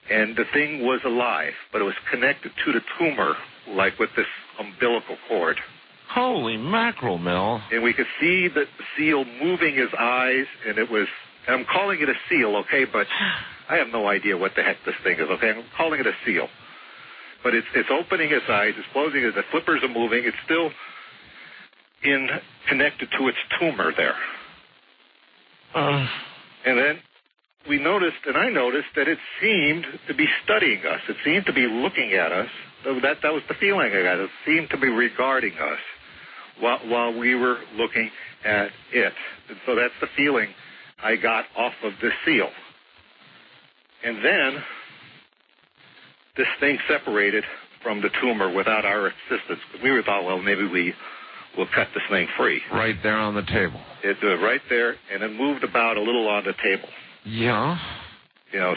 Speaker 6: And the thing was alive, but it was connected to the tumor, like with this umbilical cord.
Speaker 5: Holy mackerel, Mel.
Speaker 6: And we could see the seal moving his eyes, and I'm calling it a seal, okay, but I have no idea what the heck this thing is, okay? I'm calling it a seal. But it's opening its eyes, it's closing it, the flippers are moving, it's still connected to its tumor there. And then I noticed that it seemed to be studying us. It seemed to be looking at us. That was the feeling I got. It seemed to be regarding us while we were looking at it. And so that's the feeling I got off of this seal. And then this thing separated from the tumor without our assistance. We thought, well, maybe we'll cut this thing free.
Speaker 5: Right there on the table.
Speaker 6: It's right there, and it moved about a little on the table.
Speaker 5: Yeah.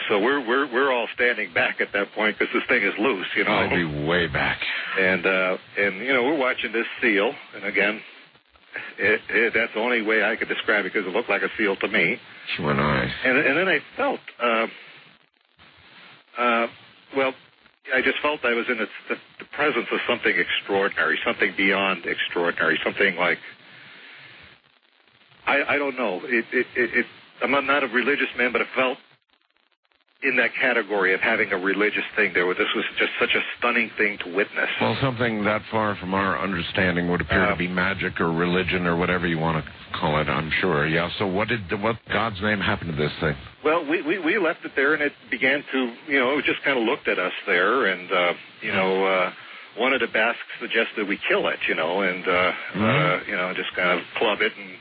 Speaker 6: So we're all standing back at that point because this thing is loose.
Speaker 5: I'd be way back.
Speaker 6: And we're watching this seal, and again, that's the only way I could describe it because it looked like a seal to me.
Speaker 5: Human eyes.
Speaker 6: And then I felt, I just felt I was in the presence of something extraordinary, something beyond extraordinary, something like I don't know. I'm not a religious man, but I felt in that category of having a religious thing there. This was just such a stunning thing to witness.
Speaker 5: Well, something that far from our understanding would appear to be magic or religion or whatever you want to call it, I'm sure. Yeah, so what God's name happened to this thing?
Speaker 6: Well, we left it there, and it began to, it just kind of looked at us there, and, one of the Basques suggested we kill it, and, just kind of club it, and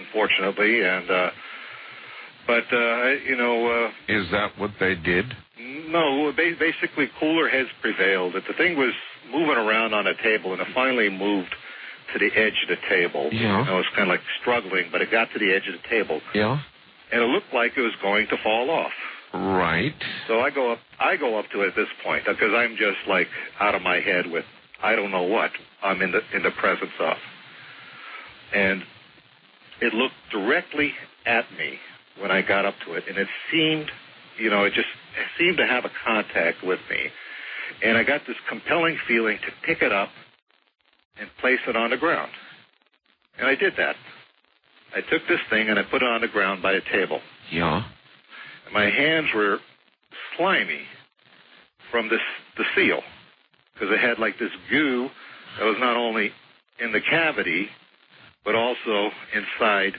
Speaker 6: unfortunately, and But,
Speaker 5: Is that what they did?
Speaker 6: No, basically cooler heads prevailed. The thing was moving around on a table, and it finally moved to the edge of the table.
Speaker 5: Yeah.
Speaker 6: I was kind of like struggling, but it got to the edge of the table.
Speaker 5: Yeah.
Speaker 6: And it looked like it was going to fall off.
Speaker 5: Right.
Speaker 6: So I go up to it at this point because I'm just like out of my head with I don't know what I'm in the presence of. And it looked directly at me when I got up to it, and it seemed, it seemed to have a contact with me. And I got this compelling feeling to pick it up and place it on the ground. And I did that. I took this thing and I put it on the ground by a table.
Speaker 5: Yeah.
Speaker 6: And my hands were slimy from the seal because it had like this goo that was not only in the cavity but also inside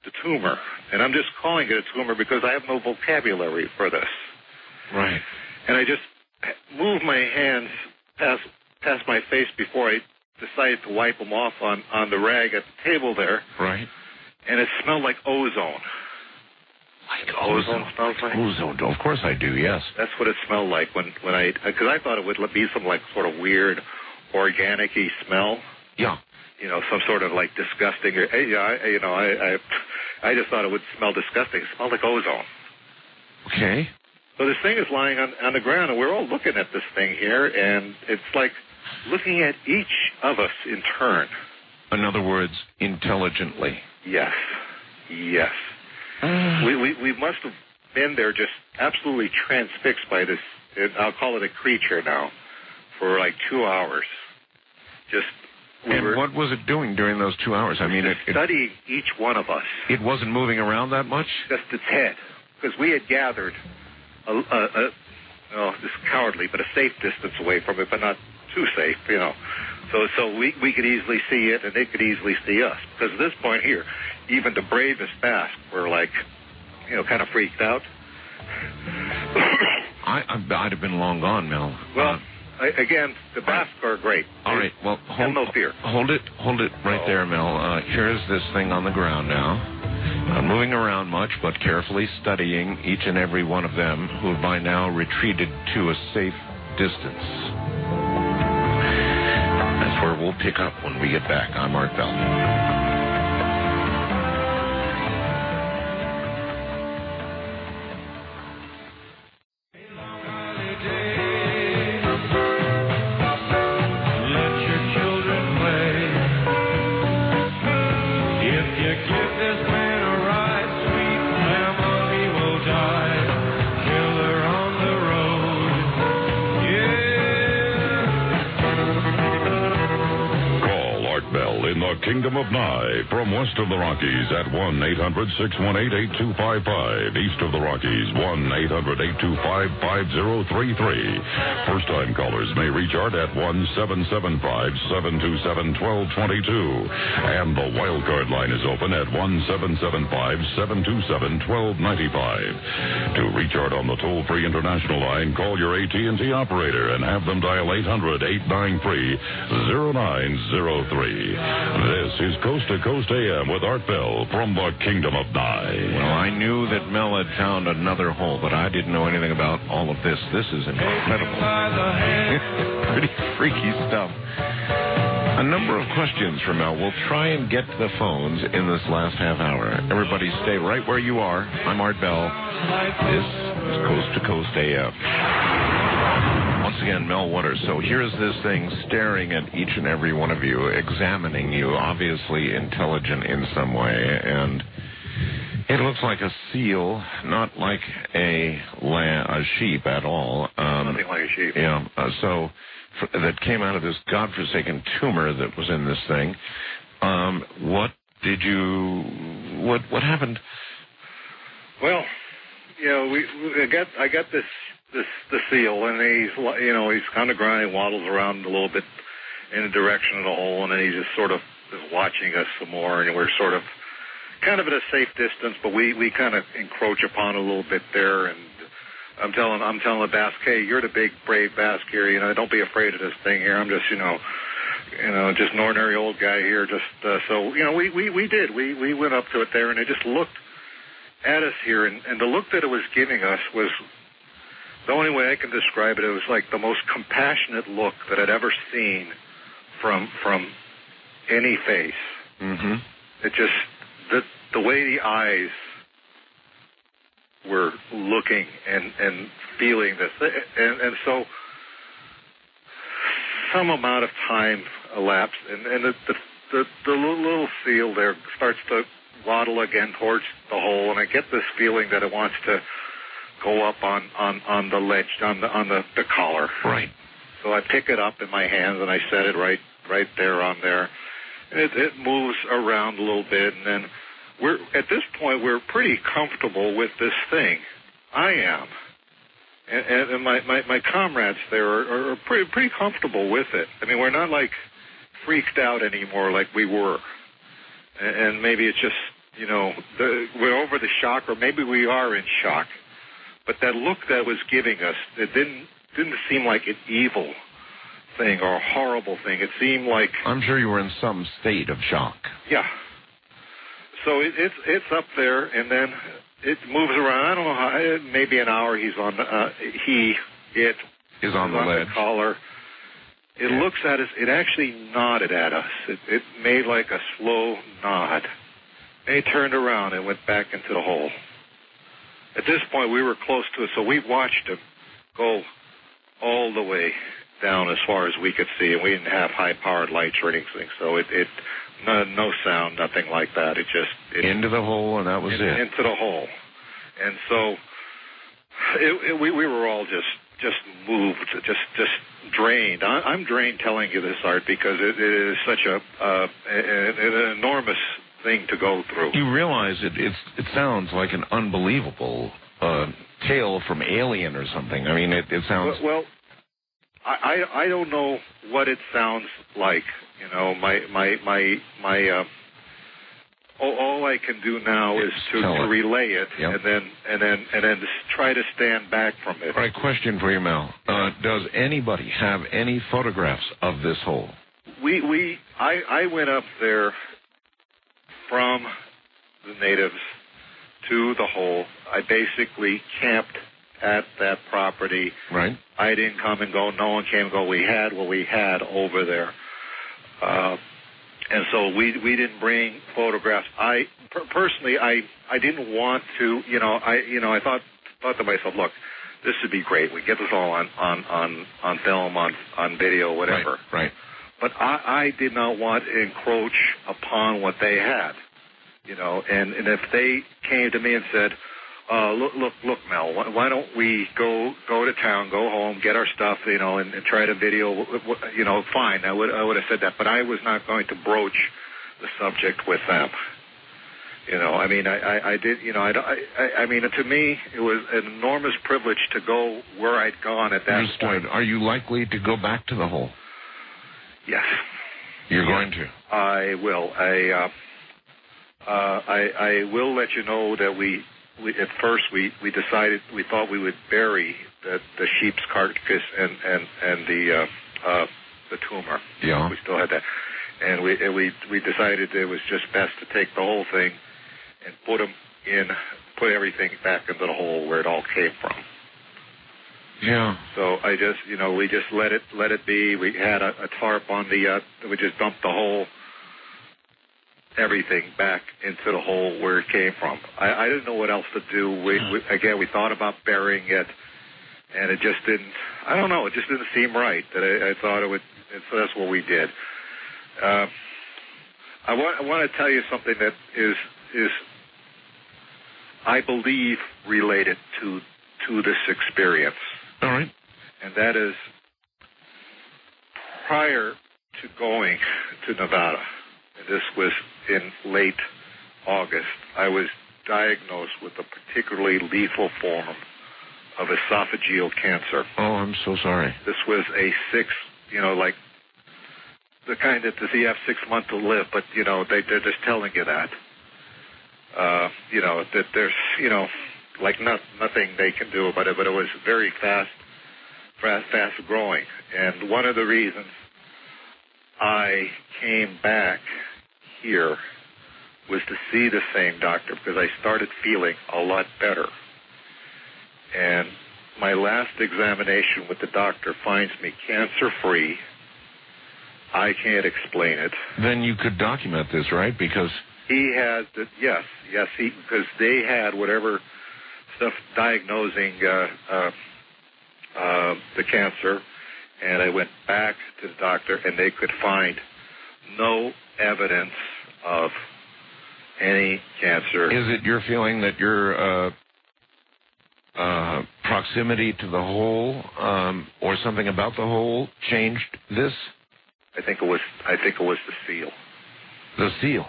Speaker 6: the tumor. And I'm just calling it a tumor because I have no vocabulary for this.
Speaker 5: Right.
Speaker 6: And I just moved my hands past my face before I decided to wipe them off on the rag at the table there.
Speaker 5: Right.
Speaker 6: And it smelled like ozone.
Speaker 5: Like
Speaker 6: ozone smells like?
Speaker 5: Ozone. Of course I do, yes.
Speaker 6: That's what it smelled like when because I thought it would be some like sort of weird organic-y smell.
Speaker 5: Yeah.
Speaker 6: Some sort of like disgusting. I just thought it would smell disgusting. It smelled like ozone.
Speaker 5: Okay.
Speaker 6: So this thing is lying on the ground, and we're all looking at this thing here, and it's like looking at each of us in turn.
Speaker 5: In other words, intelligently.
Speaker 6: Yes. Yes. We must have been there just absolutely transfixed by this, I'll call it a creature now, for like 2 hours.
Speaker 5: What was it doing during those 2 hours? I mean, it
Speaker 6: studying each one of us.
Speaker 5: It wasn't moving around that much?
Speaker 6: Just its head. Because we had gathered this cowardly, but a safe distance away from it, but not too safe, So we could easily see it, and they could easily see us. Because at this point here, even the bravest Basque were like, kind of freaked out.
Speaker 5: I'd have been long gone, Mel.
Speaker 6: Well, again, the Basque are great.
Speaker 5: All right, well,
Speaker 6: have no fear.
Speaker 5: Hold it right there, Mel. Here's this thing on the ground now. Not moving around much, but carefully studying each and every one of them, who have by now retreated to a safe distance. That's where we'll pick up when we get back. I'm Art Bell.
Speaker 4: Kingdom of Nye, from west of the Rockies at 1-800-618-8255. East of the Rockies, 1-800-825-5033. First-time callers may reach Art at 1-775-727-1222. And the wildcard line is open at 1-775-727-1295. To reach Art on the toll-free international line, call your AT&T operator and have them dial 800-893-0903. This is Coast to Coast AM with Art Bell from the Kingdom of Nye.
Speaker 5: Well, I knew that Mel had found another hole, but I didn't know anything about all of this. This is incredible. Pretty freaky stuff. A number of questions for Mel. We'll try and get to the phones in this last half hour. Everybody stay right where you are. I'm Art Bell. This is Coast to Coast AM. Once again, Mel Waters. So here's this thing staring at each and every one of you, examining you, obviously intelligent in some way, and it looks like a seal, not like a sheep at all.
Speaker 6: Nothing like a sheep.
Speaker 5: Yeah, that came out of this godforsaken tumor that was in this thing. What happened?
Speaker 6: Well, I got the seal, and he's on the ground. He waddles around a little bit in the direction of the hole, and then he just sort of is watching us some more, and we're sort of kind of at a safe distance, but we kind of encroach upon a little bit there, and I'm telling the Basque, hey, you're the big brave Basque here, don't be afraid of this thing here. I'm just just an ordinary old guy here. We went up to it there, and it just looked at us here, and the look that it was giving us was, the only way I can describe it, it was like the most compassionate look that I'd ever seen from any face.
Speaker 5: Mm-hmm.
Speaker 6: It just, the way the eyes were looking and feeling this, and so some amount of time elapsed, and the little seal there starts to waddle again towards the hole, and I get this feeling that it wants to go up on the ledge, on the collar.
Speaker 5: Right.
Speaker 6: So I pick it up in my hands and I set it right there on there. And it moves around a little bit, and then at this point we're pretty comfortable with this thing. I am. And my comrades there are pretty comfortable with it. I mean, we're not like freaked out anymore like we were. And maybe it's just, we're over the shock, or maybe we are in shock. But that look that was giving us, it didn't seem like an evil thing or a horrible thing. It seemed like...
Speaker 5: I'm sure you were in some state of shock.
Speaker 6: Yeah. So it's up there, and then it moves around. I don't know how, maybe an hour he's on, it
Speaker 5: is on the ledge.
Speaker 6: The collar. It looks at us. It actually nodded at us. It made like a slow nod. And he turned around and went back into the hole. At this point, we were close to it, so we watched him go all the way down as far as we could see, and we didn't have high-powered lights or anything, so no sound, nothing like that. It
Speaker 5: into the hole, and that was it.
Speaker 6: Into the hole, and so we were all just moved, just drained. I'm drained telling you this, Art, because it is such an enormous thing to go through.
Speaker 5: You realize it sounds like an unbelievable tale from Alien or something. I mean, it sounds...
Speaker 6: Well, I don't know what it sounds like. All I can do now is to relay it,
Speaker 5: yep.
Speaker 6: and then try to stand back from it.
Speaker 5: All right, question for you, Mel. Does anybody have any photographs of this hole?
Speaker 6: I went up there from the natives to the hole. I basically camped at that property.
Speaker 5: Right.
Speaker 6: I didn't come and go. No one came and go. We had what we had over there. And so we didn't bring photographs. Personally, I didn't want to, I thought to myself, look, this would be great. We get this all on film, on video, whatever.
Speaker 5: Right.
Speaker 6: But I did not want to encroach upon what they had, and if they came to me and said, look, Mel, why don't we go to town, go home, get our stuff, and try to video, fine, I would have said that, but I was not going to broach the subject with them. I mean, I did, I mean, to me, it was an enormous privilege to go where I'd gone at that point.
Speaker 5: Are you likely to go back to the hole?
Speaker 6: Yes.
Speaker 5: You're going to?
Speaker 6: I will. I will let you know that we at first we decided, we thought we would bury the sheep's carcass and the tumor.
Speaker 5: Yeah.
Speaker 6: We still had that, and we decided it was just best to take the whole thing and put everything back into the hole where it all came from.
Speaker 5: Yeah.
Speaker 6: So I just, we just let it be. We had a tarp on we just dumped the whole, everything back into the hole where it came from. I didn't know what else to do. We thought about burying it, and it just didn't, I don't know, it just didn't seem right that I thought it would, and so that's what we did. I want to tell you something that is I believe related to this experience.
Speaker 5: All right.
Speaker 6: And that is, prior to going to Nevada, and this was in late August, I was diagnosed with a particularly lethal form of esophageal cancer.
Speaker 5: Oh, I'm so sorry.
Speaker 6: This was a like the kind that you have 6 months to live, but, they're just telling you that. That there's, like nothing they can do about it, but it was very fast growing. And one of the reasons I came back here was to see the same doctor because I started feeling a lot better. And my last examination with the doctor finds me cancer-free. I can't explain it.
Speaker 5: Then you could document this, right? Because
Speaker 6: he had, because they had whatever stuff diagnosing the cancer, and I went back to the doctor, and they could find no evidence of any cancer.
Speaker 5: Is it your feeling that your proximity to the hole or something about the hole changed this?
Speaker 6: I think it was the seal.
Speaker 5: The seal?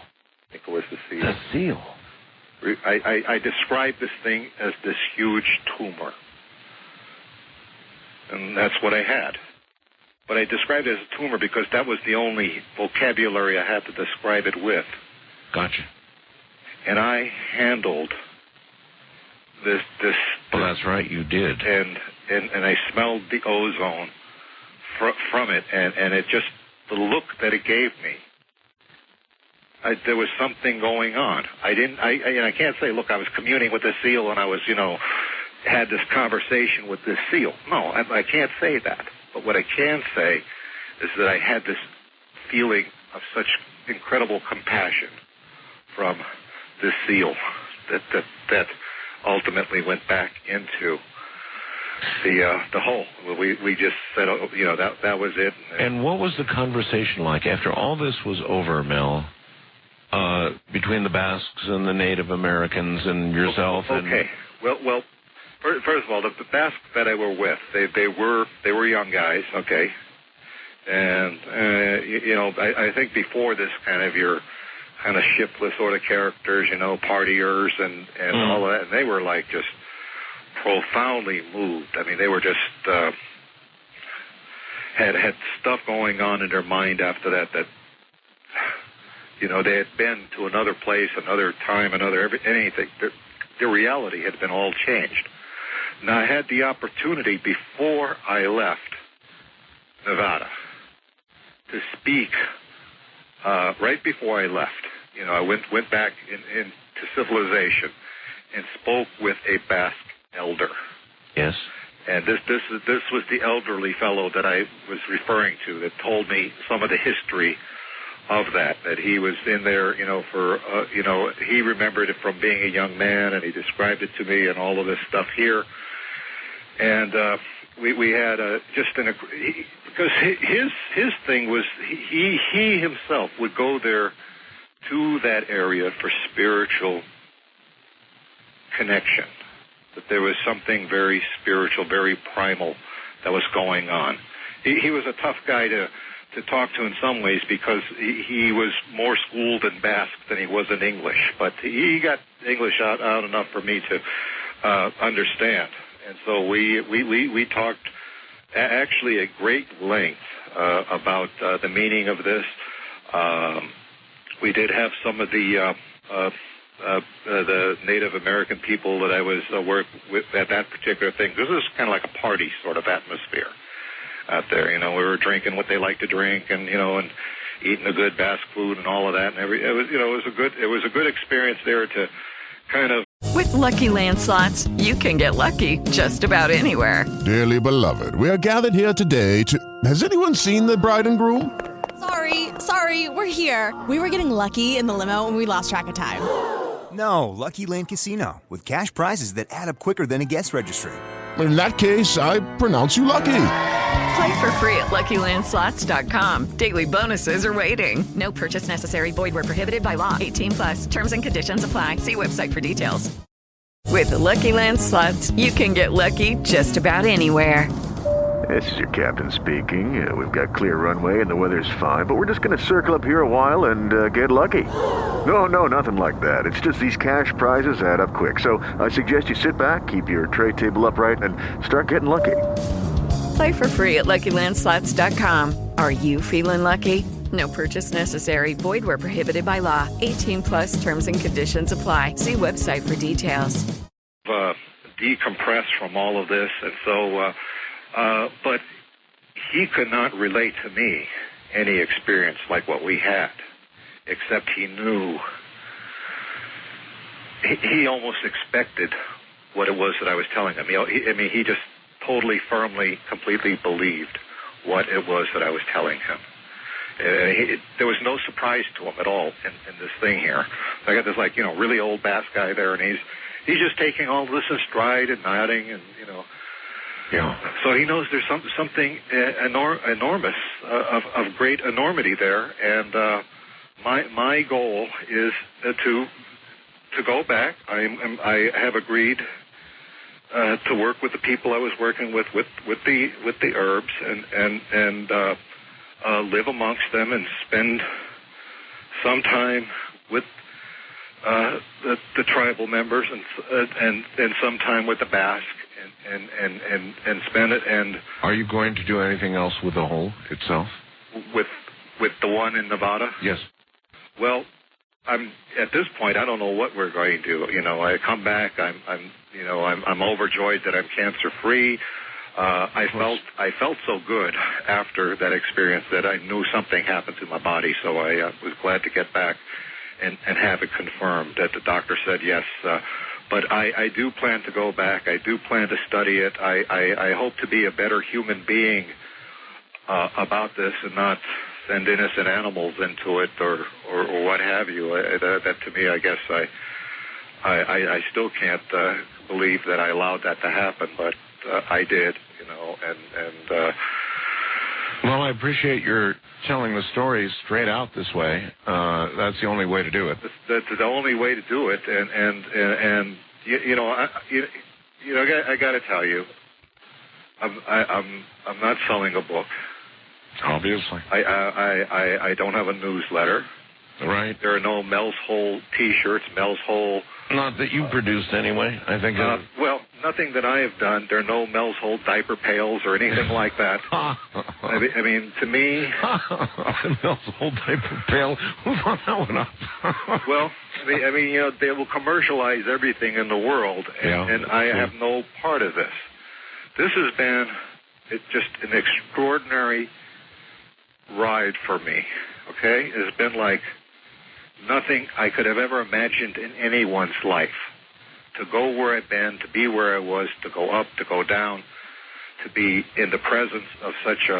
Speaker 6: I think it was the seal.
Speaker 5: The seal?
Speaker 6: I described this thing as this huge tumor. And that's what I had. But I described it as a tumor because that was the only vocabulary I had to describe it with.
Speaker 5: Gotcha.
Speaker 6: And I handled this.
Speaker 5: Well, that's right, you did.
Speaker 6: And I smelled the ozone from it, and it just, the look that it gave me, there was something going on. I can't say, look, I was communing with the seal and I was, had this conversation with this seal. No, I can't say that. But what I can say is that I had this feeling of such incredible compassion from this seal that ultimately went back into the hole. We just said, that was it.
Speaker 5: And what was the conversation like after all this was over, Mel? Between the Basques and the Native Americans and yourself.
Speaker 6: Okay. Well. First of all, the Basques that I were with, they were young guys. Okay. And I think before this, kind of your kind of shiftless sort of characters, partiers and all of that, and they were like just profoundly moved. I mean, they were just had stuff going on in their mind after that they had been to another place, another time, anything. Their reality had been all changed. Now, I had the opportunity before I left Nevada to speak right before I left. I went back into civilization and spoke with a Basque elder.
Speaker 5: Yes.
Speaker 6: And this was the elderly fellow that I was referring to that told me some of the history of that he was in there, he remembered it from being a young man, and he described it to me and all of this stuff here. And we had because his thing was he himself would go there to that area for spiritual connection, that there was something very spiritual, very primal that was going on. He was a tough guy to talk to in some ways because he was more schooled in Basque than he was in English. But he got English out enough for me to understand. And so we talked actually at great length about the meaning of this. We did have some of the Native American people that I was working with at that particular thing. This is kind of like a party sort of atmosphere out there. We were drinking what they like to drink, and and eating the good Basque food and all of that. And it was a good experience there to kind of.
Speaker 18: With Lucky Land Slots, you can get lucky just about anywhere.
Speaker 19: Dearly beloved, we are gathered here today to. Has anyone seen the bride and groom?
Speaker 20: Sorry, we're here. We were getting lucky in the limo and we lost track of time.
Speaker 21: No, Lucky Land Casino, with cash prizes that add up quicker than a guest registry.
Speaker 19: In that case, I pronounce you lucky.
Speaker 18: Play for free at LuckyLandSlots.com. Daily bonuses are waiting. No purchase necessary. Void where prohibited by law. 18+. Terms and conditions apply. See website for details. With Lucky Land Slots, you can get lucky just about anywhere.
Speaker 22: This is your captain speaking. We've got clear runway and the weather's fine, but we're just going to circle up here a while and get lucky. No, nothing like that. It's just these cash prizes add up quick. So I suggest you sit back, keep your tray table upright, and start getting lucky.
Speaker 18: Play for free at LuckyLandSlots.com. Are you feeling lucky? No purchase necessary. Void where prohibited by law. 18+ terms and conditions apply. See website for details.
Speaker 6: Decompress from all of this, and so, but he could not relate to me any experience like what we had, except he knew he almost expected what it was that I was telling him. He just totally, firmly, completely believed what it was that I was telling him. There was no surprise to him at all in this thing here. So I got this, really old bass guy there, and he's just taking all this in stride and nodding, and,
Speaker 5: Yeah.
Speaker 6: So he knows there's something enormous, of great enormity there, and my goal is to go back. I have agreed to work with the people I was working with the herbs, and live amongst them and spend some time with the tribal members and some time with the Basque and spend it. And
Speaker 5: are you going to do anything else with the hole itself?
Speaker 6: With the one in Nevada?
Speaker 5: Yes.
Speaker 6: Well, I'm at this point. I don't know what we're going to do. I come back. I'm overjoyed that I'm cancer free. I felt so good after that experience that I knew something happened to my body. So I was glad to get back and have it confirmed that the doctor said yes. But I do plan to go back. I do plan to study it. I hope to be a better human being about this and not send innocent animals into it or what have you. That to me, I guess I still can't believe that I allowed that to happen, but I did,
Speaker 5: Well, I appreciate your telling the story straight out this way. That's the only way to do it.
Speaker 6: That's the only way to do it, and I got to tell you, I'm not selling a book.
Speaker 5: Obviously.
Speaker 6: I don't have a newsletter.
Speaker 5: Right.
Speaker 6: There are no Mel's Hole T-shirts, Mel's Hole.
Speaker 5: Not that you produced anyway. I think.
Speaker 6: Well, nothing that I have done. There are no Mel's Hole diaper pails or anything like that. I mean, to me,
Speaker 5: Mel's Hole diaper pail. Who thought that one up?
Speaker 6: Well, they will commercialize everything in the world, and I have no part of this. This has been just an extraordinary ride for me. Okay, it's been like nothing I could have ever imagined in anyone's life. To go where I've been, to be where I was, to go up, to go down, to be in the presence of such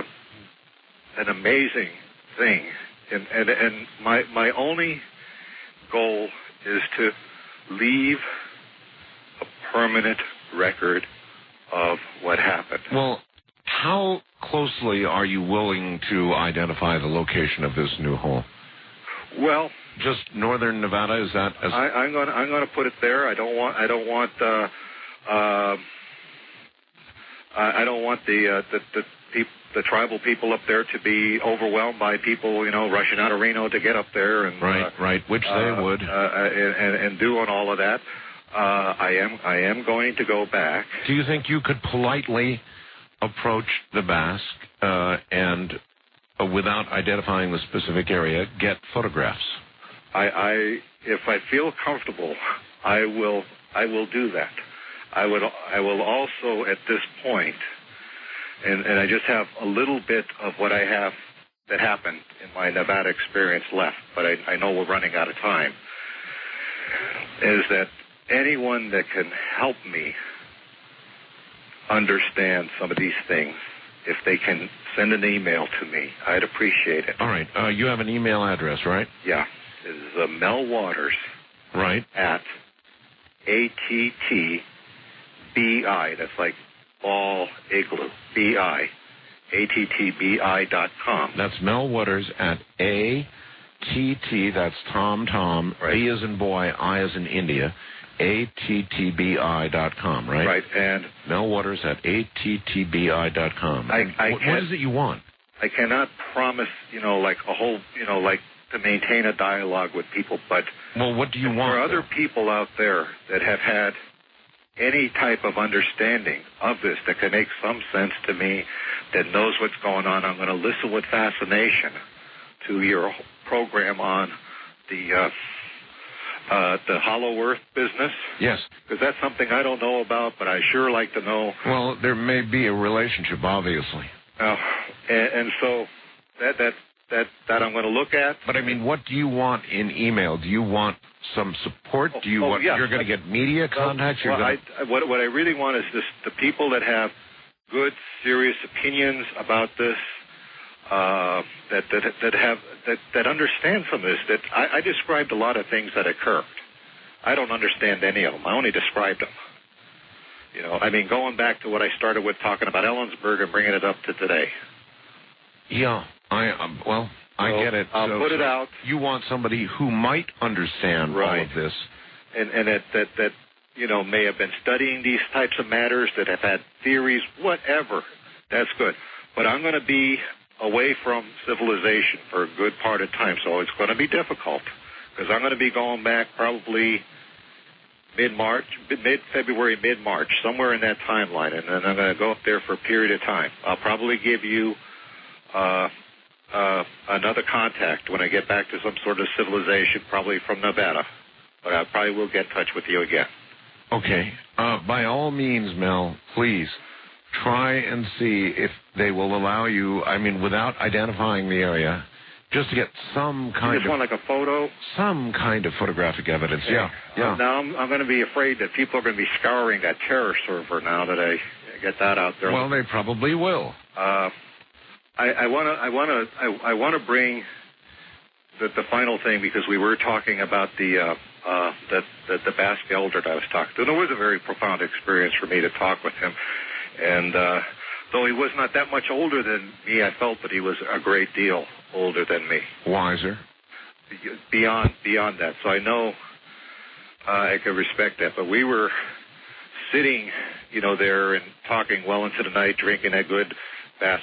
Speaker 6: an amazing thing. And my only goal is to leave a permanent record of what happened.
Speaker 5: Well, how closely are you willing to identify the location of this new hole?
Speaker 6: Well,
Speaker 5: just northern Nevada, is that?
Speaker 6: I'm going to put it there. I don't want the tribal people up there to be overwhelmed by people, rushing out of Reno to get up there and
Speaker 5: right, which they would,
Speaker 6: and doing all of that. I am going to go back.
Speaker 5: Do you think you could politely approach the Basque and, without identifying the specific area, get photographs?
Speaker 6: If I feel comfortable, I will do that. I will also at this point, and I just have a little bit of what I have that happened in my Nevada experience left, but I know we're running out of time, is that anyone that can help me understand some of these things, if they can send an email to me, I'd appreciate it.
Speaker 5: All right. You have an email address, right?
Speaker 6: Yeah. It's Mel Waters.
Speaker 5: Right.
Speaker 6: At ATTBI. That's like all igloo. BI. ATTBI.com.
Speaker 5: That's Mel Waters at ATT. That's Tom.
Speaker 6: Right.
Speaker 5: B as in boy, I as in India. ATTBI.com, right?
Speaker 6: Right, and
Speaker 5: Mel Waters at ATTBI.com. What is it you want?
Speaker 6: I cannot promise, like a whole, like to maintain a dialogue with people, but
Speaker 5: well, what do you want?
Speaker 6: There are other people out there that have had any type of understanding of this that can make some sense to me, that knows what's going on. I'm going to listen with fascination to your program on the Hollow Earth business.
Speaker 5: Yes.
Speaker 6: Because that's something I don't know about, but I sure like to know.
Speaker 5: Well, there may be a relationship, obviously.
Speaker 6: And so that I'm going to look at.
Speaker 5: But I mean, what do you want in email? Do you want some support? Do you want?
Speaker 6: Yes.
Speaker 5: You're going to get media contacts.
Speaker 6: What I really want is just the people that have good, serious opinions about this, that understand some of this. That I described a lot of things that occurred. I don't understand any of them. I only described them. You know, I mean, going back to what I started with, talking about Ellensburg and bringing it up to today.
Speaker 5: Yeah, I get it.
Speaker 6: I'll put it out.
Speaker 5: You want somebody who might understand all of this,
Speaker 6: and that you know may have been studying these types of matters, that have had theories, whatever. That's good. But I'm going to be away from civilization for a good part of time, so it's going to be difficult because I'm going to be going back probably mid-February, mid-March, somewhere in that timeline, and then I'm going to go up there for a period of time. I'll probably give you another contact when I get back to some sort of civilization, probably from Nevada, but I probably will get in touch with you again.
Speaker 5: Okay. By all means, Mel, please try and see if they will allow you, I mean, without identifying the area, just to get some kind
Speaker 6: You just want like a photo?
Speaker 5: Some kind of photographic evidence, yeah.
Speaker 6: Now I'm going to be afraid that people are going to be scouring that terror server now that I get that out there.
Speaker 5: Well, they probably will.
Speaker 6: I want to bring the final thing, because we were talking about the Basque elder that I was talking to. And it was a very profound experience for me to talk with him. And though he was not that much older than me, I felt that he was a great deal older than me.
Speaker 5: Wiser.
Speaker 6: Beyond that. So I know I could respect that. But we were sitting, you know, there and talking well into the night, drinking that good Basque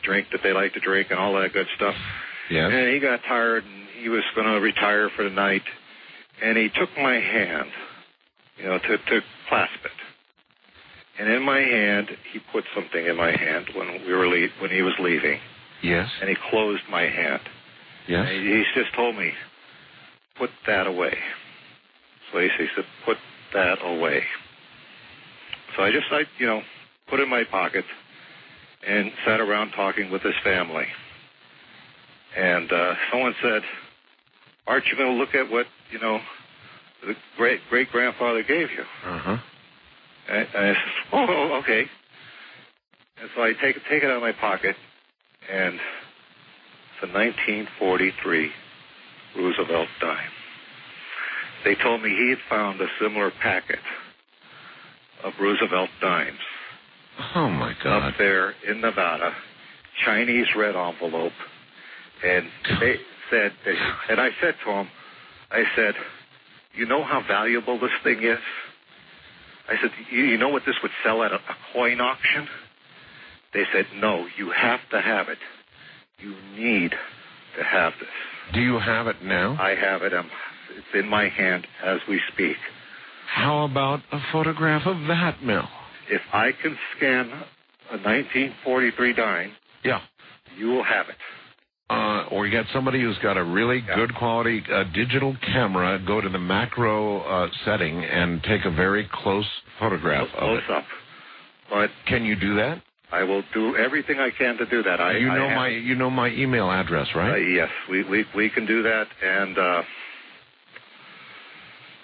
Speaker 6: drink that they like to drink and all that good stuff.
Speaker 5: Yes.
Speaker 6: And he got tired and he was going to retire for the night. And he took my hand, you know, to clasp it. And in my hand, he put something in my hand when he was leaving.
Speaker 5: Yes.
Speaker 6: And he closed my hand.
Speaker 5: Yes.
Speaker 6: And he just told me, put that away. So he said, put that away. So I put it in my pocket and sat around talking with his family. And someone said, aren't you going to look at what, you know, the great-grandfather gave you?
Speaker 5: Uh-huh.
Speaker 6: And I said, oh, okay. And so I take it out of my pocket, and it's a 1943 Roosevelt dime. They told me he had found a similar packet of Roosevelt dimes.
Speaker 5: Oh, my God.
Speaker 6: Up there in Nevada, Chinese red envelope. And they said, and I said to him, you know how valuable this thing is? I said, you know what this would sell at a coin auction? They said, no, you have to have it. You need to have this.
Speaker 5: Do you have it now?
Speaker 6: I have it. It's in my hand as we speak.
Speaker 5: How about a photograph of that, Mel?
Speaker 6: If I can scan a 1943 dime,
Speaker 5: yeah,
Speaker 6: you will have it.
Speaker 5: Or you get somebody who's got a really good quality digital camera, go to the macro setting and take a very close photograph of it.
Speaker 6: Close up. But
Speaker 5: can you do that?
Speaker 6: I will do everything I can to do that.
Speaker 5: You know my email address, right?
Speaker 6: Yes, we can do that, and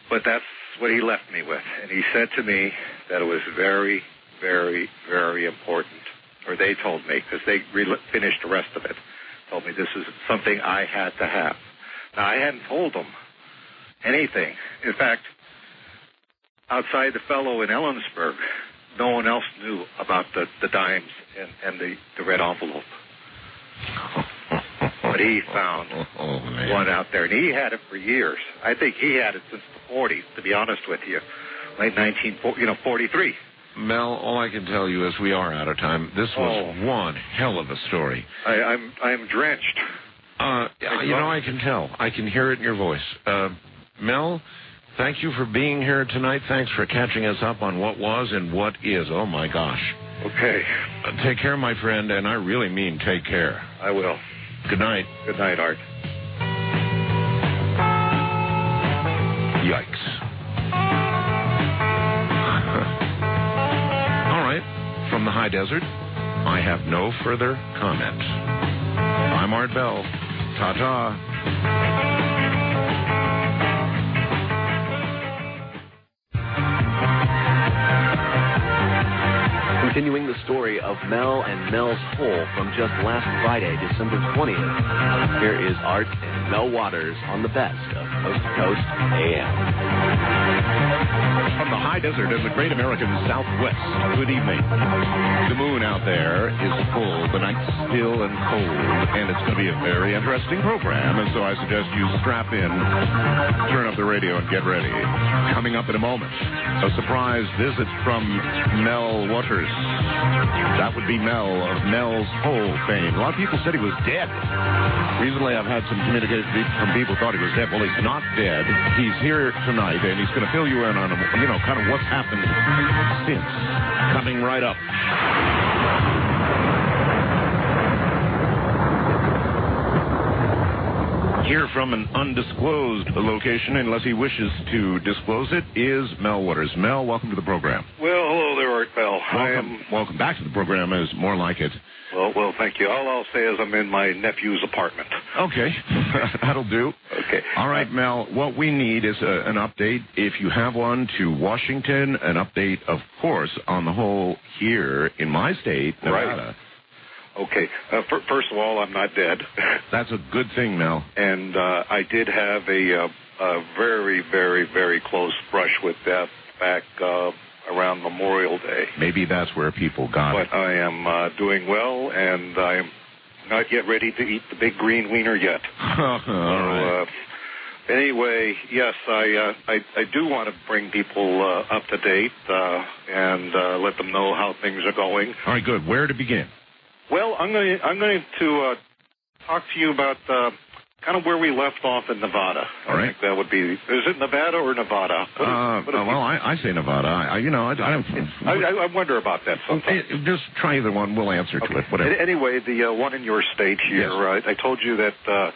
Speaker 6: but that's what he left me with. And he said to me that it was very, very, very important, or they told me, because they finished the rest of it. Told me this is something I had to have. Now, I hadn't told them anything. In fact, outside the fellow in Ellensburg, no one else knew about the dimes and the red envelope. But he found one out there, and he had it for years. I think he had it since the 40s, to be honest with you, late 1943.
Speaker 5: Mel, all I can tell you is we are out of time. This was one hell of a story.
Speaker 6: I'm drenched.
Speaker 5: I can tell. I can hear it in your voice. Mel, thank you for being here tonight. Thanks for catching us up on what was and what is. Oh, my gosh.
Speaker 6: Okay.
Speaker 5: Take care, my friend, and I really mean take care.
Speaker 6: I will.
Speaker 5: Good night.
Speaker 6: Good night, Art.
Speaker 5: Yikes. From the high desert, I have no further comment. I'm Art Bell. Ta-ta.
Speaker 3: Continuing the story of Mel and Mel's Hole from just last Friday, December 20th. Here is Art and Mel Waters on the best of Coast to Coast AM.
Speaker 5: From the high desert in the great American Southwest, good evening. The moon out there is full, the night's still and cold, and it's going to be a very interesting program, and so I suggest you strap in, turn up the radio, and get ready. Coming up in a moment, a surprise visit from Mel Waters. That would be Mel of Mel's Hole fame. A lot of people said he was dead. Recently, I've had some communication from people who thought he was dead. Well, he's not dead. He's here tonight, and he's going to fill you in on, kind of what's happened since. Coming right up. Here from an undisclosed location, unless he wishes to disclose it, is Mel Waters. Mel, welcome to the program.
Speaker 6: Well, hello there, Art Bell.
Speaker 5: Welcome back to the program is more like it.
Speaker 6: Well, thank you. All I'll say is I'm in my nephew's apartment.
Speaker 5: Okay, that'll do.
Speaker 6: Okay.
Speaker 5: All right, Mel, what we need is an update, if you have one, to Washington, an update, of course, on the whole here in my state, Nevada.
Speaker 6: Right. Okay. First of all, I'm not dead.
Speaker 5: That's a good thing, Mel.
Speaker 6: And I did have a very, very, very close brush with death back around Memorial Day.
Speaker 5: Maybe that's where people got it.
Speaker 6: But I am doing well, and I am not yet ready to eat the big green wiener yet.
Speaker 5: Right.
Speaker 6: Anyway, yes, I do want to bring people up to date and let them know how things are going.
Speaker 5: All right, good. Where to begin?
Speaker 6: Well, I'm going to talk to you about kind of where we left off in Nevada.
Speaker 5: All right.
Speaker 6: I think that would be. Is it Nevada or Nevada?
Speaker 5: I say Nevada.
Speaker 6: I wonder about that sometimes.
Speaker 5: Just try either one. We'll answer to it. Whatever.
Speaker 6: Anyway, the one in your state here,
Speaker 5: yes.
Speaker 6: I told you that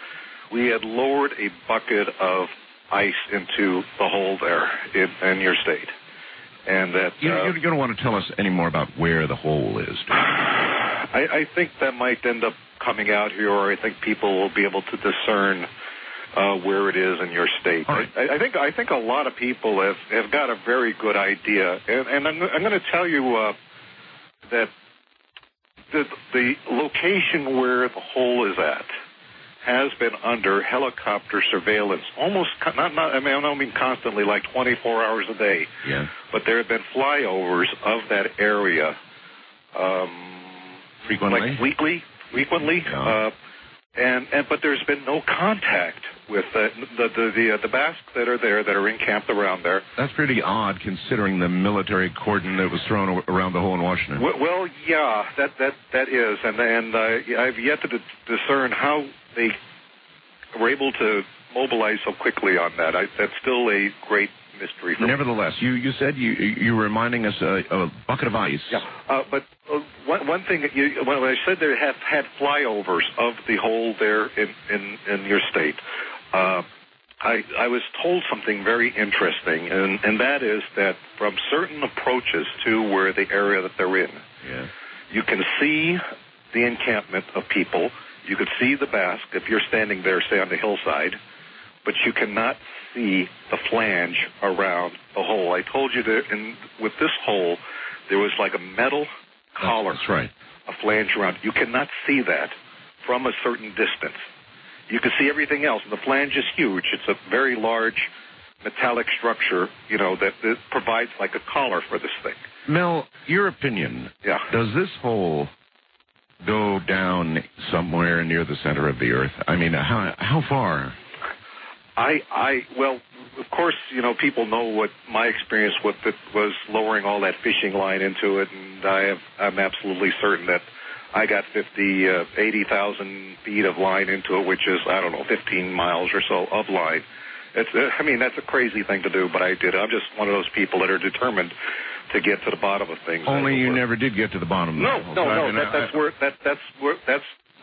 Speaker 6: we had lowered a bucket of ice into the hole there in your state. And that
Speaker 5: you don't want to tell us any more about where the hole is, do you?
Speaker 6: I think that might end up coming out here, or I think people will be able to discern where it is in your state.
Speaker 5: Right.
Speaker 6: I think a lot of people have got a very good idea, and I'm going to tell you that the location where the hole is at has been under helicopter surveillance, almost I don't mean constantly, like 24 hours a day.
Speaker 5: Yeah.
Speaker 6: But there have been flyovers of that area.
Speaker 5: Frequently?
Speaker 6: Like frequently.
Speaker 5: Yeah.
Speaker 6: But there's been no contact with the Basques that are there, that are encamped around there.
Speaker 5: That's pretty odd, considering the military cordon that was thrown around the hole in Washington.
Speaker 6: Well, yeah, that is, and I've yet to discern how they were able to mobilize so quickly on that. That's still a great mystery.
Speaker 5: Nevertheless, you said you were reminding us a bucket of ice.
Speaker 6: Yeah, but one thing, when I said they have had flyovers of the hole there in your state, I was told something very interesting, and that is that from certain approaches to where the area that they're in,
Speaker 5: yeah,
Speaker 6: you can see the encampment of people. You could see the Basque if you're standing there, say, on the hillside, but you cannot see the flange around the hole. I told you that with this hole, there was like a metal collar.
Speaker 5: That's right.
Speaker 6: A flange around. You cannot see that from a certain distance. You can see everything else, and the flange is huge. It's a very large metallic structure, that provides like a collar for this thing.
Speaker 5: Mel, your opinion.
Speaker 6: Yeah.
Speaker 5: Does this hole go down somewhere near the center of the earth? I mean, how far?
Speaker 6: Well, of course, people know what my experience with it was, lowering all that fishing line into it, and I'm absolutely certain that I got 80,000 feet of line into it, which is, 15 miles or so of line. That's a crazy thing to do, but I did. I'm just one of those people that are determined to get to the bottom of things.
Speaker 5: Only you never did get to the bottom.
Speaker 6: No.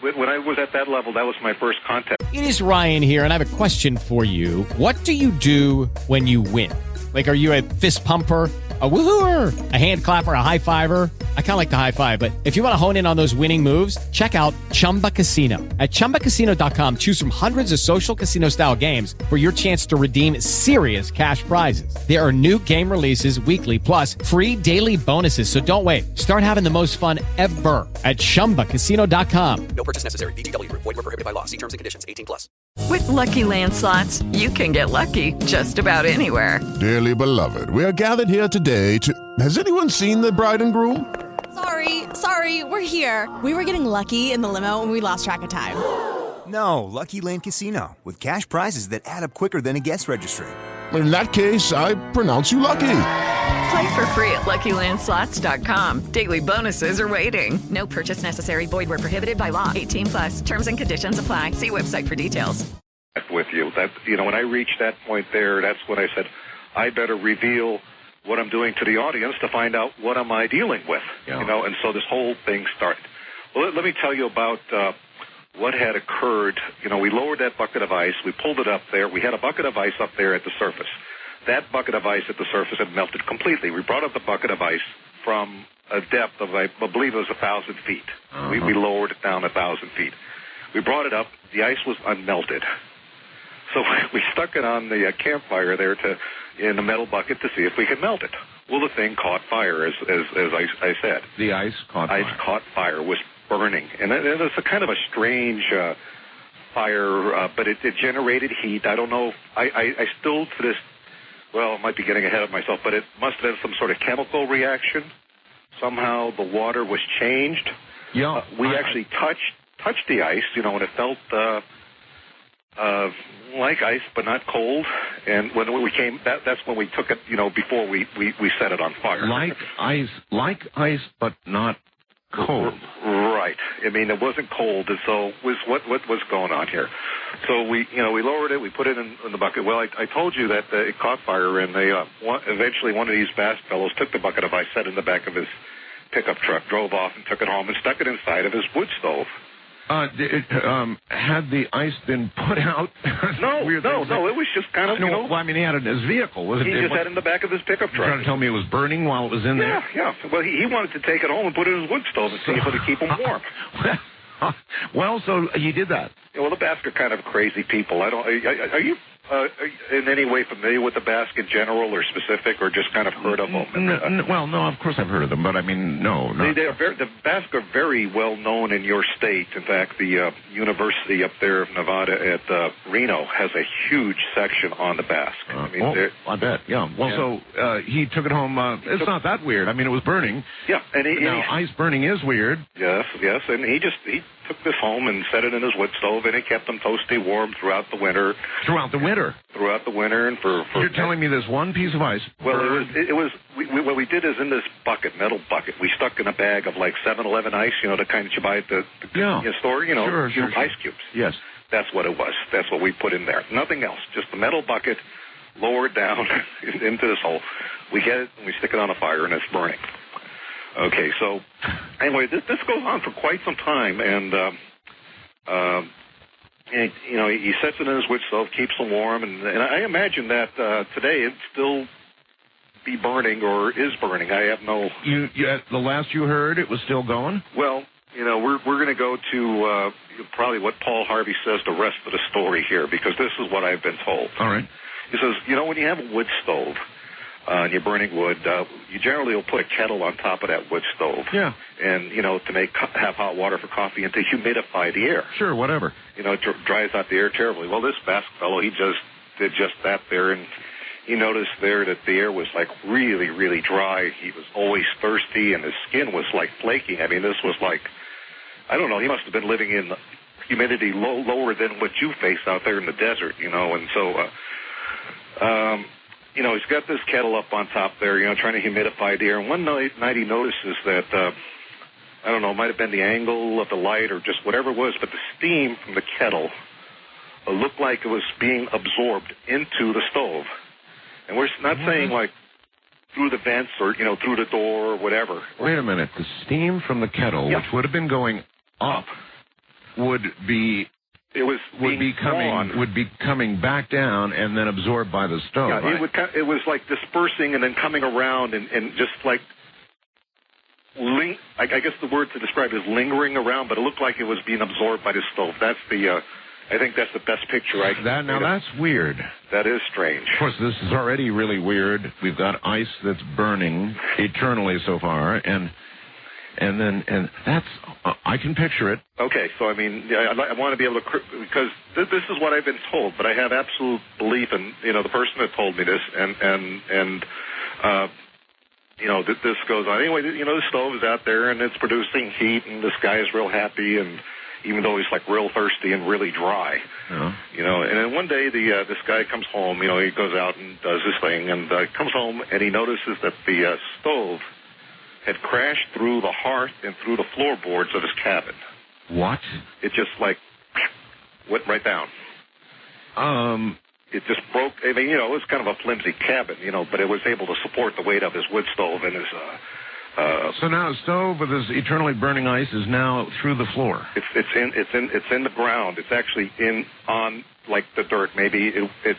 Speaker 6: When I was at that level, that was my first contact.
Speaker 17: It is Ryan here, and I have a question for you. What do you do when you win? Like, are you a fist pumper? A woohooer, a hand clapper, a high fiver. I kind of like the high five, but if you want to hone in on those winning moves, check out Chumba Casino. At ChumbaCasino.com, choose from hundreds of social casino style games for your chance to redeem serious cash prizes. There are new game releases weekly, plus free daily bonuses. So don't wait. Start having the most fun ever at ChumbaCasino.com.
Speaker 1: No purchase necessary. VGW Group. Void where prohibited by law. See terms and conditions. 18+.
Speaker 18: With Lucky Land Slots, you can get lucky just about anywhere.
Speaker 19: Dearly beloved, we are gathered here today to... Has anyone seen the bride and groom?
Speaker 20: Sorry, we're here. We were getting lucky in the limo and we lost track of time.
Speaker 21: No, Lucky Land Casino, with cash prizes that add up quicker than a guest registry.
Speaker 19: In that case, I pronounce you lucky.
Speaker 18: Play for free at LuckyLandSlots.com. Daily bonuses are waiting. No purchase necessary. Void where prohibited by law. 18+. Terms and conditions apply. See website for details.
Speaker 6: With you, that when I reached that point there, that's when I said, I better reveal what I'm doing to the audience to find out what am I dealing with.
Speaker 5: Yeah.
Speaker 6: And so this whole thing started. Well, let me tell you about what had occurred. We lowered that bucket of ice. We pulled it up there. We had a bucket of ice up there at the surface. That bucket of ice at the surface had melted completely. We brought up the bucket of ice from a depth of, I believe it was 1,000 feet. Uh-huh. We lowered it down 1,000 feet. We brought it up. The ice was unmelted. So we stuck it on the campfire there in the metal bucket to see if we could melt it. Well, the thing caught fire, as I said.
Speaker 5: The ice caught fire.
Speaker 6: Ice caught fire, was burning. And it's a kind of a strange fire, but it generated heat. I don't know. I still, to this, well, I might be getting ahead of myself, but it must have been some sort of chemical reaction. Somehow the water was changed.
Speaker 5: Yeah.
Speaker 6: We actually touched the ice, and it felt like ice, but not cold. And when we came, that's when we took it, before we set it on fire.
Speaker 5: Like ice, but not cold.
Speaker 6: Right. I mean, it wasn't cold, and so what was going on here? So we lowered it, we put it in the bucket. Well, I told you that it caught fire, and they eventually one of these Basque fellows took the bucket of ice, set it in the back of his pickup truck, drove off, and took it home and stuck it inside of his wood stove.
Speaker 5: Had the ice been put out?
Speaker 6: No, it was just kind of,
Speaker 5: Well, I mean, he had it in his vehicle.
Speaker 6: He just had it in the back of his pickup truck.
Speaker 5: You're trying to tell me it was burning while it was in there?
Speaker 6: Yeah. Well, he wanted to take it home and put it in his wood stove and see if it would keep him warm.
Speaker 5: Well, so he did that.
Speaker 6: Well, the Basque are kind of crazy people. Are you in any way familiar with the Basque in general, or specific, or just kind of heard of them?
Speaker 5: No, of course I've heard of them, but I mean, no.
Speaker 6: The Basque are very well known in your state. In fact, the University up there of Nevada at Reno has a huge section on the Basque.
Speaker 5: I bet, yeah. Well, so he took it home. It's not that weird. I mean, it was burning.
Speaker 6: Yeah.
Speaker 5: Ice burning is weird.
Speaker 6: Yes, and he took this home and set it in his wood stove, and it kept him toasty warm throughout the winter.
Speaker 5: Throughout the winter, and for you're telling me there's one piece of ice.
Speaker 6: Well, it was. What we did is in this metal bucket, we stuck in a bag of like 7-Eleven ice, the kind that you buy at the store, sure. Ice cubes.
Speaker 5: Yes,
Speaker 6: that's what it was. That's what we put in there. Nothing else. Just the metal bucket, lowered down into this hole. We get it and we stick it on a fire, and it's burning. Okay, so anyway, this goes on for quite some time, and he sets it in his wood stove, keeps them warm, and I imagine that today it'd still be burning or is burning. I have no.
Speaker 5: The last you heard, it was still going?
Speaker 6: Well, we're going to go to probably what Paul Harvey says the rest of the story here, because this is what I've been told.
Speaker 5: All right.
Speaker 6: He says, when you have a wood stove, and you're burning wood, you generally will put a kettle on top of that wood stove.
Speaker 5: Yeah.
Speaker 6: And, to have hot water for coffee and to humidify the air.
Speaker 5: Sure, whatever.
Speaker 6: It dries out the air terribly. Well, this Basque fellow, he just did just that there, and he noticed there that the air was like really, really dry. He was always thirsty, and his skin was like flaking. I mean, this was like, I don't know, he must have been living in humidity lower than what you face out there in the desert, and so, he's got this kettle up on top there, trying to humidify the air. And one night he notices that, I don't know, it might have been the angle of the light or just whatever it was, but the steam from the kettle looked like it was being absorbed into the stove. And we're not saying like through the vents or, through the door or whatever.
Speaker 5: Wait a minute. The steam from the kettle, which would have been going up, would be
Speaker 6: It was
Speaker 5: would be coming back down and then absorbed by the stove.
Speaker 6: Yeah,
Speaker 5: right?
Speaker 6: it was like dispersing and then coming around and just like I guess the word to describe it is lingering around, but it looked like it was being absorbed by the stove. That's I think that's the best picture I can.
Speaker 5: That's weird.
Speaker 6: That is strange.
Speaker 5: Of course, this is already really weird. We've got ice that's burning eternally so far, and that's I can picture it.
Speaker 6: Okay, so I mean, I want to be able to, because this is what I've been told, but I have absolute belief in the person that told me this, and this goes on. Anyway, the stove is out there and it's producing heat, and this guy is real happy, and even though he's like real thirsty and really dry, and then one day this guy comes home, he goes out and does his thing, and comes home and he notices that the stove had crashed through the hearth and through the floorboards of his cabin.
Speaker 5: What?
Speaker 6: It just went right down. It just broke. I mean, it was kind of a flimsy cabin, but it was able to support the weight of his wood stove and his.
Speaker 5: So now a stove with this eternally burning ice is now through the floor.
Speaker 6: It's in the ground. It's actually on like the dirt. Maybe it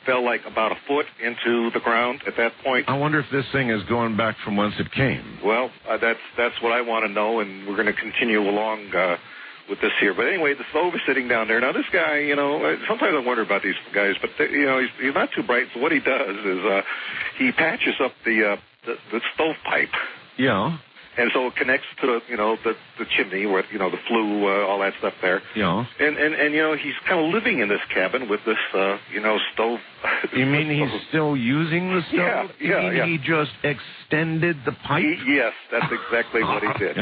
Speaker 6: fell like about a foot into the ground at that point.
Speaker 5: I wonder if this thing is going back from whence it came.
Speaker 6: Well, that's what I want to know, and we're going to continue along with this here. But anyway, the stove is sitting down there. Now, this guy, sometimes I wonder about these guys, but, he's not too bright. So what he does is he patches up the stovepipe.
Speaker 5: Yeah.
Speaker 6: And so it connects to the chimney where the flue, all that stuff there.
Speaker 5: Yeah.
Speaker 6: And he's kind of living in this cabin with this stove.
Speaker 5: You mean he's still using the stove?
Speaker 6: Yeah.
Speaker 5: He just extended the pipe?
Speaker 6: Yes, that's exactly what he did.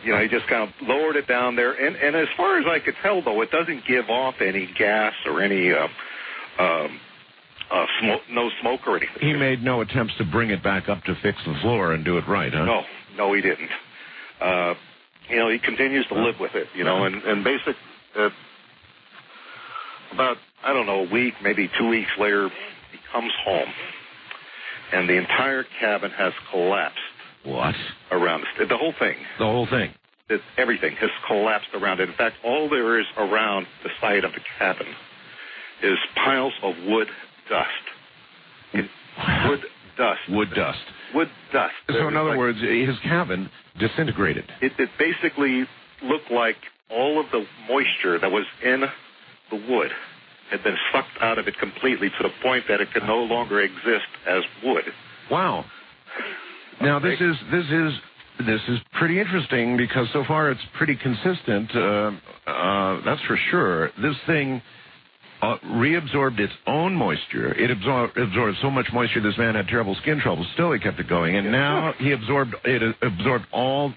Speaker 6: He just kind of lowered it down there, and as far as I could tell, though, it doesn't give off any gas or any no smoke or anything.
Speaker 5: He made no attempts to bring it back up to fix the floor and do it right, huh?
Speaker 6: No, he didn't. He continues to live with it, and basically, about, I don't know, a week, maybe 2 weeks later, he comes home, and the entire cabin has collapsed.
Speaker 5: What?
Speaker 6: Around it. The whole thing.
Speaker 5: The whole thing?
Speaker 6: Everything has collapsed around it. In fact, all there is around the side of the cabin is piles of wood dust. Wood dust.
Speaker 5: Wood dust.
Speaker 6: Wood dust.
Speaker 5: So in other words, his cabin disintegrated.
Speaker 6: It basically looked like all of the moisture that was in the wood had been sucked out of it completely to the point that it could no longer exist as wood.
Speaker 5: Wow. Now this is pretty interesting because so far it's pretty consistent. That's for sure. This thing reabsorbed its own moisture. It absorbed so much moisture this man had terrible skin trouble. Still, he kept it going, and now he absorbed all.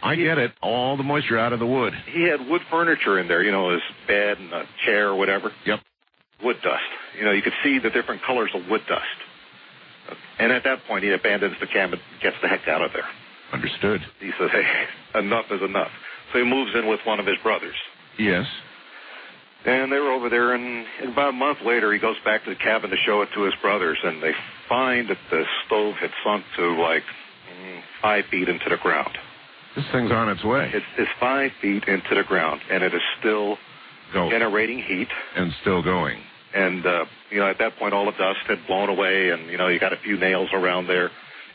Speaker 5: I get it, all the moisture out of the wood.
Speaker 6: He had wood furniture in there, his bed and a chair or whatever.
Speaker 5: Yep.
Speaker 6: Wood dust. You could see the different colors of wood dust. And at that point, he abandons the cabin, gets the heck out of there.
Speaker 5: Understood.
Speaker 6: He says, hey, enough is enough. So he moves in with one of his brothers.
Speaker 5: Yes.
Speaker 6: And they were over there, and about a month later, he goes back to the cabin to show it to his brothers, and they find that the stove had sunk to, 5 feet into the ground.
Speaker 5: This thing's on its way.
Speaker 6: It's 5 feet into the ground, and it is still generating heat.
Speaker 5: And still going.
Speaker 6: And, at that point, all the dust had blown away, and, you got a few nails around there.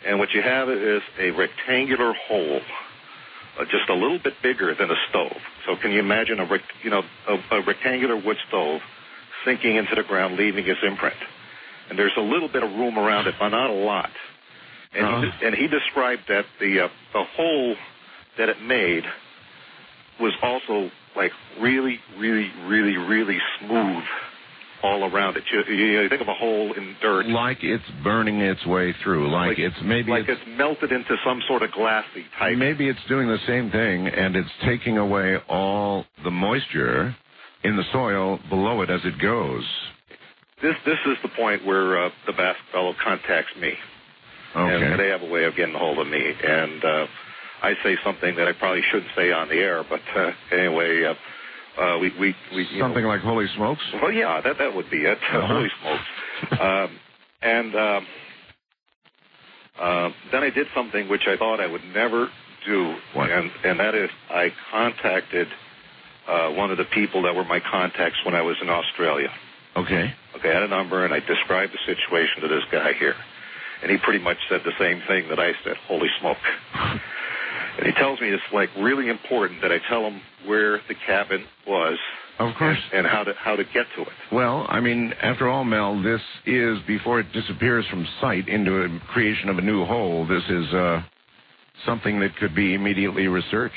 Speaker 6: And what you have is a rectangular hole, just a little bit bigger than a stove. So can you imagine a rectangular wood stove sinking into the ground, leaving its imprint? And there's a little bit of room around it, but not a lot. And he described that the hole that it made was also really, really, really, really smooth all around it. You think of a hole in dirt.
Speaker 5: Like it's burning its way through. Like it's
Speaker 6: melted into some sort of glassy type.
Speaker 5: Maybe it's doing the same thing, and it's taking away all the moisture in the soil below it as it goes.
Speaker 6: This is the point where the Basque fellow contacts me.
Speaker 5: Okay.
Speaker 6: And they have a way of getting a hold of me. And I say something that I probably shouldn't say on the air, but anyway... we
Speaker 5: something like holy smokes?
Speaker 6: Well, yeah, that would be it. Holy smokes. Then I did something which I thought I would never do.
Speaker 5: What?
Speaker 6: And that is I contacted one of the people that were my contacts when I was in Australia.
Speaker 5: Okay.
Speaker 6: Okay, I had a number, and I described the situation to this guy here. And he pretty much said the same thing that I said, holy smoke. And he tells me it's, like, really important that I tell him where the cabin was.
Speaker 5: Of course.
Speaker 6: And how to get to it.
Speaker 5: Well, I mean, after all, Mel, this is, before it disappears from sight into a creation of a new hole, this is something that could be immediately researched.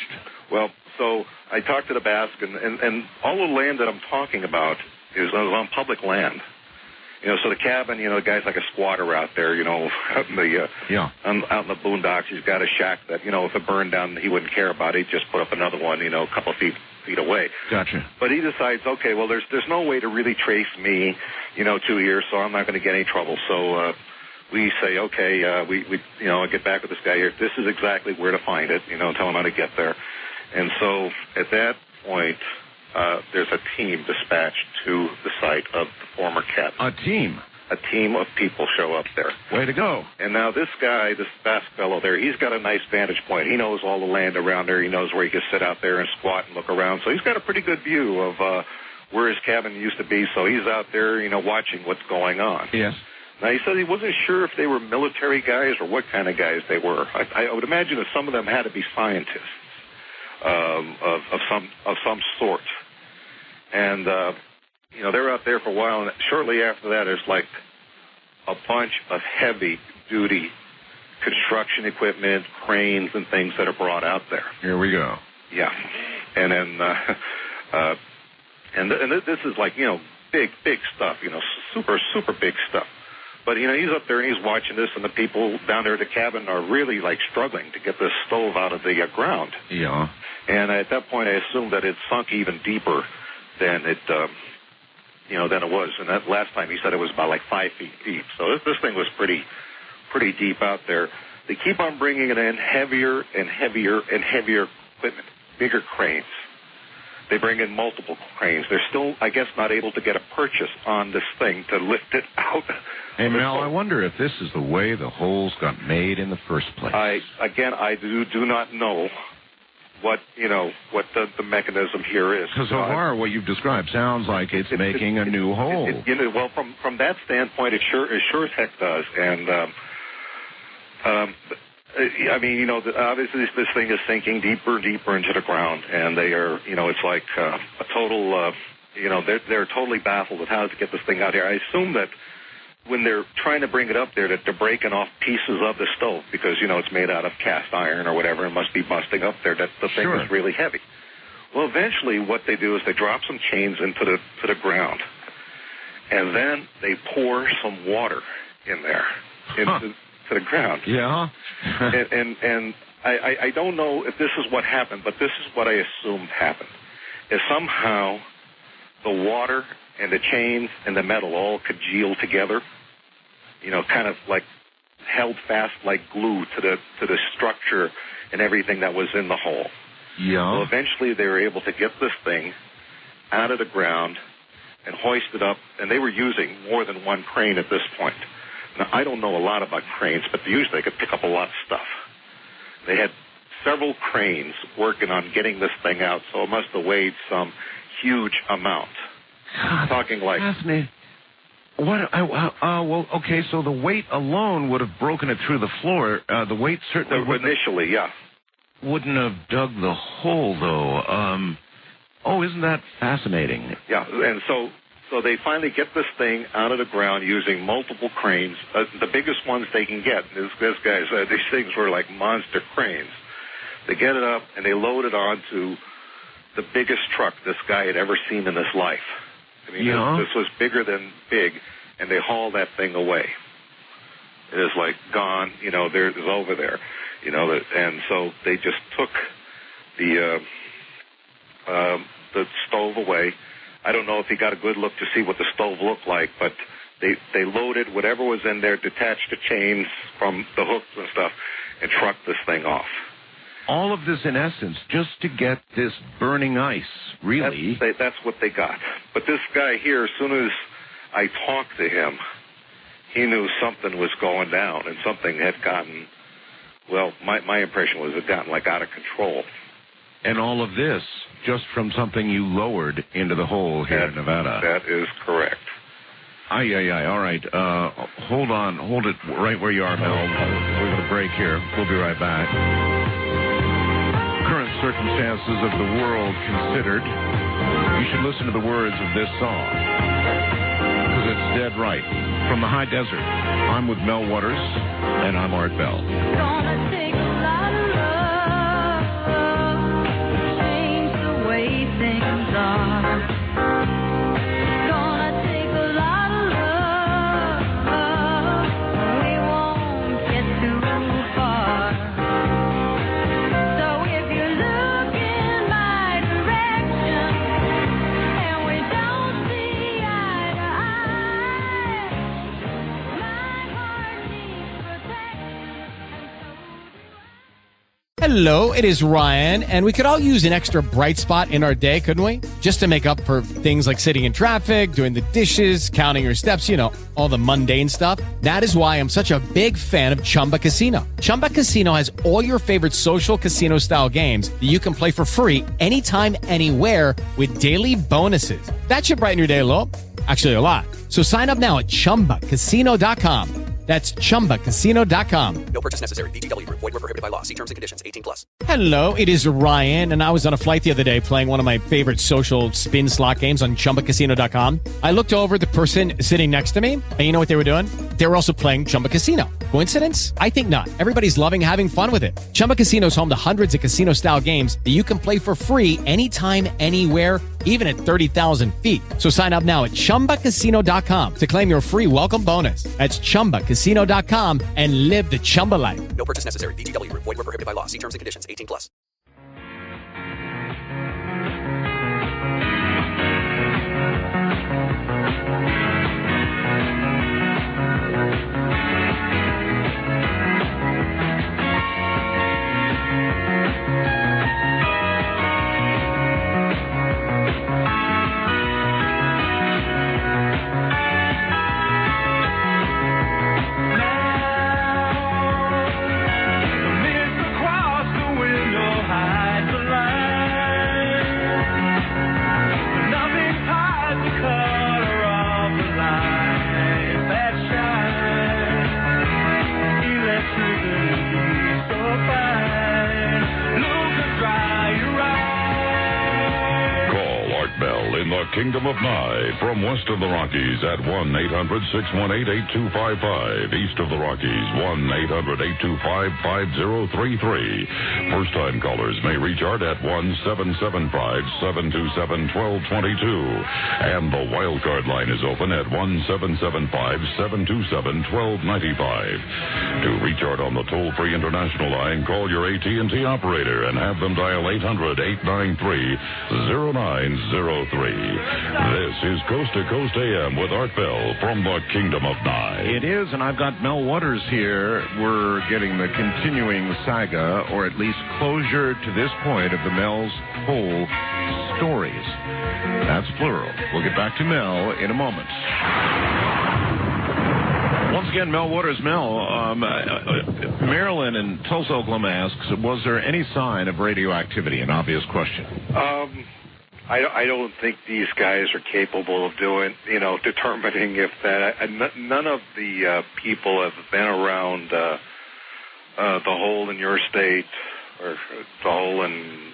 Speaker 6: Well, so I talked to the Basque, and all the land that I'm talking about is on public land. You know, so the cabin, you know, the guy's like a squatter out there, you know, out in the out in the boondocks. He's got a shack that, you know, if it burned down, he wouldn't care about it. He'd just put up another one, you know, a couple feet away.
Speaker 5: Gotcha.
Speaker 6: But he decides, okay, well, there's no way to really trace me, you know, to here, so I'm not going to get any trouble. So we say, okay, we you know, I get back with this guy here. This is exactly where to find it, you know, tell him how to get there. And so at that point, there's a team dispatched to the site of the former cabin.
Speaker 5: A team?
Speaker 6: A team of people show up there.
Speaker 5: Way to go.
Speaker 6: And now this guy, this Basque fellow there, he's got a nice vantage point. He knows all the land around there. He knows where he can sit out there and squat and look around. So he's got a pretty good view of where his cabin used to be. So he's out there, you know, watching what's going on.
Speaker 5: Yes.
Speaker 6: Now, he said he wasn't sure if they were military guys or what kind of guys they were. I would imagine that some of them had to be scientists of some sort. And, you know, they're out there for a while, and shortly after that, there's like a bunch of heavy-duty construction equipment, cranes, and things that are brought out there.
Speaker 5: Here we go.
Speaker 6: Yeah. And then, and this is like, you know, big stuff, you know, super big stuff. But, you know, he's up there and he's watching this, and the people down there at the cabin are really, like, struggling to get this stove out of the ground.
Speaker 5: Yeah.
Speaker 6: And at that point, I assumed that it sunk even deeper than it, than it was. And that last time he said it was about like 5 feet deep. So this thing was pretty deep out there. They keep on bringing it in heavier and heavier and heavier equipment, bigger cranes. They bring in multiple cranes. They're still, I guess, not able to get a purchase on this thing to lift it out.
Speaker 5: Hey, Mel, I wonder if this is the way the holes got made in the first place.
Speaker 6: I do not know what the mechanism here is.
Speaker 5: Because so far, what you've described sounds like it's making a new hole.
Speaker 6: Well, from that standpoint, it sure as heck does. And I mean, you know, obviously this thing is sinking deeper and deeper into the ground, and they are, you know, it's like a total, they're totally baffled with how to get this thing out here. I assume that when they're trying to bring it up there, that they're breaking off pieces of the stove because, you know, it's made out of cast iron or whatever, and must be busting up there. That the thing is really heavy. Well, eventually, what they do is they drop some chains into the ground, and then they pour some water in there into the ground.
Speaker 5: Yeah.
Speaker 6: and I don't know if this is what happened, but this is what I assumed happened. Is somehow the water and the chains and the metal all congealed together, you know, kind of like held fast like glue to the structure and everything that was in the hole.
Speaker 5: Yeah.
Speaker 6: Well, eventually they were able to get this thing out of the ground and hoist it up, and they were using more than one crane at this point. Now, I don't know a lot about cranes, but usually they could pick up a lot of stuff. They had several cranes working on getting this thing out, so it must have weighed some huge amount.
Speaker 5: God,
Speaker 6: talking like
Speaker 5: fascinating. What? Well, okay. So the weight alone would have broken it through the floor. The weight certainly
Speaker 6: initially, yeah,
Speaker 5: wouldn't have dug the hole, though. Oh, isn't that fascinating?
Speaker 6: Yeah, and so they finally get this thing out of the ground using multiple cranes, the biggest ones they can get. This guy's these things were like monster cranes. They get it up and they load it onto the biggest truck this guy had ever seen in his life. I mean, this was bigger than big, and they haul that thing away. It is like gone, you know, it's over there, you know, and so they just took the stove away. I don't know if he got a good look to see what the stove looked like, but they loaded whatever was in there, detached the chains from the hooks and stuff, and trucked this thing off.
Speaker 5: All of this, in essence, just to get this burning ice, really.
Speaker 6: That's what they got. But this guy here, as soon as I talked to him, he knew something was going down, and something had gotten, well, my impression was it had gotten, like, out of control.
Speaker 5: And all of this just from something you lowered into the hole here in Nevada.
Speaker 6: That is correct.
Speaker 5: All right. Hold it right where you are, Mel. We're going to break here. We'll be right back. Current circumstances of the world considered, you should listen to the words of this song, because it's dead right. From the high desert, I'm with Mel Waters, and I'm Art Bell.
Speaker 14: Gonna take a lot of love to change the way things are. Gonna take a lot of love, we won't get too far. So if you look in my direction and we don't see eye to eye, my heart needs protection.
Speaker 17: Hello, it is Ryan, and we could all use an extra bright spot in our day, couldn't we? Just to make up for things like sitting in traffic, doing the dishes, counting your steps, all the mundane stuff. That is why I'm such a big fan of Chumba Casino. Chumba Casino has all your favorite social casino-style games that you can play for free anytime, anywhere with daily bonuses. That should brighten your day a little. Actually, a lot. So sign up now at ChumbaCasino.com. That's ChumbaCasino.com.
Speaker 1: No purchase necessary. VGW Group. Void where prohibited by law. See terms and conditions. 18+.
Speaker 17: Hello, it is Ryan, and I was on a flight the other day playing one of my favorite social spin slot games on ChumbaCasino.com. I looked over at the person sitting next to me, and you know what they were doing? They were also playing Chumba Casino. Coincidence? I think not. Everybody's loving having fun with it. Chumba Casino is home to hundreds of casino-style games that you can play for free anytime, anywhere, even at 30,000 feet. So sign up now at ChumbaCasino.com to claim your free welcome bonus. That's ChumbaCasino.com and live the Chumba life.
Speaker 1: No purchase necessary. VGW Group. Void where prohibited by law. See terms and conditions. 18+.
Speaker 4: Kingdom of Nye, from west of the Rockies at 1-800-618-8255. East of the Rockies, 1-800-825-5033. First-time callers may reach Art at 1-775-727-1222. And the wildcard line is open at 1-775-727-1295. To reach Art on the toll-free international line, call your AT&T operator and have them dial 800-893-0903. This is Coast to Coast AM with Art Bell from the Kingdom of Nye.
Speaker 5: It is, and I've got Mel Waters here. We're getting the continuing saga, or at least closure to this point, of the Mel's Hole stories. That's plural. We'll get back to Mel in a moment. Once again, Mel Waters. Mel, Marilyn in Tulsa, Oklahoma asks, was there any sign of radioactivity? An obvious question.
Speaker 6: I don't think these guys are capable of determining if that. None of the people have been around the hole in your state or the hole in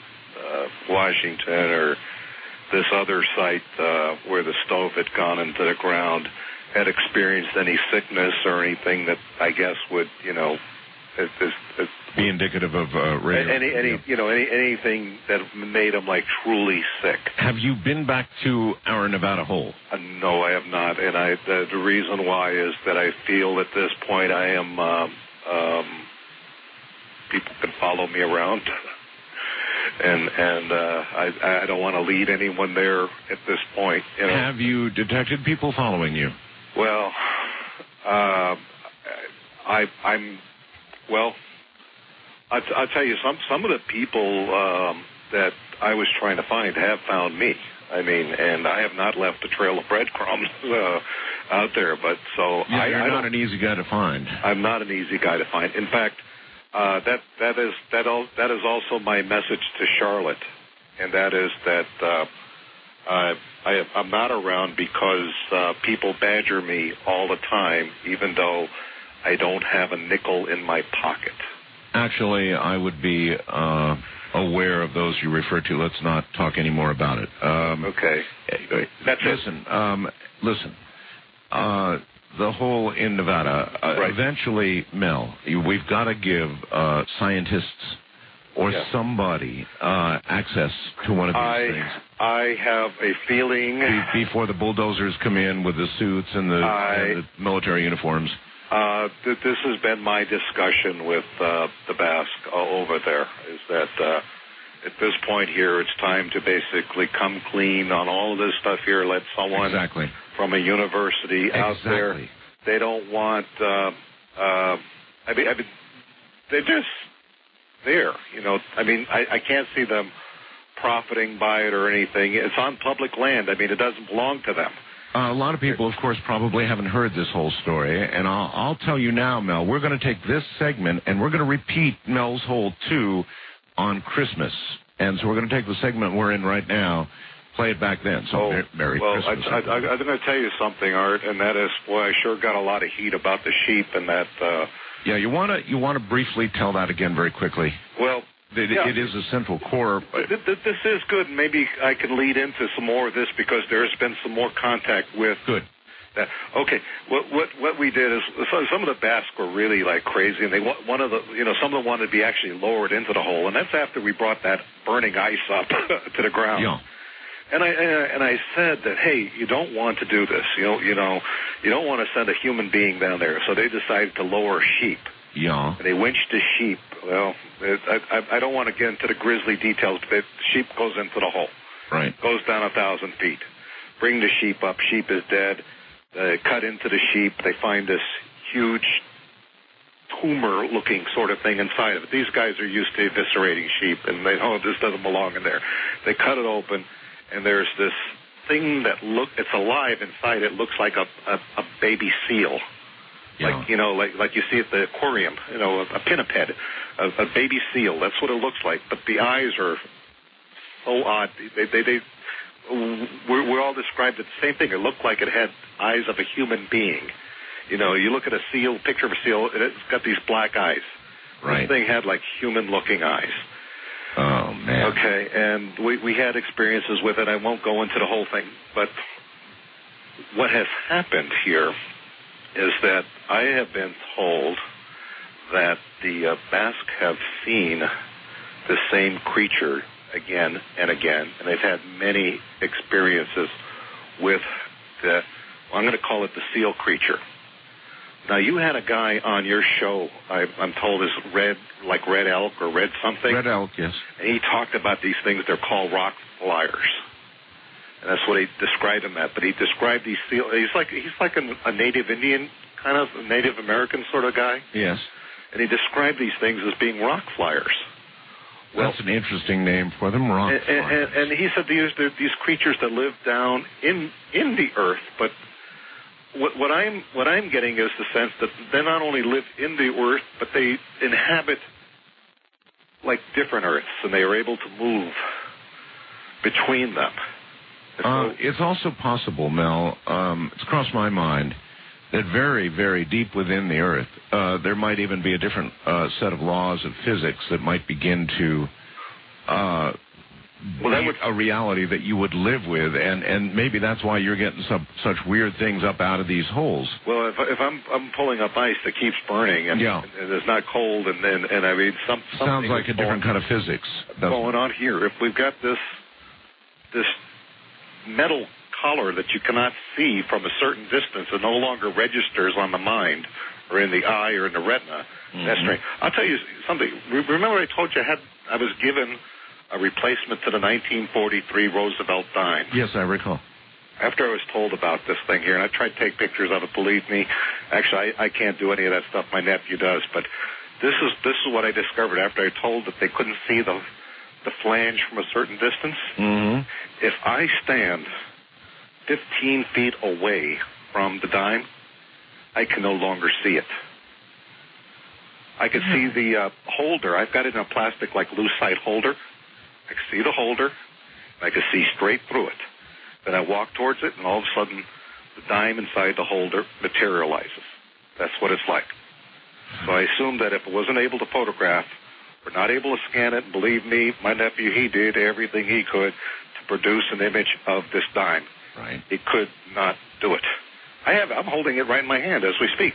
Speaker 6: Washington or this other site where the stove had gone into the ground had experienced any sickness or anything that I guess would,
Speaker 5: be indicative of
Speaker 6: anything that made them truly sick.
Speaker 5: Have you been back to our Nevada hole?
Speaker 6: No, I have not, and the reason why is that I feel at this point I am people can follow me around, and I don't want to lead anyone there at this point.
Speaker 5: Have you detected people following you?
Speaker 6: Well, I'll tell you, some of the people that I was trying to find have found me. And I have not left a trail of breadcrumbs out there. But so
Speaker 5: you're not an easy guy to find.
Speaker 6: I'm not an easy guy to find. In fact, That is also my message to Charlotte, and that is that I'm not around because people badger me all the time, even though I don't have a nickel in my pocket.
Speaker 5: Actually, I would be aware of those you refer to. Let's not talk any more about it.
Speaker 6: Okay.
Speaker 5: Listen. The hole in Nevada, eventually, Mel, we've got to give scientists or somebody access to one of these things.
Speaker 6: I have a feeling...
Speaker 5: Before the bulldozers come in with the suits and the military uniforms.
Speaker 6: This has been my discussion with the Basque over there, is that at this point here, it's time to basically come clean on all of this stuff here. Let someone from a university out there. They don't want. I mean, they're just there. You know, I can't see them profiting by it or anything. It's on public land. I mean, it doesn't belong to them.
Speaker 5: A lot of people, of course, probably haven't heard this whole story, and I'll tell you now, Mel. We're going to take this segment and we're going to repeat Mel's Hole 2 on Christmas. And so we're going to take the segment we're in right now, play it back then. So Merry Christmas.
Speaker 6: I'm going to tell you something, Art, and that is, boy, I sure got a lot of heat about the sheep and that.
Speaker 5: Yeah, you want to briefly tell that again very quickly.
Speaker 6: Well,
Speaker 5: it is a central core.
Speaker 6: This is good. Maybe I can lead into some more of this because there's been some more contact with.
Speaker 5: Good.
Speaker 6: That. Okay, what we did is some of the Basques were really like crazy, and some of them wanted to be actually lowered into the hole, and that's after we brought that burning ice up to the ground.
Speaker 5: Yeah.
Speaker 6: And I said that, hey, you don't want to do this. You don't want to send a human being down there. So they decided to lower sheep.
Speaker 5: Yeah.
Speaker 6: And they winched the sheep. Well, I don't want to get into the grisly details, but the sheep goes into the hole.
Speaker 5: Right.
Speaker 6: Goes down 1,000 feet. Bring the sheep up. Sheep is dead. They cut into the sheep. They find this huge tumor-looking sort of thing inside of it. These guys are used to eviscerating sheep, and they know this doesn't belong in there. They cut it open, and there's this thing that it's alive inside. It looks like a baby seal.
Speaker 5: Yeah.
Speaker 6: Like you see at the aquarium, a pinniped, a baby seal. That's what it looks like. But the eyes are so odd. We all described it the same thing. It looked like it had eyes of a human being. You look at a seal, picture of a seal, and it's got these black eyes.
Speaker 5: Right.
Speaker 6: This thing had like human-looking eyes.
Speaker 5: Oh, man.
Speaker 6: Okay, and we had experiences with it. I won't go into the whole thing, but what has happened here is that I have been told that the Basque have seen the same creature again and again, and they've had many experiences with I'm going to call it the seal creature. Now, you had a guy on your show, I'm told is red elk or red something.
Speaker 5: Red elk, yes.
Speaker 6: And he talked about these things. They're called rock flyers. And that's what he described them at. But he described these seals. He's like a Native Indian, kind of a Native American sort of guy.
Speaker 5: Yes.
Speaker 6: And he described these things as being rock flyers. Well,
Speaker 5: that's an interesting name for them, rock flyers.
Speaker 6: And he said these creatures that live down in the earth, but what I'm getting is the sense that they not only live in the earth, but they inhabit like different earths, and they are able to move between them.
Speaker 5: It's also possible, Mel, it's crossed my mind, that very, very deep within the earth, there might even be a different set of laws of physics that might begin to a reality that you would live with, and maybe that's why you're getting such weird things up out of these holes.
Speaker 6: Well, if I'm pulling up ice that keeps burning, and it's not cold, and I mean something
Speaker 5: sounds like a different kind of physics
Speaker 6: going on here. If we've got this metal color that you cannot see from a certain distance, it no longer registers on the mind or in the eye or in the retina. Mm-hmm. That's strange. I'll tell you something. Remember I told you I was given a replacement to the 1943 Roosevelt dime.
Speaker 5: Yes, I recall.
Speaker 6: After I was told about this thing here, and I tried to take pictures of it, believe me. Actually, I can't do any of that stuff. My nephew does. But this is what I discovered after I told that they couldn't see the flange from a certain distance.
Speaker 5: Mm-hmm.
Speaker 6: If I stand 15 feet away from the dime, I can no longer see it. I could see the holder. I've got it in a plastic, like, lucite holder. I could see the holder. I could see straight through it. Then I walk towards it, and all of a sudden, the dime inside the holder materializes. That's what it's like. So I assumed that if I wasn't able to photograph or not able to scan it, and believe me, my nephew, he did everything he could to produce an image of this dime.
Speaker 5: Right.
Speaker 6: He could not do it. I'm holding it right in my hand as we speak.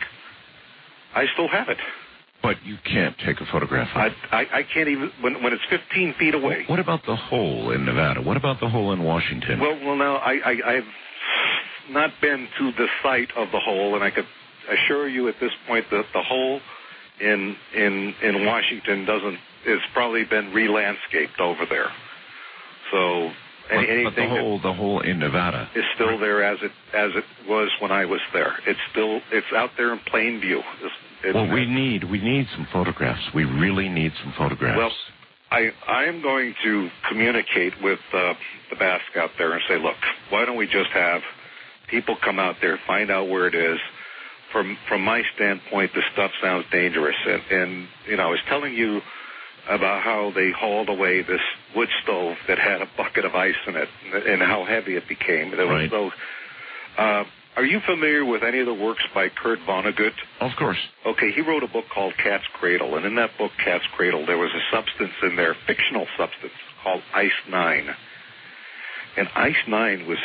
Speaker 6: I still have it.
Speaker 5: But you can't take a photograph of it.
Speaker 6: I can't even, when it's 15 feet away.
Speaker 5: What about the hole in Nevada? What about the hole in Washington?
Speaker 6: Well, now, I've not been to the site of the hole, and I could assure you at this point that the hole in Washington it's probably been re-landscaped over there. So anything
Speaker 5: but the hole in Nevada
Speaker 6: is still there as it was when I was there. It's out there in plain view.
Speaker 5: We need some photographs. We really need some photographs.
Speaker 6: Well, I'm going to communicate with the Basque out there and say, look, why don't we just have people come out there, find out where it is. From my standpoint, this stuff sounds dangerous. And I was telling you about how they hauled away this wood stove that had a bucket of ice in it and how heavy it became.
Speaker 5: Right.
Speaker 6: Are you familiar with any of the works by Kurt Vonnegut?
Speaker 5: Of course.
Speaker 6: Okay, he wrote a book called Cat's Cradle, and in that book, Cat's Cradle, there was a substance in there, fictional substance, called Ice-9. And Ice-9 was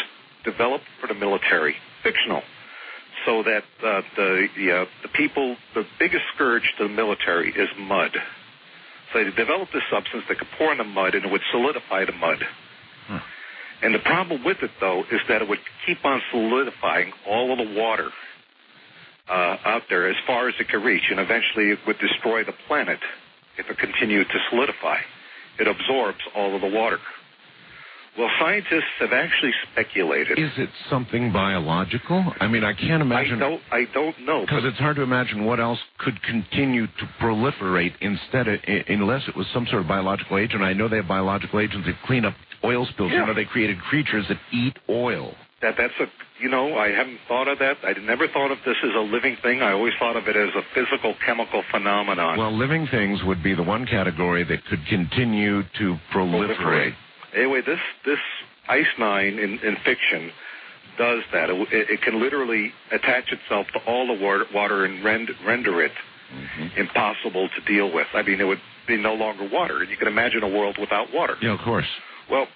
Speaker 6: developed for the military, fictional, so that the people, the biggest scourge to the military is mud. So they developed this substance that could pour in the mud, and it would solidify the mud. And the problem with it, though, is that it would keep on solidifying all of the water out there as far as it could reach, and eventually it would destroy the planet if it continued to solidify. It absorbs all of the water. Well, scientists have actually speculated.
Speaker 5: Is it something biological? I mean, I can't imagine.
Speaker 6: I don't know.
Speaker 5: Because it's hard to imagine what else could continue to proliferate unless it was some sort of biological agent. I know they have biological agents that clean up oil spills.
Speaker 6: Yeah.
Speaker 5: They created creatures that eat oil.
Speaker 6: I haven't thought of that. I never thought of this as a living thing. I always thought of it as a physical, chemical phenomenon.
Speaker 5: Well, living things would be the one category that could continue to proliferate.
Speaker 6: Anyway, this Ice-9 in fiction does that. It can literally attach itself to all the water and render it impossible to deal with. I mean, it would be no longer water. You can imagine a world without water.
Speaker 5: Yeah, of course.
Speaker 6: Well,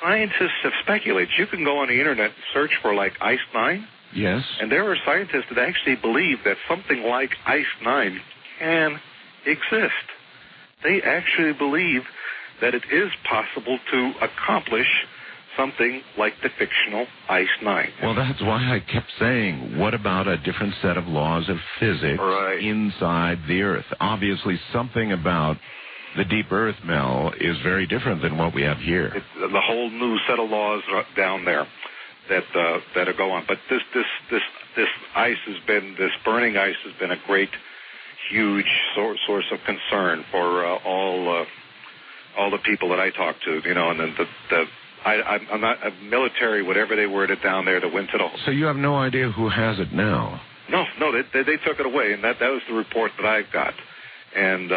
Speaker 6: scientists have speculated. You can go on the internet and search for, like, Ice-9.
Speaker 5: Yes.
Speaker 6: And there are scientists that actually believe that something like Ice-9 can exist. They actually believe that it is possible to accomplish something like the fictional Ice-9.
Speaker 5: Well, that's why I kept saying, what about a different set of laws of physics inside the Earth? Obviously, something about the deep Earth, Mel, is very different than what we have here.
Speaker 6: It's the whole new set of laws down there that are going on. But this ice this burning ice has been a great, huge source of concern for all the people that I talk to, and then I'm not a military, whatever they worded down there that went to the.
Speaker 5: So you have no idea who has it now?
Speaker 6: No, they took it away, and that was the report that I got. And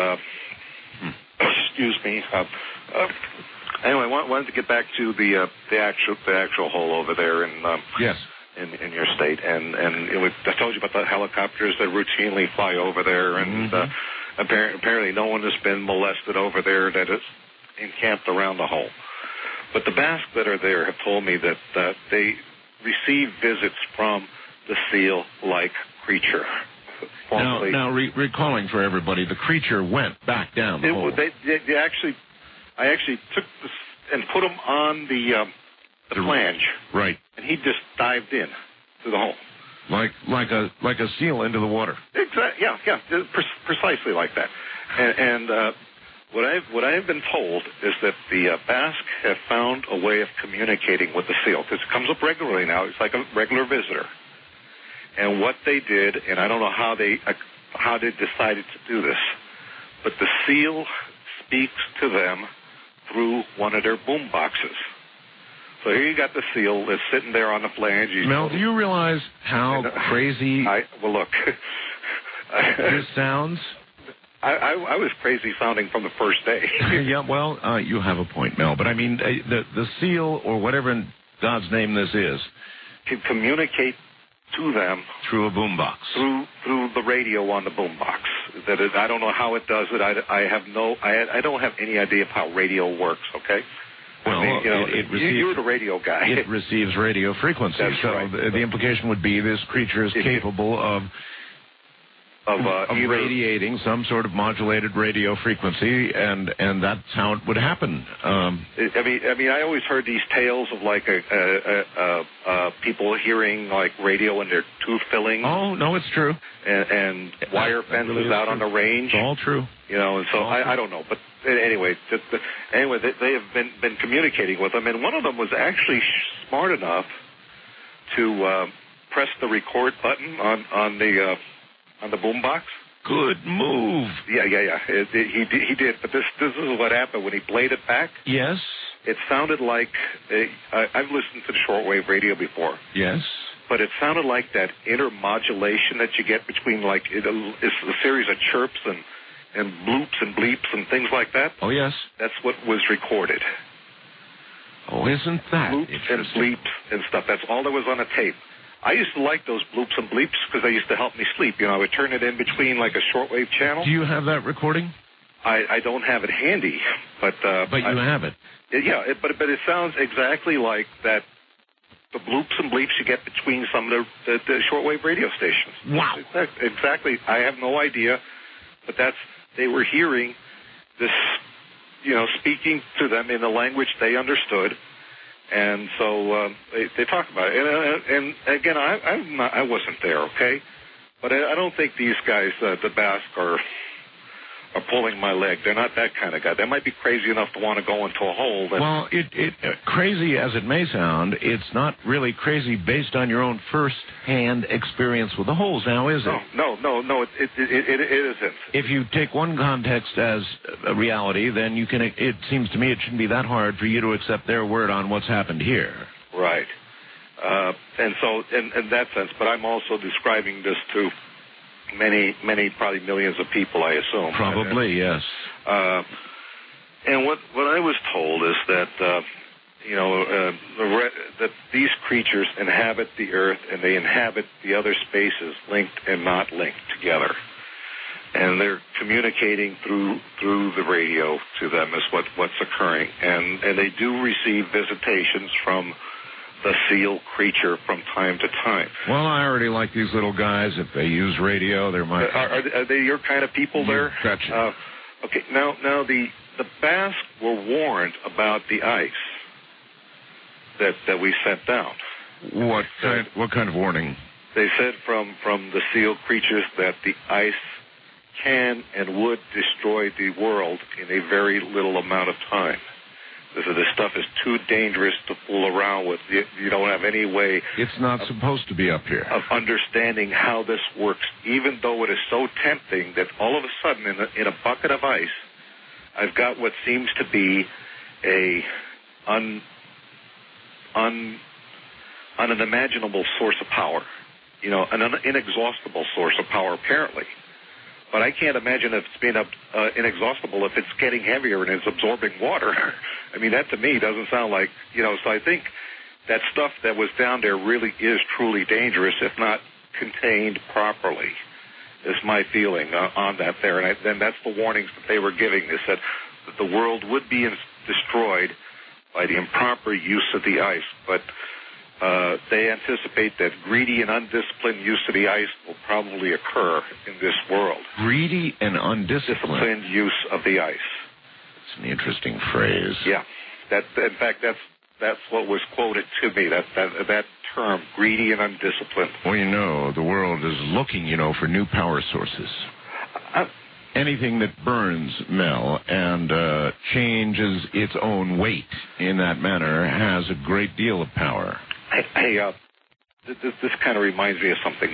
Speaker 6: excuse me. Anyway, I wanted to get back to the actual hole over there in
Speaker 5: yes.
Speaker 6: In your state, and I told you about the helicopters that routinely fly over there, and apparently no one has been molested over there that is encamped around the hole. But the Basque that are there have told me that they receive visits from the seal-like creature.
Speaker 5: Now recalling for everybody, the creature went back down the hole.
Speaker 6: I actually took this and put him on the flange.
Speaker 5: Right.
Speaker 6: And he just dived in to the hole.
Speaker 5: Like a seal into the water.
Speaker 6: Exactly. Yeah, precisely like that. And what I have been told is that the Basque have found a way of communicating with the seal, because it comes up regularly now. It's like a regular visitor. And what they did, and I don't know how they decided to do this, but the seal speaks to them through one of their boom boxes. So here you got the seal that's sitting there on the flange.
Speaker 5: Mel, do you realize how crazy
Speaker 6: look.
Speaker 5: this sounds?
Speaker 6: I was crazy sounding from the first day.
Speaker 5: Yeah, well, you have a point, Mel. But I mean, the seal or whatever in God's name this is,
Speaker 6: can communicate to them
Speaker 5: through a boombox,
Speaker 6: through the radio on the boombox. I don't know how it does it. I don't have any idea of how radio works. Okay.
Speaker 5: Well,
Speaker 6: I mean,
Speaker 5: it receives,
Speaker 6: you're the radio guy.
Speaker 5: It receives radio frequency.
Speaker 6: That's
Speaker 5: so
Speaker 6: right.
Speaker 5: The implication would be this creature is capable of radiating some sort of modulated radio frequency, and that's how it would happen.
Speaker 6: I mean, I always heard these tales of like people hearing like radio in their tooth fillings.
Speaker 5: Oh no, it's true.
Speaker 6: And wire fences really out on the range.
Speaker 5: It's all true.
Speaker 6: You know, and so I don't know, but anyway, they have been communicating with them, and one of them was actually smart enough to press the record button on the boombox.
Speaker 5: Good move.
Speaker 6: Yeah. He did, but this is what happened when he played it back.
Speaker 5: Yes.
Speaker 6: It sounded like I've listened to the shortwave radio before.
Speaker 5: Yes.
Speaker 6: But it sounded like that intermodulation that you get between it's a series of chirps and bloops and bleeps and things like that.
Speaker 5: Oh, yes.
Speaker 6: That's what was recorded.
Speaker 5: Oh, isn't that
Speaker 6: bloops and bleeps and stuff. That's all that was on a tape. I used to like those bloops and bleeps because they used to help me sleep. You know, I would turn it in between like a shortwave channel.
Speaker 5: Do you have that recording?
Speaker 6: I don't have it handy, but
Speaker 5: you have it.
Speaker 6: Yeah, but it sounds exactly like that. The bloops and bleeps you get between some of the shortwave radio stations.
Speaker 5: Wow.
Speaker 6: Exactly. I have no idea, but they were hearing this, speaking to them in a language they understood, and so they talk about it. And again, I wasn't there, okay, but I don't think these guys, the Basque, are pulling my leg. They're not that kind of guy. They might be crazy enough to want to go into a hole.
Speaker 5: Well, crazy as it may sound, it's not really crazy based on your own first-hand experience with the holes, now, is it?
Speaker 6: No, it isn't.
Speaker 5: If you take one context as a reality, then you can. It seems to me it shouldn't be that hard for you to accept their word on what's happened here.
Speaker 6: Right. And so, in that sense, but I'm also describing this to many, probably millions of people, I assume.
Speaker 5: Probably, yes.
Speaker 6: And what I was told is that, that these creatures inhabit the Earth and they inhabit the other spaces linked and not linked together. And they're communicating through the radio to them is what's occurring. And they do receive visitations from the seal creature from time to time.
Speaker 5: Well, I already like these little guys. If they use radio, they're my...
Speaker 6: Are they your kind of people there?
Speaker 5: Gotcha.
Speaker 6: Okay, now the Basque were warned about the ice that we sent down.
Speaker 5: What kind of warning?
Speaker 6: They said from the seal creatures that the ice can and would destroy the world in a very little amount of time. This stuff is too dangerous to fool around with. You don't have any way...
Speaker 5: It's not supposed to be up here.
Speaker 6: ...of understanding how this works, even though it is so tempting that all of a sudden in a bucket of ice, I've got what seems to be an unimaginable source of power. An inexhaustible source of power, apparently. But I can't imagine if it's being inexhaustible if it's getting heavier and it's absorbing water. I mean, that to me doesn't sound like, so I think that stuff that was down there really is truly dangerous if not contained properly, is my feeling on that there. And then that's the warnings that they were giving. They said that the world would be destroyed by the improper use of the ice, but they anticipate that greedy and undisciplined use of the ice will probably occur in this world.
Speaker 5: Greedy and undisciplined
Speaker 6: use of the ice.
Speaker 5: It's an interesting phrase.
Speaker 6: Yeah, in fact, that's what was quoted to me. That term, greedy and undisciplined.
Speaker 5: Well, the world is looking, for new power sources. Anything that burns, Mel, and changes its own weight in that manner has a great deal of power.
Speaker 6: Hey, this kind of reminds me of something.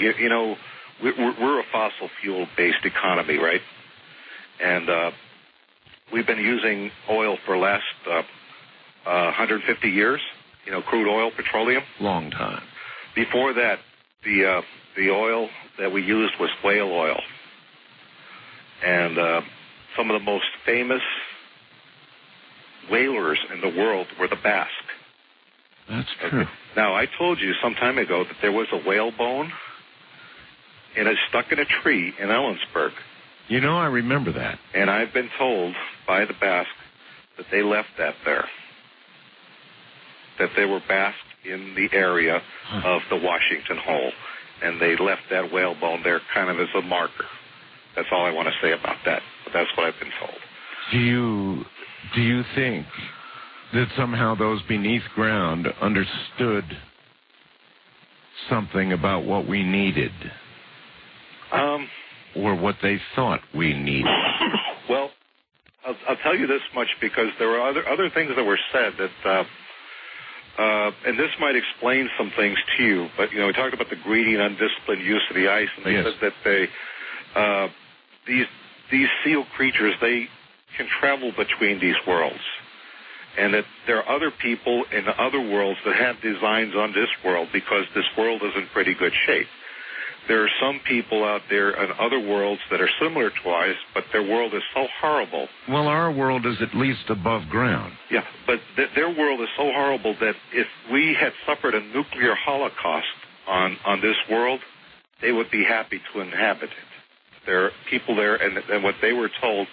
Speaker 6: We're a fossil fuel-based economy, right? And we've been using oil for the last 150 years, crude oil, petroleum.
Speaker 5: Long time.
Speaker 6: Before that, the oil that we used was whale oil. And some of the most famous whalers in the world were the Basque.
Speaker 5: That's true.
Speaker 6: Okay. Now, I told you some time ago that there was a whale bone, and it's stuck in a tree in Ellensburg.
Speaker 5: You know, I remember that.
Speaker 6: And I've been told by the Basque that they left that there, that they were Basque in the area of the Washington Hole, and they left that whale bone there kind of as a marker. That's all I want to say about that, but that's what I've been told.
Speaker 5: Do you think that somehow those beneath ground understood something about what we needed? Or what they thought we needed?
Speaker 6: Well, I'll tell you this much, because there were other things that were said that, and this might explain some things to you, but, we talked about the greedy and undisciplined use of the ice, and they said that these seal creatures, they can travel between these worlds, and that there are other people in the other worlds that have designs on this world because this world is in pretty good shape. There are some people out there in other worlds that are similar to ours, but their world is so horrible.
Speaker 5: Well, our world is at least above ground.
Speaker 6: Yeah, but their world is so horrible that if we had suffered a nuclear holocaust on this world, they would be happy to inhabit it. There are people there, and what they were told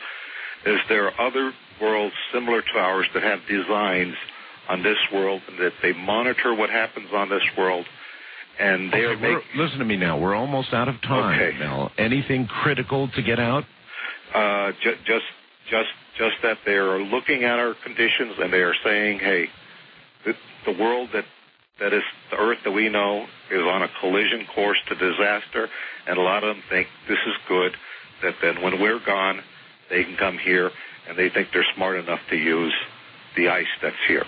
Speaker 6: is there are other worlds similar to ours that have designs on this world, and that they monitor what happens on this world. And they are
Speaker 5: listen to me now. We're almost out of time, Mel. Anything critical to get out?
Speaker 6: Just that they are looking at our conditions, and they are saying, hey, the world that is the Earth that we know is on a collision course to disaster, and a lot of them think this is good, that then when we're gone, they can come here, and they think they're smart enough to use the ice that's here.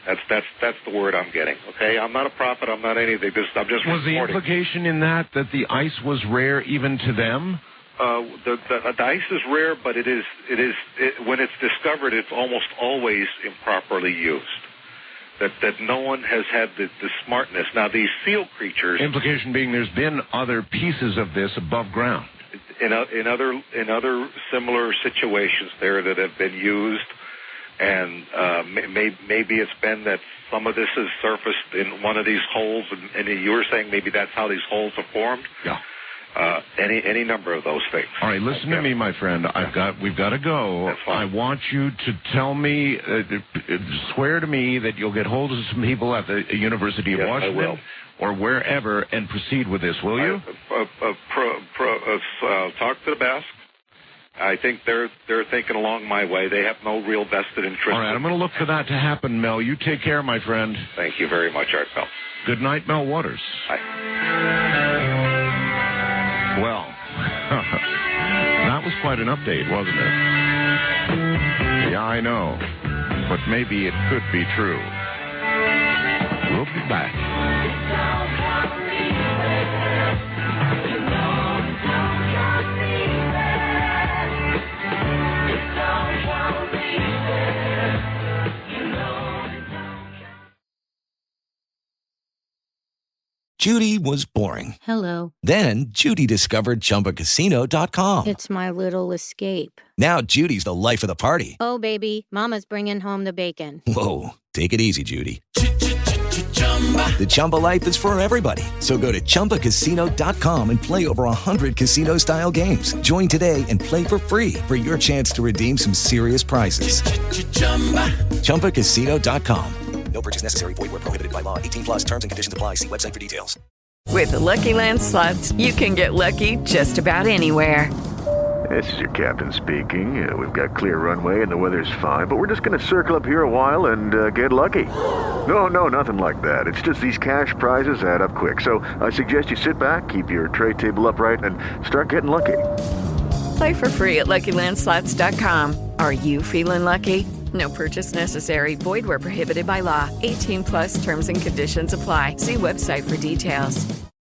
Speaker 6: That's the word I'm getting. Okay, I'm not a prophet. I'm not anything. I'm just
Speaker 5: was reporting. The implication in that the ice was rare even to them?
Speaker 6: The ice is rare, but it is when it's discovered, it's almost always improperly used. That no one has had the smartness. Now these seal creatures.
Speaker 5: Implication being there's been other pieces of this above ground.
Speaker 6: In other similar situations there that have been used. And maybe it's been that some of this has surfaced in one of these holes, and you were saying maybe that's how these holes are formed.
Speaker 5: Yeah.
Speaker 6: Any number of those things.
Speaker 5: All right, listen to me, my friend. We've got to go.
Speaker 6: That's fine.
Speaker 5: I want you to tell me, swear to me that you'll get hold of some people at the University of Washington.
Speaker 6: I will.
Speaker 5: Or wherever, and proceed with this, will you?
Speaker 6: Talk to the Basque. I think they're thinking along my way. They have no real vested interest.
Speaker 5: All right, I'm going to look for that to happen, Mel. You take care, my friend.
Speaker 6: Thank you very much, Art Bell.
Speaker 5: Good night, Mel Waters.
Speaker 6: Bye.
Speaker 5: Well, that was quite an update, wasn't it? Yeah, I know. But maybe it could be true. We'll be back.
Speaker 15: Judy was boring.
Speaker 16: Hello.
Speaker 15: Then Judy discovered ChumbaCasino.com.
Speaker 16: It's my little escape.
Speaker 15: Now Judy's the life of the party.
Speaker 16: Oh, baby, mama's bringing home the bacon.
Speaker 15: Whoa, take it easy, Judy. The Chumba life is for everybody. So go to ChumbaCasino.com and play over 100 casino-style games. Join today and play for free for your chance to redeem some serious prizes. ChumbaCasino.com.
Speaker 1: No purchase necessary. Void where prohibited by law. 18+ terms and conditions apply. See website for details.
Speaker 18: With the Lucky Land Slots, you can get lucky just about anywhere.
Speaker 22: This is your captain speaking. We've got clear runway and the weather's fine, but we're just going to circle up here a while and get lucky. No, nothing like that. It's just these cash prizes add up quick. So I suggest you sit back, keep your tray table upright, and start getting lucky.
Speaker 18: Play for free at LuckyLandSlots.com. Are you feeling lucky? No purchase necessary. Void where prohibited by law. 18+ terms and conditions apply. See website for details.